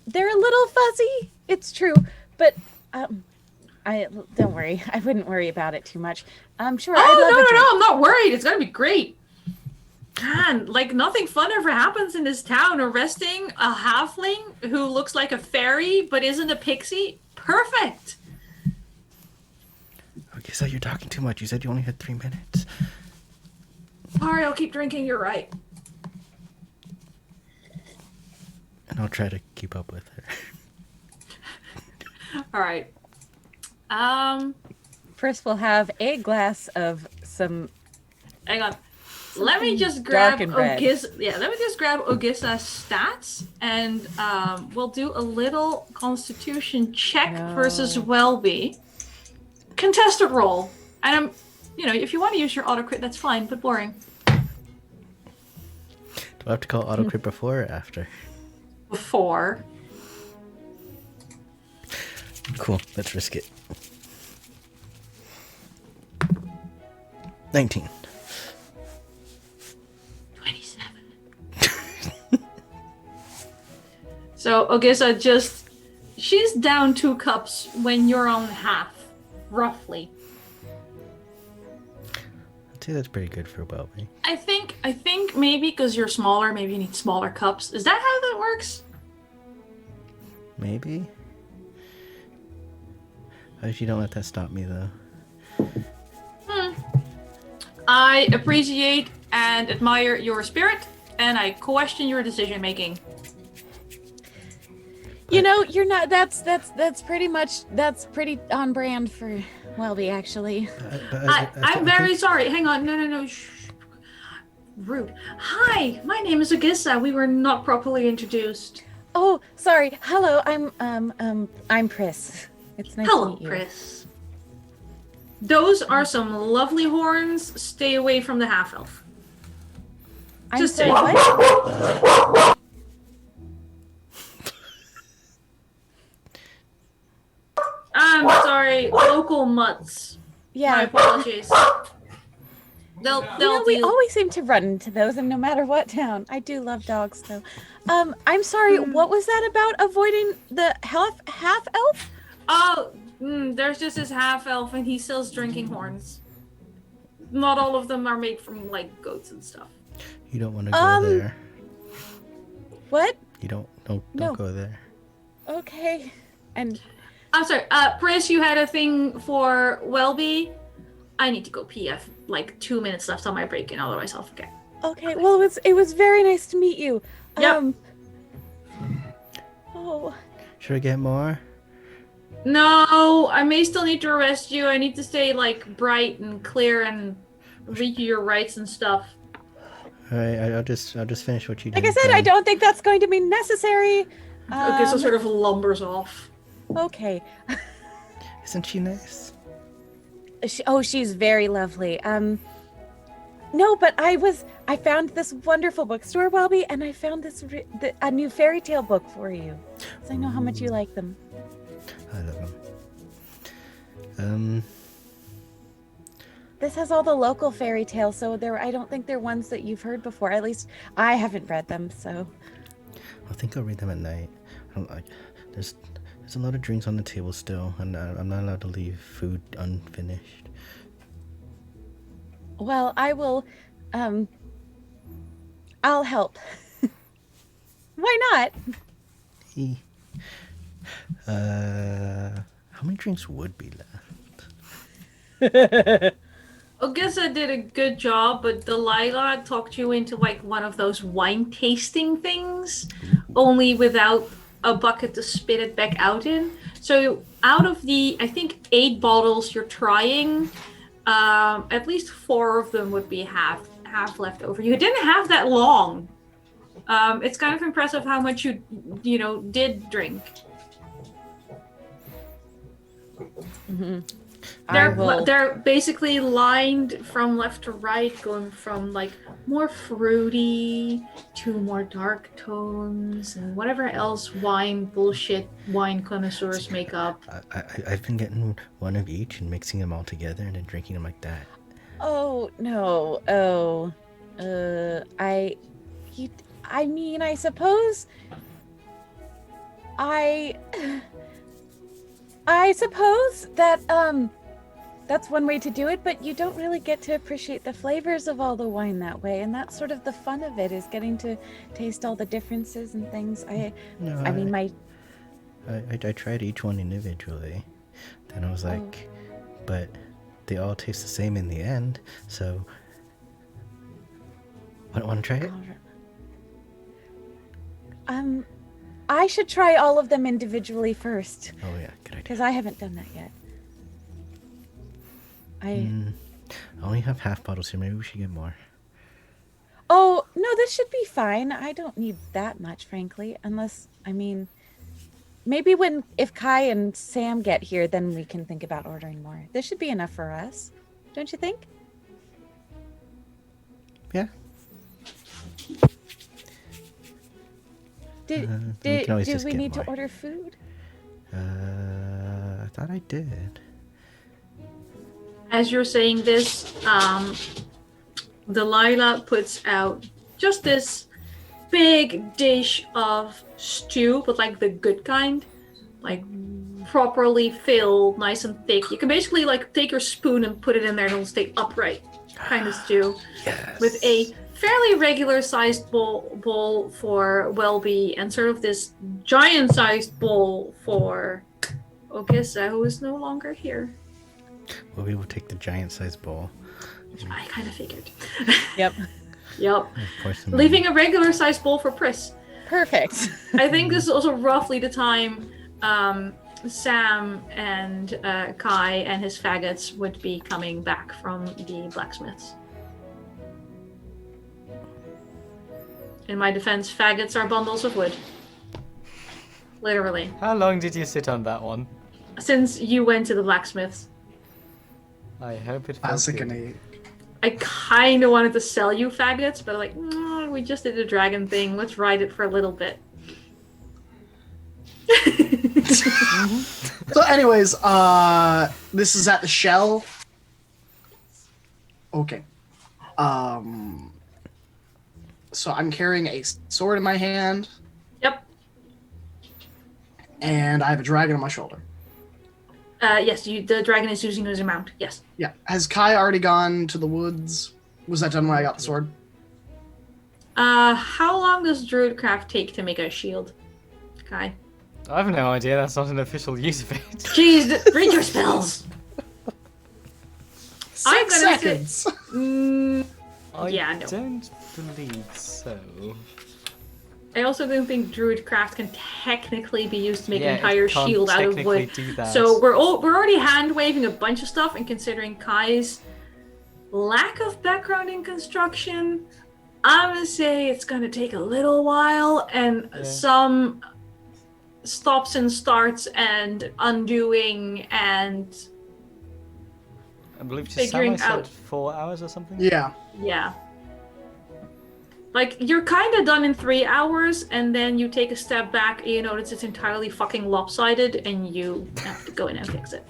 They're a little fuzzy. It's true, but I don't worry. I wouldn't worry about it too much. Sure. No, I'm not worried. It's gonna be great. Man, like nothing fun ever happens in this town. Arresting a halfling who looks like a fairy but isn't a pixie. Perfect. Okay, so you're talking too much. You said you only had 3 minutes. Sorry, I'll keep drinking. You're right. And I'll try to keep up with her. All right. Pris will have a glass of some. Hang on. Let me just grab dark and red. Ogissa's stats, and we'll do a little Constitution check versus Welby. Contested roll, and if you want to use your auto crit, that's fine, but boring. Do I have to call auto crit before or after? Before. Cool. Let's risk it. 19. 27. So Ogissa she's down 2 cups when you're on half, roughly. I'd say that's pretty good for Welby. I think maybe because you're smaller, maybe you need smaller cups. Is that how that works? Maybe. I hope you don't let that stop me, though. I appreciate and admire your spirit, and I question your decision making. You're not. That's pretty on brand for Welby, actually. I'm very sorry. Hang on. No. Shh. Rude. Hi, my name is Ogissa. We were not properly introduced. Oh, sorry. Hello, I'm Pris. It's nice to Hello, meet you. Chris. Those are some lovely horns. Stay away from the half elf. I'm Just sorry, saying. what? I'm sorry, local mutts. My Yeah. apologies. They'll We deal. always seem to run into those, and no matter what town. I do love dogs, though. I'm sorry. What was that about avoiding the half elf? Oh, there's just this half elf, and he sells drinking horns. Not all of them are made from like goats and stuff. You don't want to go there. What? You don't No. go there. Okay. And I'm sorry, Pris, you had a thing for Welby. I need to go pee. I've like 2 minutes left on my break, and otherwise I'll forget. okay. Well, it was very nice to meet you. Yep. Oh. Should I get more? No, I may still need to arrest you. I need to stay like bright and clear and read you your rights and stuff. All right, I'll just finish what you did. Like I said, I don't think that's going to be necessary. Okay, so sort of lumbers off. Okay. Isn't she nice? She's very lovely. No, but I found this wonderful bookstore, Welby, and I found a new fairy tale book for you. So I know how much you like them. I love them. This has all the local fairy tales, so I don't think they're ones that you've heard before. At least I haven't read them, so. I think I'll read them at night. I don't like. There's a lot of drinks on the table still, and I'm not allowed to leave food unfinished. Well, I will. I'll help. Why not? How many drinks would be left? I guess I did a good job, but Delilah talked you into like one of those wine tasting things, only without a bucket to spit it back out in. So out of the, I think, 8 bottles you're trying, at least 4 of them would be half left over. You didn't have that long. It's kind of impressive how much you did drink. Mm-hmm. They're basically lined from left to right, going from like more fruity to more dark tones and whatever else wine connoisseurs make up. I've been getting one of each and mixing them all together and then drinking them like that. Oh no. Oh. I mean, I suppose I suppose that that's one way to do it, but you don't really get to appreciate the flavors of all the wine that way, and that's sort of the fun of it, is getting to taste all the differences and things. I tried each one individually. Then I was like, but they all taste the same in the end, so want to try it? I should try all of them individually first. Oh yeah, good idea. Because I haven't done that yet. I only have half bottles here. Maybe we should get more. Oh, no, this should be fine. I don't need that much, frankly. Unless, I mean, maybe if Kai and Sam get here, then we can think about ordering more. This should be enough for us. Don't you think? Yeah. Do we need to order food? I thought I did. As you're saying this, Delilah puts out just this big dish of stew, but like the good kind, like properly filled, nice and thick. You can basically like take your spoon and put it in there and it'll stay upright kind of stew. Yes. With a fairly regular sized bowl for Welby and sort of this giant sized bowl for Ogissa, who is no longer here. Well, we will take the giant sized bowl. I kind of figured. Yep. Yep. Leaving a regular sized bowl for Pris. Perfect. I think this is also roughly the time Sam and Kai and his faggots would be coming back from the blacksmiths. In my defense, faggots are bundles of wood. Literally. How long did you sit on that one? Since you went to the blacksmith's. I hope it felt Classic good. innate. I kind of wanted to sell you faggots, but I'm like, we just did a dragon thing. Let's ride it for a little bit. So, anyways, this is at the shell. Okay. So I'm carrying a sword in my hand, Yep. and I have a dragon on my shoulder. Yes, the dragon is using as a mount. Yes. Yeah. Has Kai already gone to the woods? Was that done when I got the sword? How long does Druidcraft take to make a shield? Kai. I have no idea. That's not an official use of it. Jeez, read your spells. I'm 6 gonna seconds. I Yeah, no. don't believe so. I also don't think Druidcraft can technically be used to make Yeah, an entire it can't shield out of technically wood. do that. So we're already hand waving a bunch of stuff, and considering Kai's lack of background in construction, I'm gonna say it's gonna take a little while and some stops and starts and undoing and I believe just figuring Sam, I out- said 4 hours or something. Yeah. yeah. Like, you're kind of done in 3 hours, and then you take a step back and you notice it's entirely fucking lopsided, and you have to go in and fix it.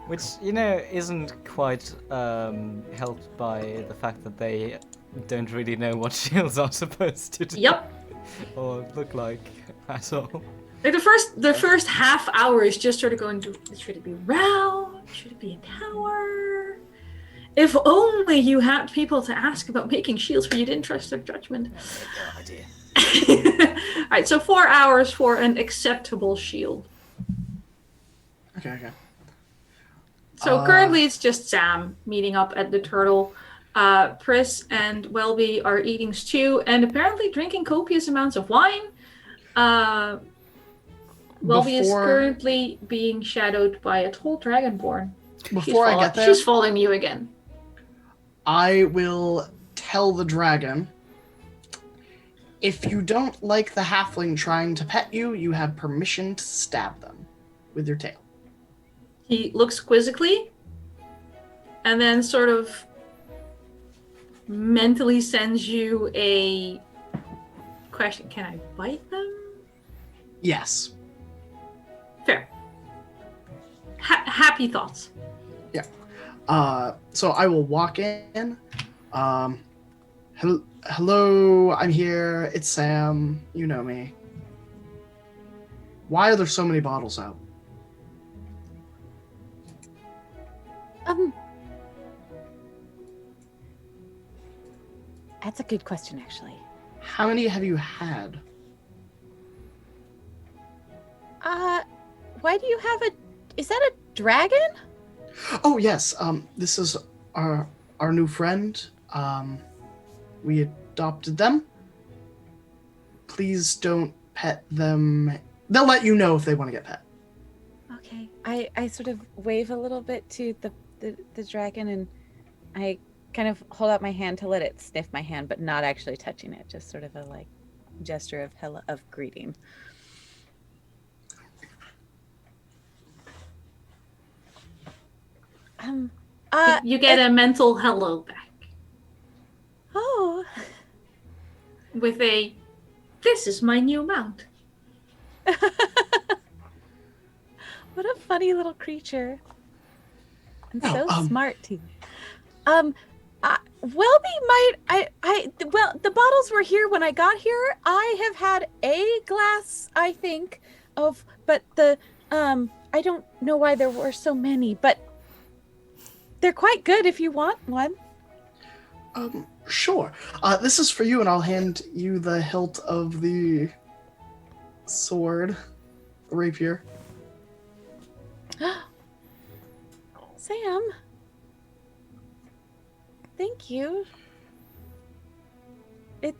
Which, you know, isn't quite helped by the fact that they don't really know what shields are supposed to do. Yep. Or look like at all. Like, the first half hour is just sort of going to, should it be round? Should it be a tower? If only you had people to ask about making shields where you didn't trust their judgment. No idea. Alright, so 4 hours for an acceptable shield. Okay. So currently it's just Sam meeting up at the Turtle. Pris and Welby are eating stew and apparently drinking copious amounts of wine. Welby is Before- currently being shadowed by a tall dragonborn. Before I get there, She's following you again. I will tell the dragon, if you don't like the halfling trying to pet you, you have permission to stab them with your tail. He looks quizzically and then sort of mentally sends you a question. Can I bite them? Yes. Fair. Happy thoughts. So I will walk in. Hello, I'm here. It's Sam. You know me. Why are there so many bottles out? That's a good question, actually. How many have you had? Why do you have a... Is that a dragon? Oh yes. This is our new friend. We adopted them. Please don't pet them. They'll let you know if they want to get pet. Okay. I sort of wave a little bit to the dragon, and I kind of hold out my hand to let it sniff my hand, but not actually touching it. Just sort of a like gesture of hello, of greeting. You get a mental hello back Oh. with a, this is my new mount. What a funny little creature. And Oh, so smart too. Welby might well, the bottles were here when I got here. I have had a glass, I think, but I don't know why there were so many, but they're quite good if you want one. Sure. This is for you, and I'll hand you the hilt of the sword, rapier. Sam. Thank you.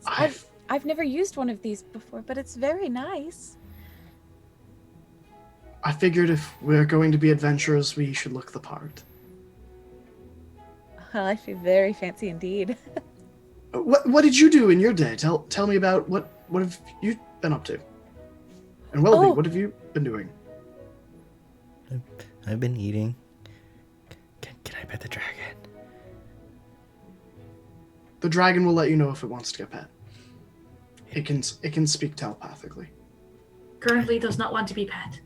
I've never used one of these before, but it's very nice. I figured if we're going to be adventurers, we should look the part. Well, I feel very fancy indeed. What did you do in your day? Tell me about what have you been up to? And Welby, Oh. what have you been doing? I've been eating. Can I pet the dragon? The dragon will let you know if it wants to get pet. It can speak telepathically. Currently does not want to be pet.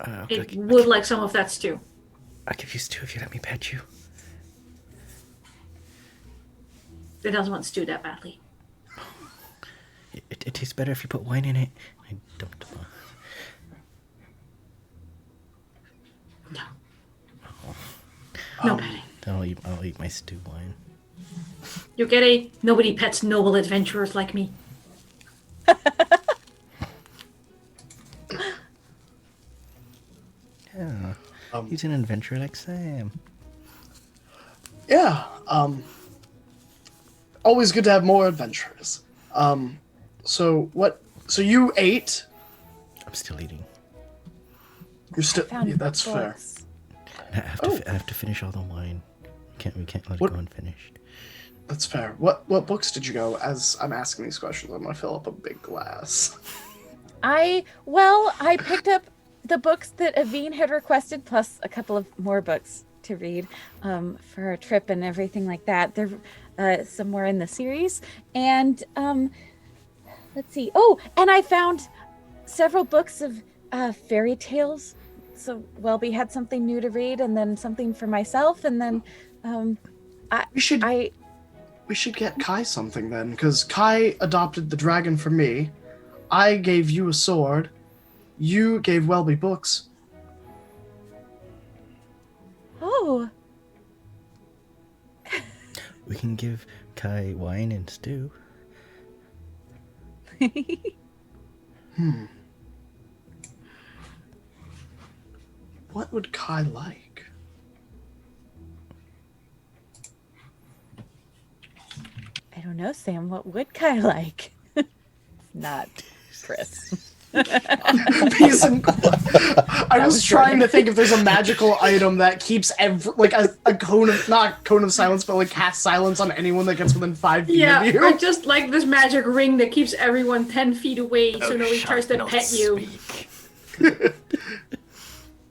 Okay, It would like some of that stew. I'll give you stew if you let me pet you. It doesn't want stew that badly. It tastes better if you put wine in it. I don't. No. No Um, petting. Then I'll eat my stew wine. You get a nobody pets noble adventurers like me. Yeah. He's an adventurer like Sam. Yeah. Always good to have more adventures. So you ate. I'm still eating. You're still. Found Yeah, that's fair. books. I have to finish all the wine. We can't let What- it go unfinished. That's fair. What books did you go? As I'm asking these questions, I'm gonna fill up a big glass. I picked up the books that Aveen had requested, plus a couple of more books to read for our trip and everything like that. They're somewhere in the series. And let's see. Oh, and I found several books of fairy tales. So Welby had something new to read, and then something for myself, and then We should get Kai something then, because Kai adopted the dragon for me. I gave you a sword. You gave Welby books. Oh, We can give Kai wine and stew. What would Kai like? I don't know, Sam. What would Kai like? Not Chris. Peace and I was trying to think if there's a magical item that keeps a cone of not cone of silence, but like cast silence on anyone that gets within 5 feet Yeah, of you. or just like this magic ring that keeps everyone 10 feet away so nobody tries to pet you.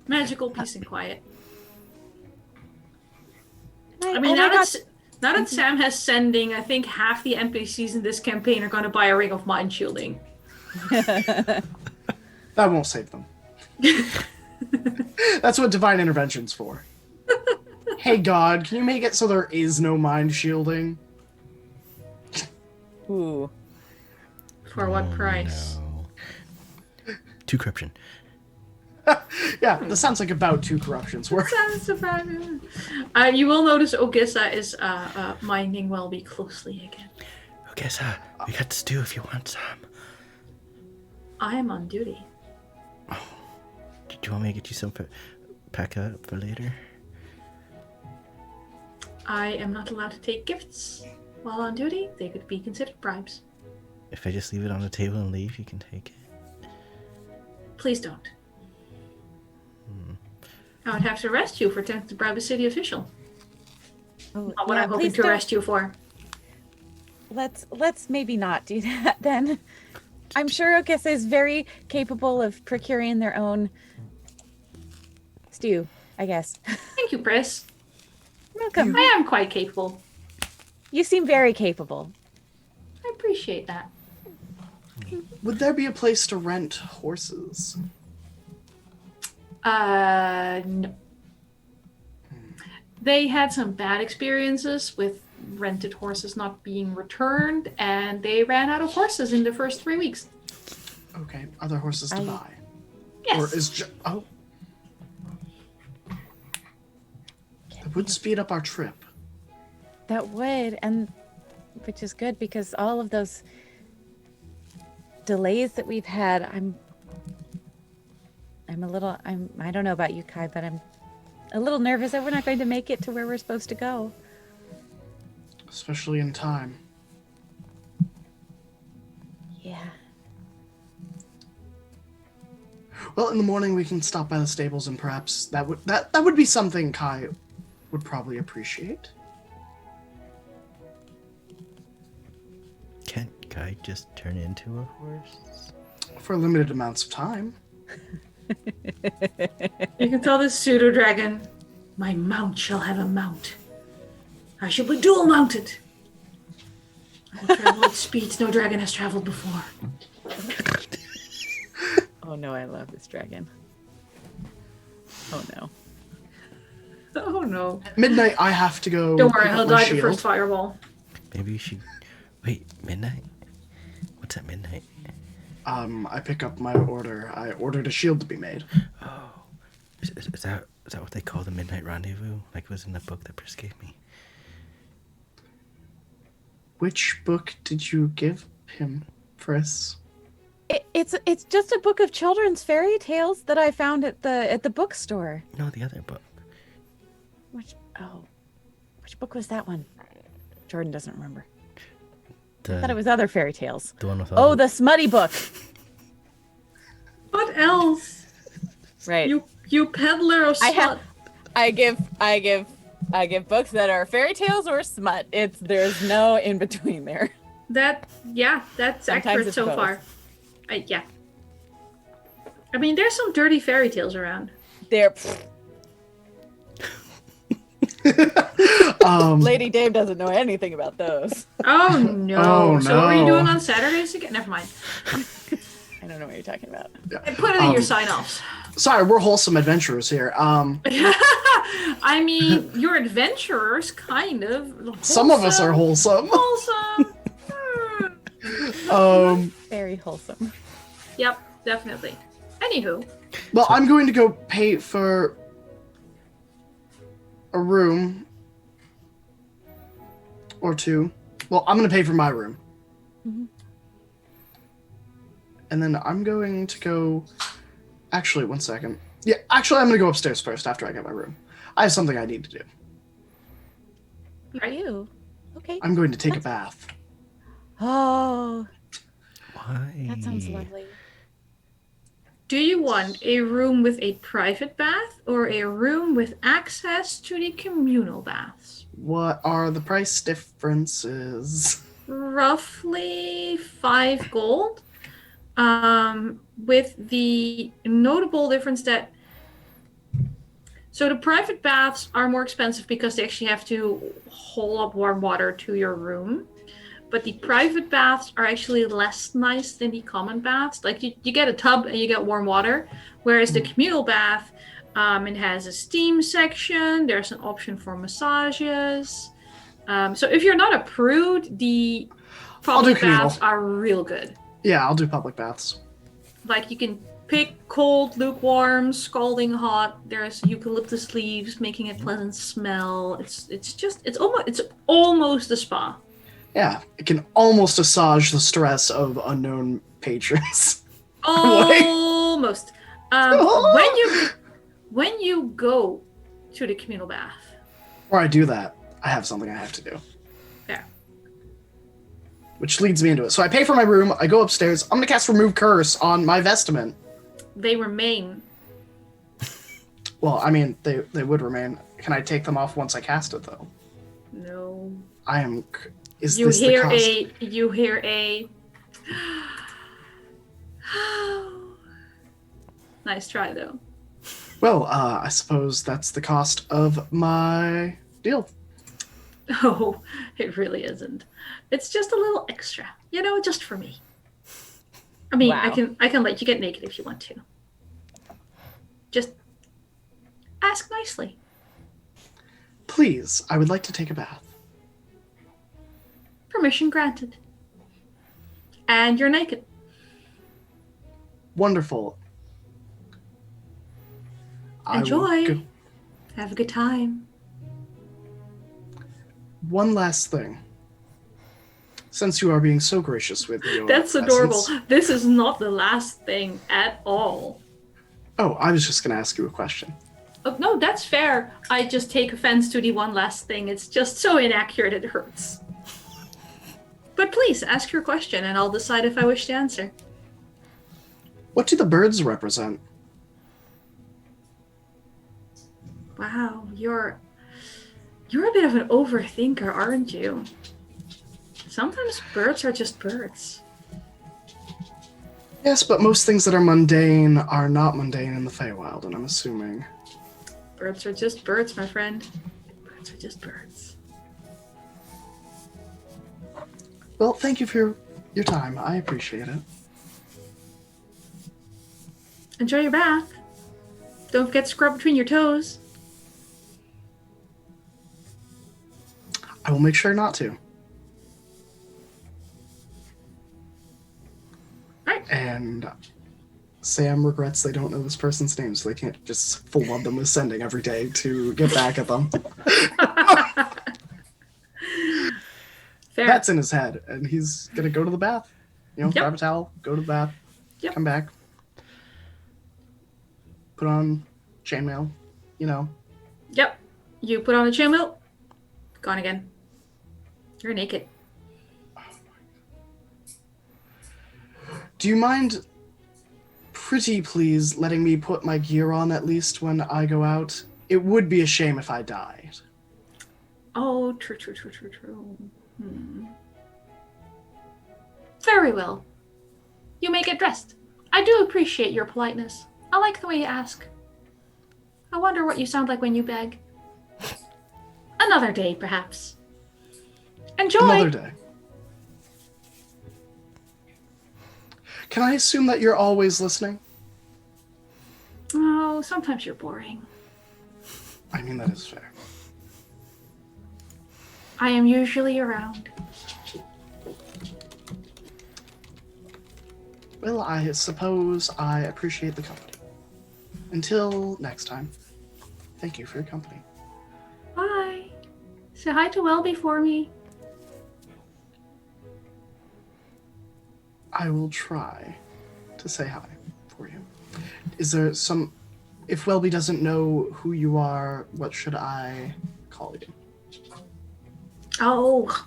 Magical peace and quiet. I mean, now that Sam has sending, I think half the NPCs in this campaign are going to buy a ring of mind shielding. That won't save them. That's what divine intervention's for. Hey God, can you make it so there is no mind shielding? Ooh. For what price? No. 2 corruption. Yeah, this sounds like about 2 corruptions worth. Sounds about it. You will notice Ogissa is minding Welby closely again. Okay, so we got stew if you want some. I am on duty. Do you want me to get you some for pack up for later? I am not allowed to take gifts while on duty. They could be considered bribes. If I just leave it on the table and leave, you can take it. Please don't. I would have to arrest you for attempting to bribe a city official. Oh, Not what yeah, I'm hoping please to don't- arrest you for. Let's maybe not do that then. I'm sure Okessa is very capable of procuring their own stew, I guess. Thank you, Chris. Welcome. I am quite capable. You seem very capable. I appreciate that. Would there be a place to rent horses? No. They had some bad experiences with rented horses not being returned, and they ran out of horses in the first 3 weeks. Okay, are there horses to buy? Yes. Or is That would speed up our trip. That would, and which is good because all of those delays that we've had, I don't know about you, Kai, but I'm a little nervous that we're not going to make it to where we're supposed to go. Especially in time. Yeah. Well, in the morning we can stop by the stables and perhaps that would be something Kai would probably appreciate. Can't Kai just turn into a horse? For limited amounts of time. You can tell this pseudo dragon, my mount shall have a mount. I shall be dual mounted. I will travel at speeds no dragon has traveled before. Oh no, I love this dragon. Oh no. Oh no. At midnight, I have to go. Don't worry, pick up he'll my die shield. the first fireball. Maybe you should. Wait, midnight? What's at midnight? I pick up my order. I ordered a shield to be made. Oh. Is that what they call the midnight rendezvous? Like it was in the book that Pris gave me. Which book did you give him, Friss? It's just a book of children's fairy tales that I found at the bookstore. No, the other book. Which book was that one? Jordan doesn't remember. I thought it was other fairy tales. The one with all the smutty book. What else? Right. You peddler of smut. I give books that are fairy tales or smut. There's no in between there. That's Sometimes accurate it's so both. far. Yeah. I mean, there's some dirty fairy tales around. Lady Dave doesn't know anything about those. Oh no. Oh, So what are you no. doing on Saturdays again? Never mind. I don't know what you're talking about. And put it in your sign-offs. Sorry, we're wholesome adventurers here. I mean, you're adventurers, kind of. Some of us are wholesome. Wholesome. Very wholesome. Yep, definitely. Anywho. Well, I'm going to go pay for a room or two. Well, I'm going to pay for my room. Mhm. And then I'm going to go... Actually, one second. Yeah, actually, I'm going to go upstairs first after I get my room. I have something I need to do. Are you? Okay. I'm going to take a bath. Oh, Why? that sounds lovely. Do you want a room with a private bath or a room with access to the communal baths? What are the price differences? Roughly 5 gold. With the notable difference that so the private baths are more expensive because they actually have to haul up warm water to your room. But the private baths are actually less nice than the common baths. Like you get a tub and you get warm water, whereas the communal bath, it has a steam section. There's an option for massages. So if you're not a prude, the public baths are real good. Yeah, I'll do public baths. Like you can pick cold, lukewarm, scalding hot. There's eucalyptus leaves making a pleasant smell. It's almost a spa. Yeah, it can almost assuage the stress of unknown patrons. Almost. When you go to the communal bath. Before I do that, I have something I have to do. Yeah. Which leads me into it. So I pay for my room, I go upstairs, I'm gonna cast Remove Curse on my vestment. They remain. Well, I mean, they would remain. Can I take them off once I cast it, though? No. I am... Is You this the hear cost? you hear a nice try though. Well, I suppose that's the cost of my deal. Oh, it really isn't. It's just a little extra, just for me. I mean, Wow. I can let you get naked if you want to. Just ask nicely. Please, I would like to take a bath. Permission granted. And you're naked. Wonderful. I will Enjoy. go- Have a good time. One last thing. Since you are being so gracious with your That's adorable. presence- This is not the last thing at all. Oh, I was just going to ask you a question. Oh, no, that's fair. I just take offense to the one last thing. It's just so inaccurate it hurts. But please, ask your question and I'll decide if I wish to answer. What do the birds represent? Wow, you're a bit of an overthinker, aren't you? Sometimes birds are just birds. Yes, but most things that are mundane are not mundane in the Feywild, and I'm assuming. Birds are just birds, my friend. Birds are just birds. Well, thank you for your time. I appreciate it. Enjoy your bath. Don't forget to scrub between your toes. I will make sure not to. Right. And Sam regrets they don't know this person's name, so they can't just flood them with sending every day to get back at them. Fair. That's in his head, and he's gonna go to the bath. Yep. Grab a towel, go to the bath, Yep. come back, put on chainmail, Yep. You put on the chainmail. Gone again. You're naked. Do you mind, pretty please, letting me put my gear on at least when I go out? It would be a shame if I died. Oh, true. Very well. You may get dressed. I do appreciate your politeness. I like the way you ask. I wonder what you sound like when you beg. Another day, perhaps. Enjoy! Another day. Can I assume that you're always listening? Oh, sometimes you're boring. I mean, that is fair. I am usually around. Well, I suppose I appreciate the company. Until next time, thank you for your company. Bye. Say hi to Welby for me. I will try to say hi for you. Is there some... If Welby doesn't know who you are, what should I call you? Oh,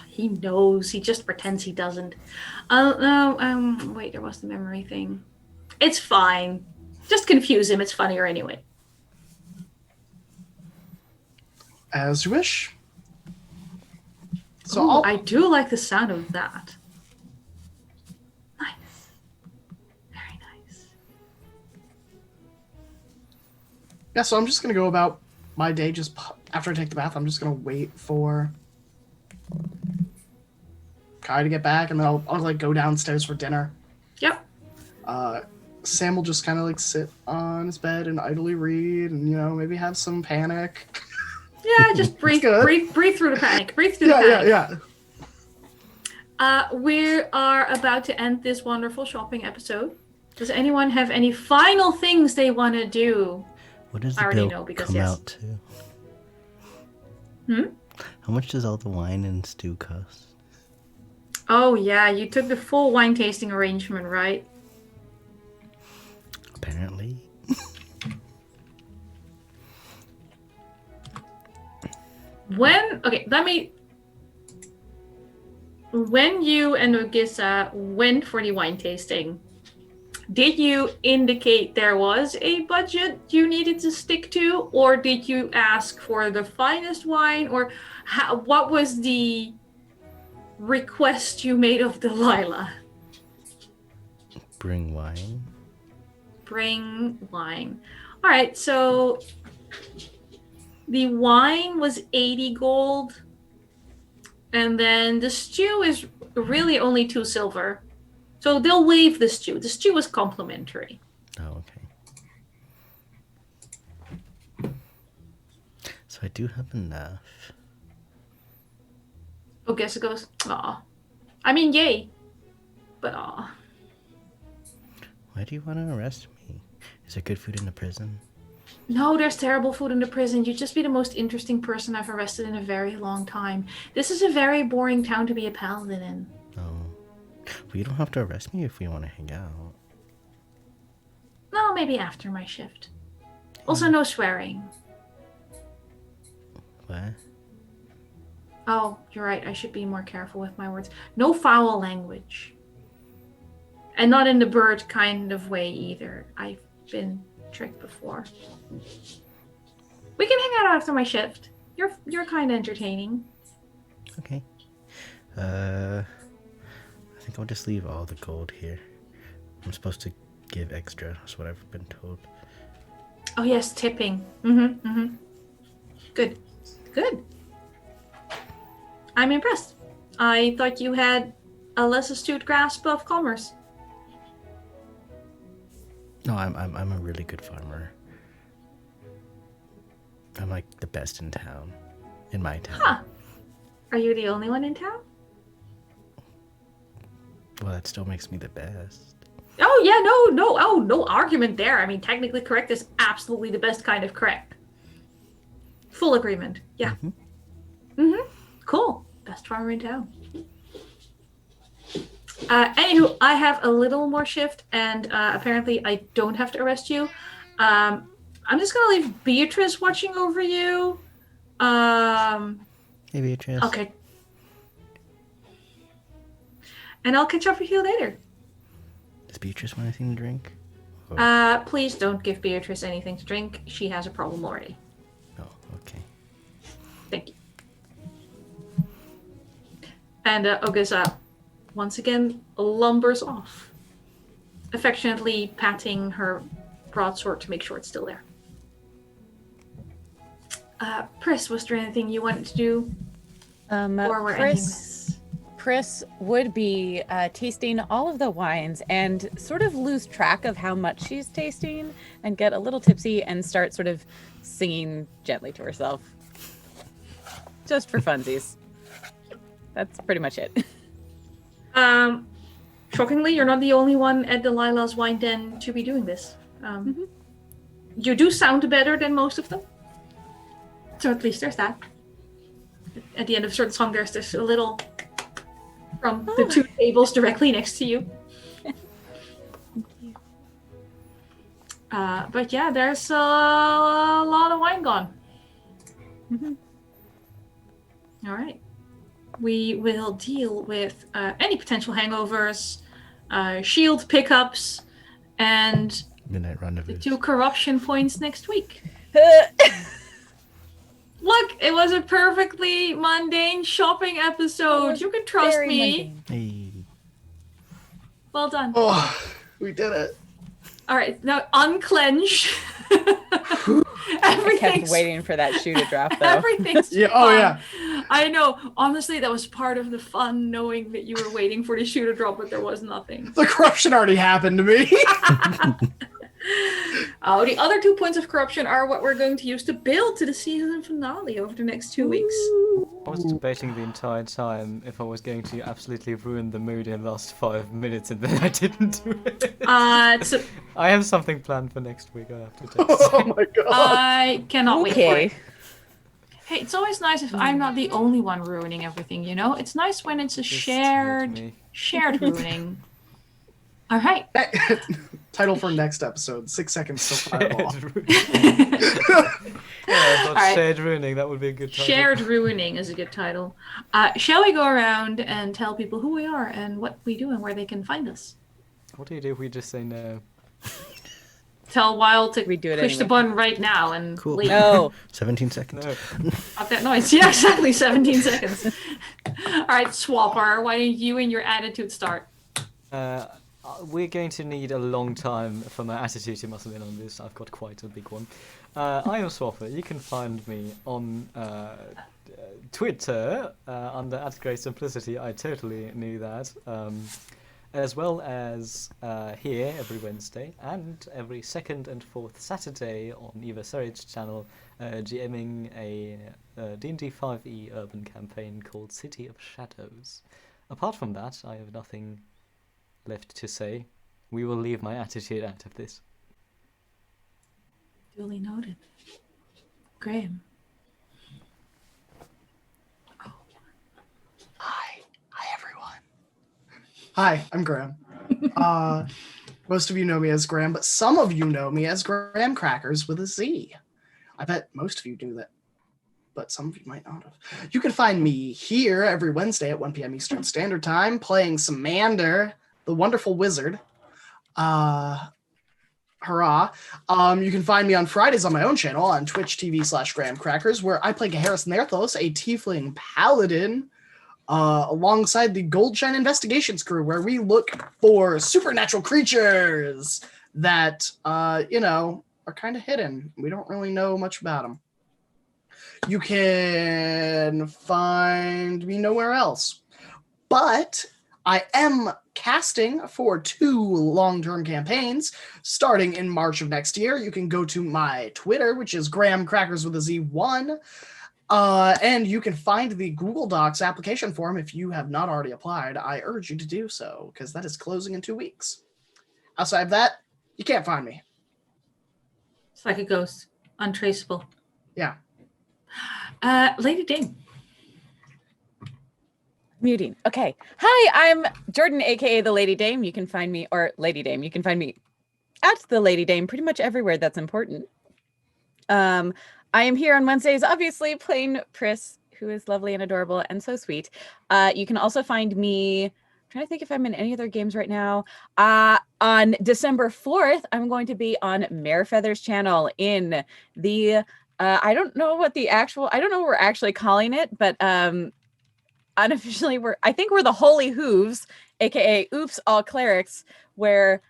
he knows. He just pretends he doesn't. Wait, there was the memory thing. It's fine. Just confuse him. It's funnier anyway. As you wish. So Ooh, I do like the sound of that. Nice. Very nice. Yeah, so I'm just going to go about my day just after I take the bath. I'm just going to wait for Kai to get back, and then I'll like go downstairs for dinner. Yep. Sam will just kind of like sit on his bed and idly read, and maybe have some panic. Yeah, just breathe through the panic. Breathe through the panic. Yeah. We are about to end this wonderful shopping episode. Does anyone have any final things they want to do? What does I the already bill know because come yes. out to? Hmm? How much does all the wine and stew cost? Oh yeah, you took the full wine tasting arrangement, right? Apparently. When you and Ogissa went for the wine tasting, did you indicate there was a budget you needed to stick to, or did you ask for the finest wine, or what was the request you made of Delilah? Bring wine. Bring wine. All right, so the wine was 80 gold, and then the stew is really only 2 silver. So they'll waive the stew. The stew is complimentary. Oh, okay. So I do have enough. Ogissa goes, aw. I mean, yay. But aw. Why do you want to arrest me? Is there good food in the prison? No, there's terrible food in the prison. You'd just be the most interesting person I've arrested in a very long time. This is a very boring town to be a paladin in. Oh. Well, you don't have to arrest me if we want to hang out. No, maybe after my shift. Also, no swearing. What? Oh, you're right. I should be more careful with my words. No foul language. And not in the bird kind of way either. I've been tricked before. We can hang out after my shift. You're kind of entertaining. Okay. I think I'll just leave all the gold here. I'm supposed to give extra. That's what I've been told. Oh yes, tipping. Mm-hmm. Good. I'm impressed. I thought you had a less astute grasp of commerce. No, I'm a really good farmer. I'm like the best in town, in my town. Huh. Are you the only one in town? Well, that still makes me the best. Oh yeah, no argument there. I mean, technically correct is absolutely the best kind of correct. Full agreement. Yeah. Cool. Best farmer in town. Anywho, I have a little more shift, and apparently I don't have to arrest you. I'm just gonna leave Beatrice watching over you. Hey, Beatrice. Okay. And I'll catch up with you later. Does Beatrice want anything to drink? Or... Please don't give Beatrice anything to drink. She has a problem already. Oh, okay. Thank you. And Oga's once again lumbers off, affectionately patting her broadsword to make sure it's still there. Pris, was there anything you wanted to do? Or we're ending this? Pris would be tasting all of the wines and sort of lose track of how much she's tasting and get a little tipsy and start sort of singing gently to herself. Just for funsies. That's pretty much it. Shockingly, you're not the only one at Delilah's wine den to be doing this. You do sound better than most of them. So at least there's that. At the end of a certain song, there's this little from the two tables directly next to you. But yeah, there's a lot of wine gone. All right. We will deal with any potential hangovers, shield pickups, and Midnight Rendezvous. the 2 corruption points next week. Look, it was a perfectly mundane shopping episode. You can trust me. Mundane. Hey. Well done. Oh, we did it. All right, now unclench. I kept waiting for that shoe to drop, though. Everything's Yeah. fine. Oh, yeah. I know. Honestly, that was part of the fun, knowing that you were waiting for the shoe to drop, but there was nothing. The corruption already happened to me. The other 2 points of corruption are what we're going to use to build to the season finale over the next 2 weeks. I was debating the entire time if I was going to absolutely ruin the mood in the last 5 minutes, and then I didn't do it. So I have something planned for next week. I have to text. Oh my god. I cannot wait for Okay. it. Hey, it's always nice if I'm not the only one ruining everything, you know? It's nice when it's a Just shared me. ruining. All right. Title for next episode: 6 seconds till fireball. Shared ruining. Yeah, I thought Alright. shared ruining. That would be a good title. Shared ruining is a good title. Shall we go around and tell people who we are and what we do and where they can find us? What do you do if we just say no? Tell Wild to We do it push the anyway. button right now and Cool. leave. No. 17 seconds. No. Stop that noise. Yeah, exactly. 17 seconds. All right, Swapper, why don't you and your attitude start? We're going to need a long time for my attitude to muscle in on this. I've got quite a big one. I am Swapper. You can find me on Twitter under @GreatSimplicity. I totally knew that. As well as here every Wednesday and every second and fourth Saturday on Eva Surridge's channel, GMing a D&D 5e urban campaign called City of Shadows. Apart from that, I have nothing left to say. We will leave my attitude out of this. Duly noted. Graham. Hi everyone. Hi, I'm Graham. Most of you know me as Graham, but some of you know me as Graham Crackers with a Z. I bet most of you do that, but some of you might not have. You can find me here every Wednesday at 1 p.m. Eastern Standard Time playing Samander, the wonderful wizard. Hurrah. You can find me on Fridays on my own channel on Twitch TV /Graham Crackers, where I play Harris Nerthos, a tiefling paladin. alongside the Goldshine Investigations crew, where we look for supernatural creatures that, are kind of hidden. We don't really know much about them. You can find me nowhere else. But I am casting for 2 long-term campaigns starting in March of next year. You can go to my Twitter, which is Graham Crackers with a Z1. And you can find the Google Docs application form if you have not already applied. I urge you to do so, because that is closing in 2 weeks. Outside of that, you can't find me. It's like a ghost. Untraceable. Yeah. Lady Dane. Muting. Okay. Hi, I'm Jordan, aka the Lady Dame. You can find me, or Lady Dame. You can find me at the Lady Dame pretty much everywhere that's important. I am here on Wednesdays, obviously, playing Pris, who is lovely and adorable and so sweet. You can also find me, I'm trying to think if I'm in any other games right now. On December 4th, I'm going to be on Marefeather's channel in the, I don't know what we're actually calling it, but unofficially I think we're the Holy Hooves, aka Oops All Clerics, where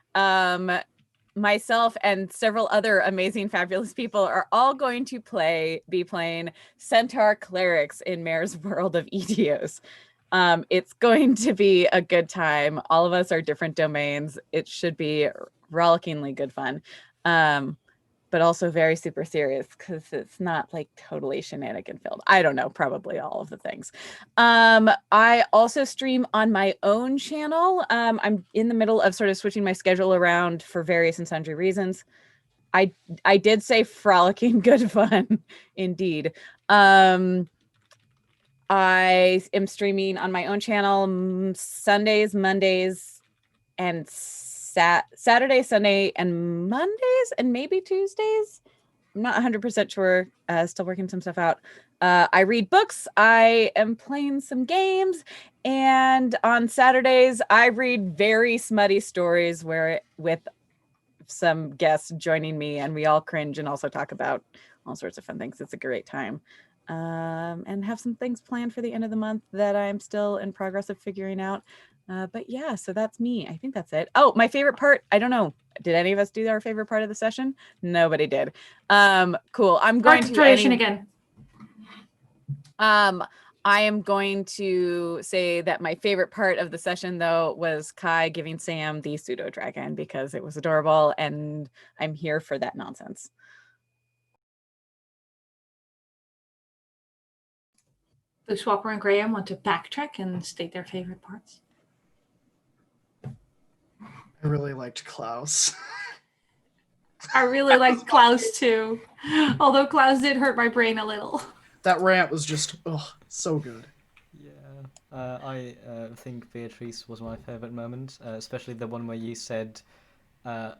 myself and several other amazing, fabulous people are all going to be playing Centaur Clerics in Mare's World of Etios. It's going to be a good time. All of us are different domains. It should be rollickingly good fun. But also very super serious because it's not like totally shenanigan filled. I don't know, probably all of the things. I also stream on my own channel. I'm in the middle of sort of switching my schedule around for various and sundry reasons. I did say frolicking good fun, indeed. I am streaming on my own channel Sundays, Mondays, and Saturday, Sunday, and Mondays, and maybe Tuesdays. I'm not 100% sure. Still working some stuff out. I read books. I am playing some games. And on Saturdays, I read very smutty stories with some guests joining me, and we all cringe and also talk about all sorts of fun things. It's a great time. And have some things planned for the end of the month that I'm still in progress of figuring out. But yeah, so that's me. I think that's it. Oh, my favorite part. I don't know. Did any of us do our favorite part of the session? Nobody did. Cool. I'm going to again. I am going to say that my favorite part of the session, though, was Kai giving Sam the pseudo dragon because it was adorable, and I'm here for that nonsense. Bushwalker and Graham want to backtrack and state their favorite parts. I really liked Klaus. I really liked Klaus too, although Klaus did hurt my brain a little. That rant was just, so good. Yeah, I think Beatrice was my favorite moment, especially the one where you said the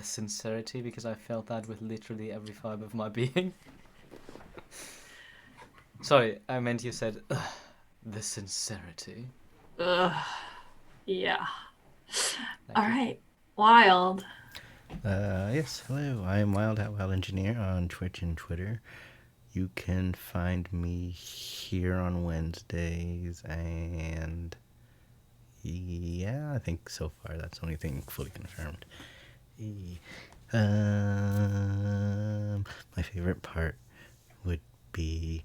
sincerity, because I felt that with literally every fibre of my being. Sorry, I meant you said the sincerity. Yeah. All right, Wild. Yes, hello. I am Wild at Wild Engineer on Twitch and Twitter. You can find me here on Wednesdays, and yeah, I think so far that's the only thing fully confirmed. My favorite part would be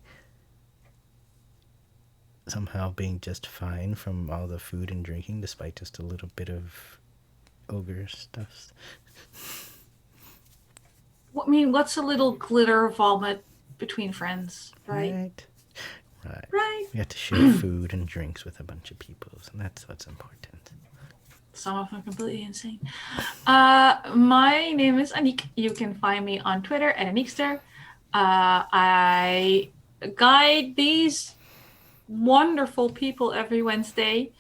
somehow being just fine from all the food and drinking, despite just a little bit of ogre stuff. I mean, what's a little glitter vomit between friends, right? Right. We have to share food and drinks with a bunch of people, and that's what's important. Some of them are completely insane. My name is Anik. You can find me on Twitter at Anikster. I guide these wonderful people every Wednesday.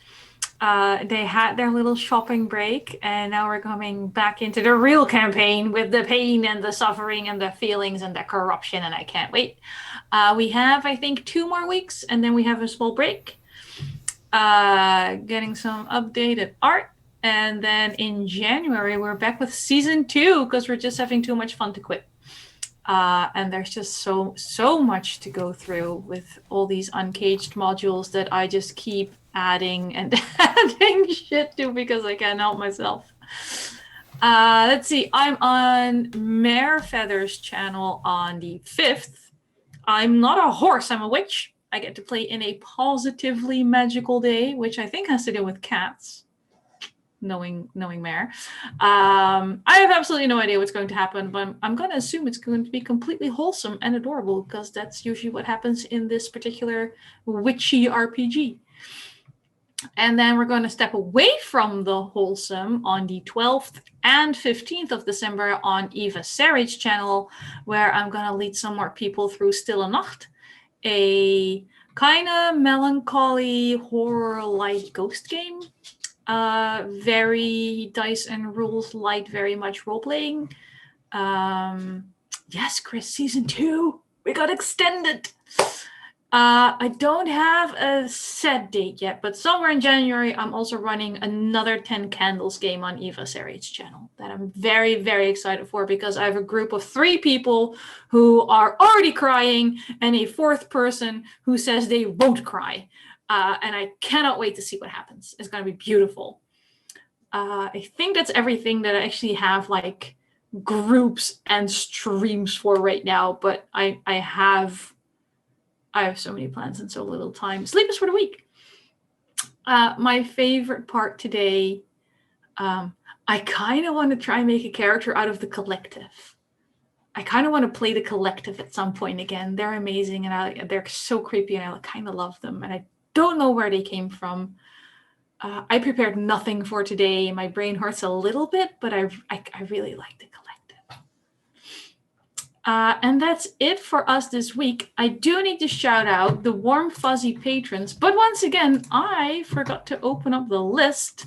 They had their little shopping break, and now we're coming back into the real campaign with the pain and the suffering and the feelings and the corruption, and I can't wait. We have, I think, 2 more weeks, and then we have a small break. Getting some updated art, and then in January we're back with season 2 because we're just having too much fun to quit. And there's just so much to go through with all these Uncaged modules that I just keep adding and adding shit to because I can't help myself. Let's see. I'm on Mare Feather's channel on the 5th. I'm not a horse, I'm a witch. I get to play in a positively magical day, which I think has to do with cats. Knowing Mare. I have absolutely no idea what's going to happen, but I'm going to assume it's going to be completely wholesome and adorable because that's usually what happens in this particular witchy RPG. And then we're going to step away from the wholesome on the 12th and 15th of December on Eva Sarrige's channel, where I'm going to lead some more people through Stille Nacht, a kind of melancholy horror-like ghost game. Very dice and rules light, very much role-playing. Yes, Chris, season 2. We got extended. I don't have a set date yet, but somewhere in January, I'm also running another 10 Candles game on Eva Sarrige's channel that I'm very, very excited for because I have a group of 3 people who are already crying and a 4th person who says they won't cry. And I cannot wait to see what happens. It's going to be beautiful. I think that's everything that I actually have like groups and streams for right now, but I have so many plans and so little time. Sleep is for the week. My favorite part today, I kind of want to try and make a character out of the Collective. I kind of want to play the Collective at some point again. They're amazing and they're so creepy and I kind of love them. And I don't know where they came from. I prepared nothing for today. My brain hurts a little bit, but I really like the Collective. And that's it for us this week. I do need to shout out the warm fuzzy patrons, but once again, I forgot to open up the list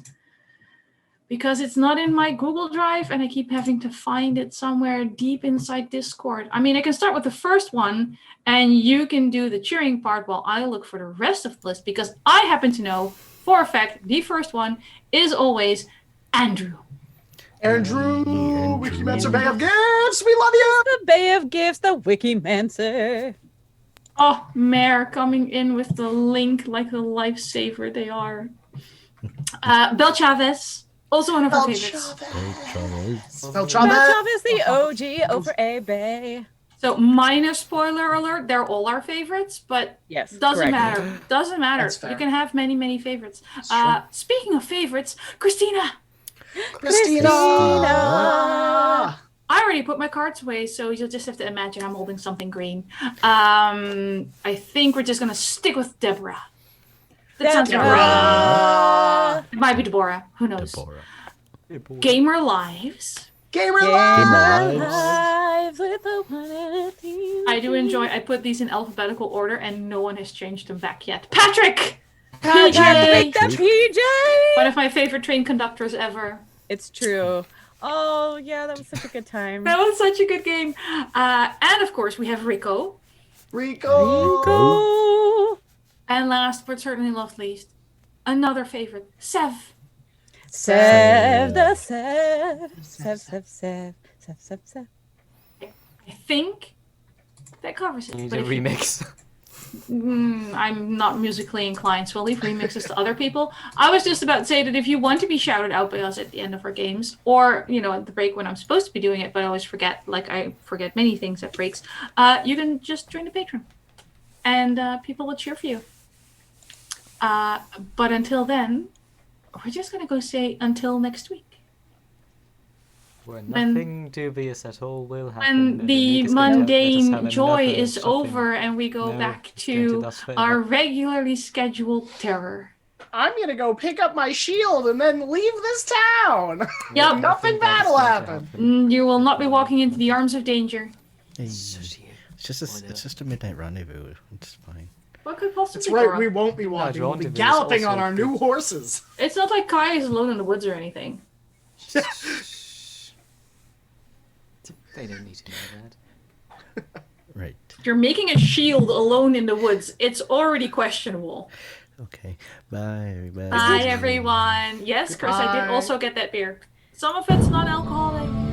because it's not in my Google Drive and I keep having to find it somewhere deep inside Discord. I mean, I can start with the first one and you can do the cheering part while I look for the rest of the list because I happen to know for a fact the first one is always Andrew. Andrew, Wikimancer Bay of Gifts, we love you! The Bay of Gifts, the Wikimancer. Oh, Mare coming in with the link like the lifesaver they are. Bel Chavez, also one of our favorites. Bel Bel Chavez, the OG over A Bay. So minor spoiler alert, they're all our favorites, but yes, doesn't correct. matter. Doesn't matter. That's fair. You can have many, many favorites. Sure. Speaking of favorites, Christina. Christina! I already put my cards away, so you'll just have to imagine I'm holding something green. I think we're just going to stick with Deborah. That sounds right. It might be Deborah. Who knows? Gamer Lives. Gamer Lives! Lives with the one and a team. I do enjoy, I put these in alphabetical order, and no one has changed them back yet. Patrick! Patrick the PJ! One of my favorite train conductors ever. It's true. Oh, yeah, that was such a good time. That was such a good game. And of course, we have Rico. Rico! And last but certainly not least, another favorite, Sev. Sev the Sev. Sev. I think that covers it. You need But a if you- remix. I'm not musically inclined, so I'll leave remixes to other people. I was just about to say that if you want to be shouted out by us at the end of our games, or, you know, at the break when I'm supposed to be doing it, but I always forget, like I forget many things at breaks, you can just join the Patreon. And people will cheer for you. But until then, we're just going to go say until next week. Where nothing dubious at all will happen. When and the Anita's gonna let us mundane have joy another is shopping. over and we go No, back it's going to to last forever. our regularly scheduled terror. I'm gonna go pick up my shield and then leave this town! Yep. Nothing bad will happen! You will not be walking into the arms of danger. Hey, it's just a midnight rendezvous. It's fine. What could possibly That's right, go wrong? we won't be walking, we'll be rendezvous is galloping also on our new good. horses. It's not like Kai is alone in the woods or anything. They don't need to know that. Right. If you're making a shield alone in the woods, it's already questionable. Okay. Bye, everybody. Bye, everyone. Yes, Chris, I did Goodbye. also get that beer. Some of it's non-alcoholic.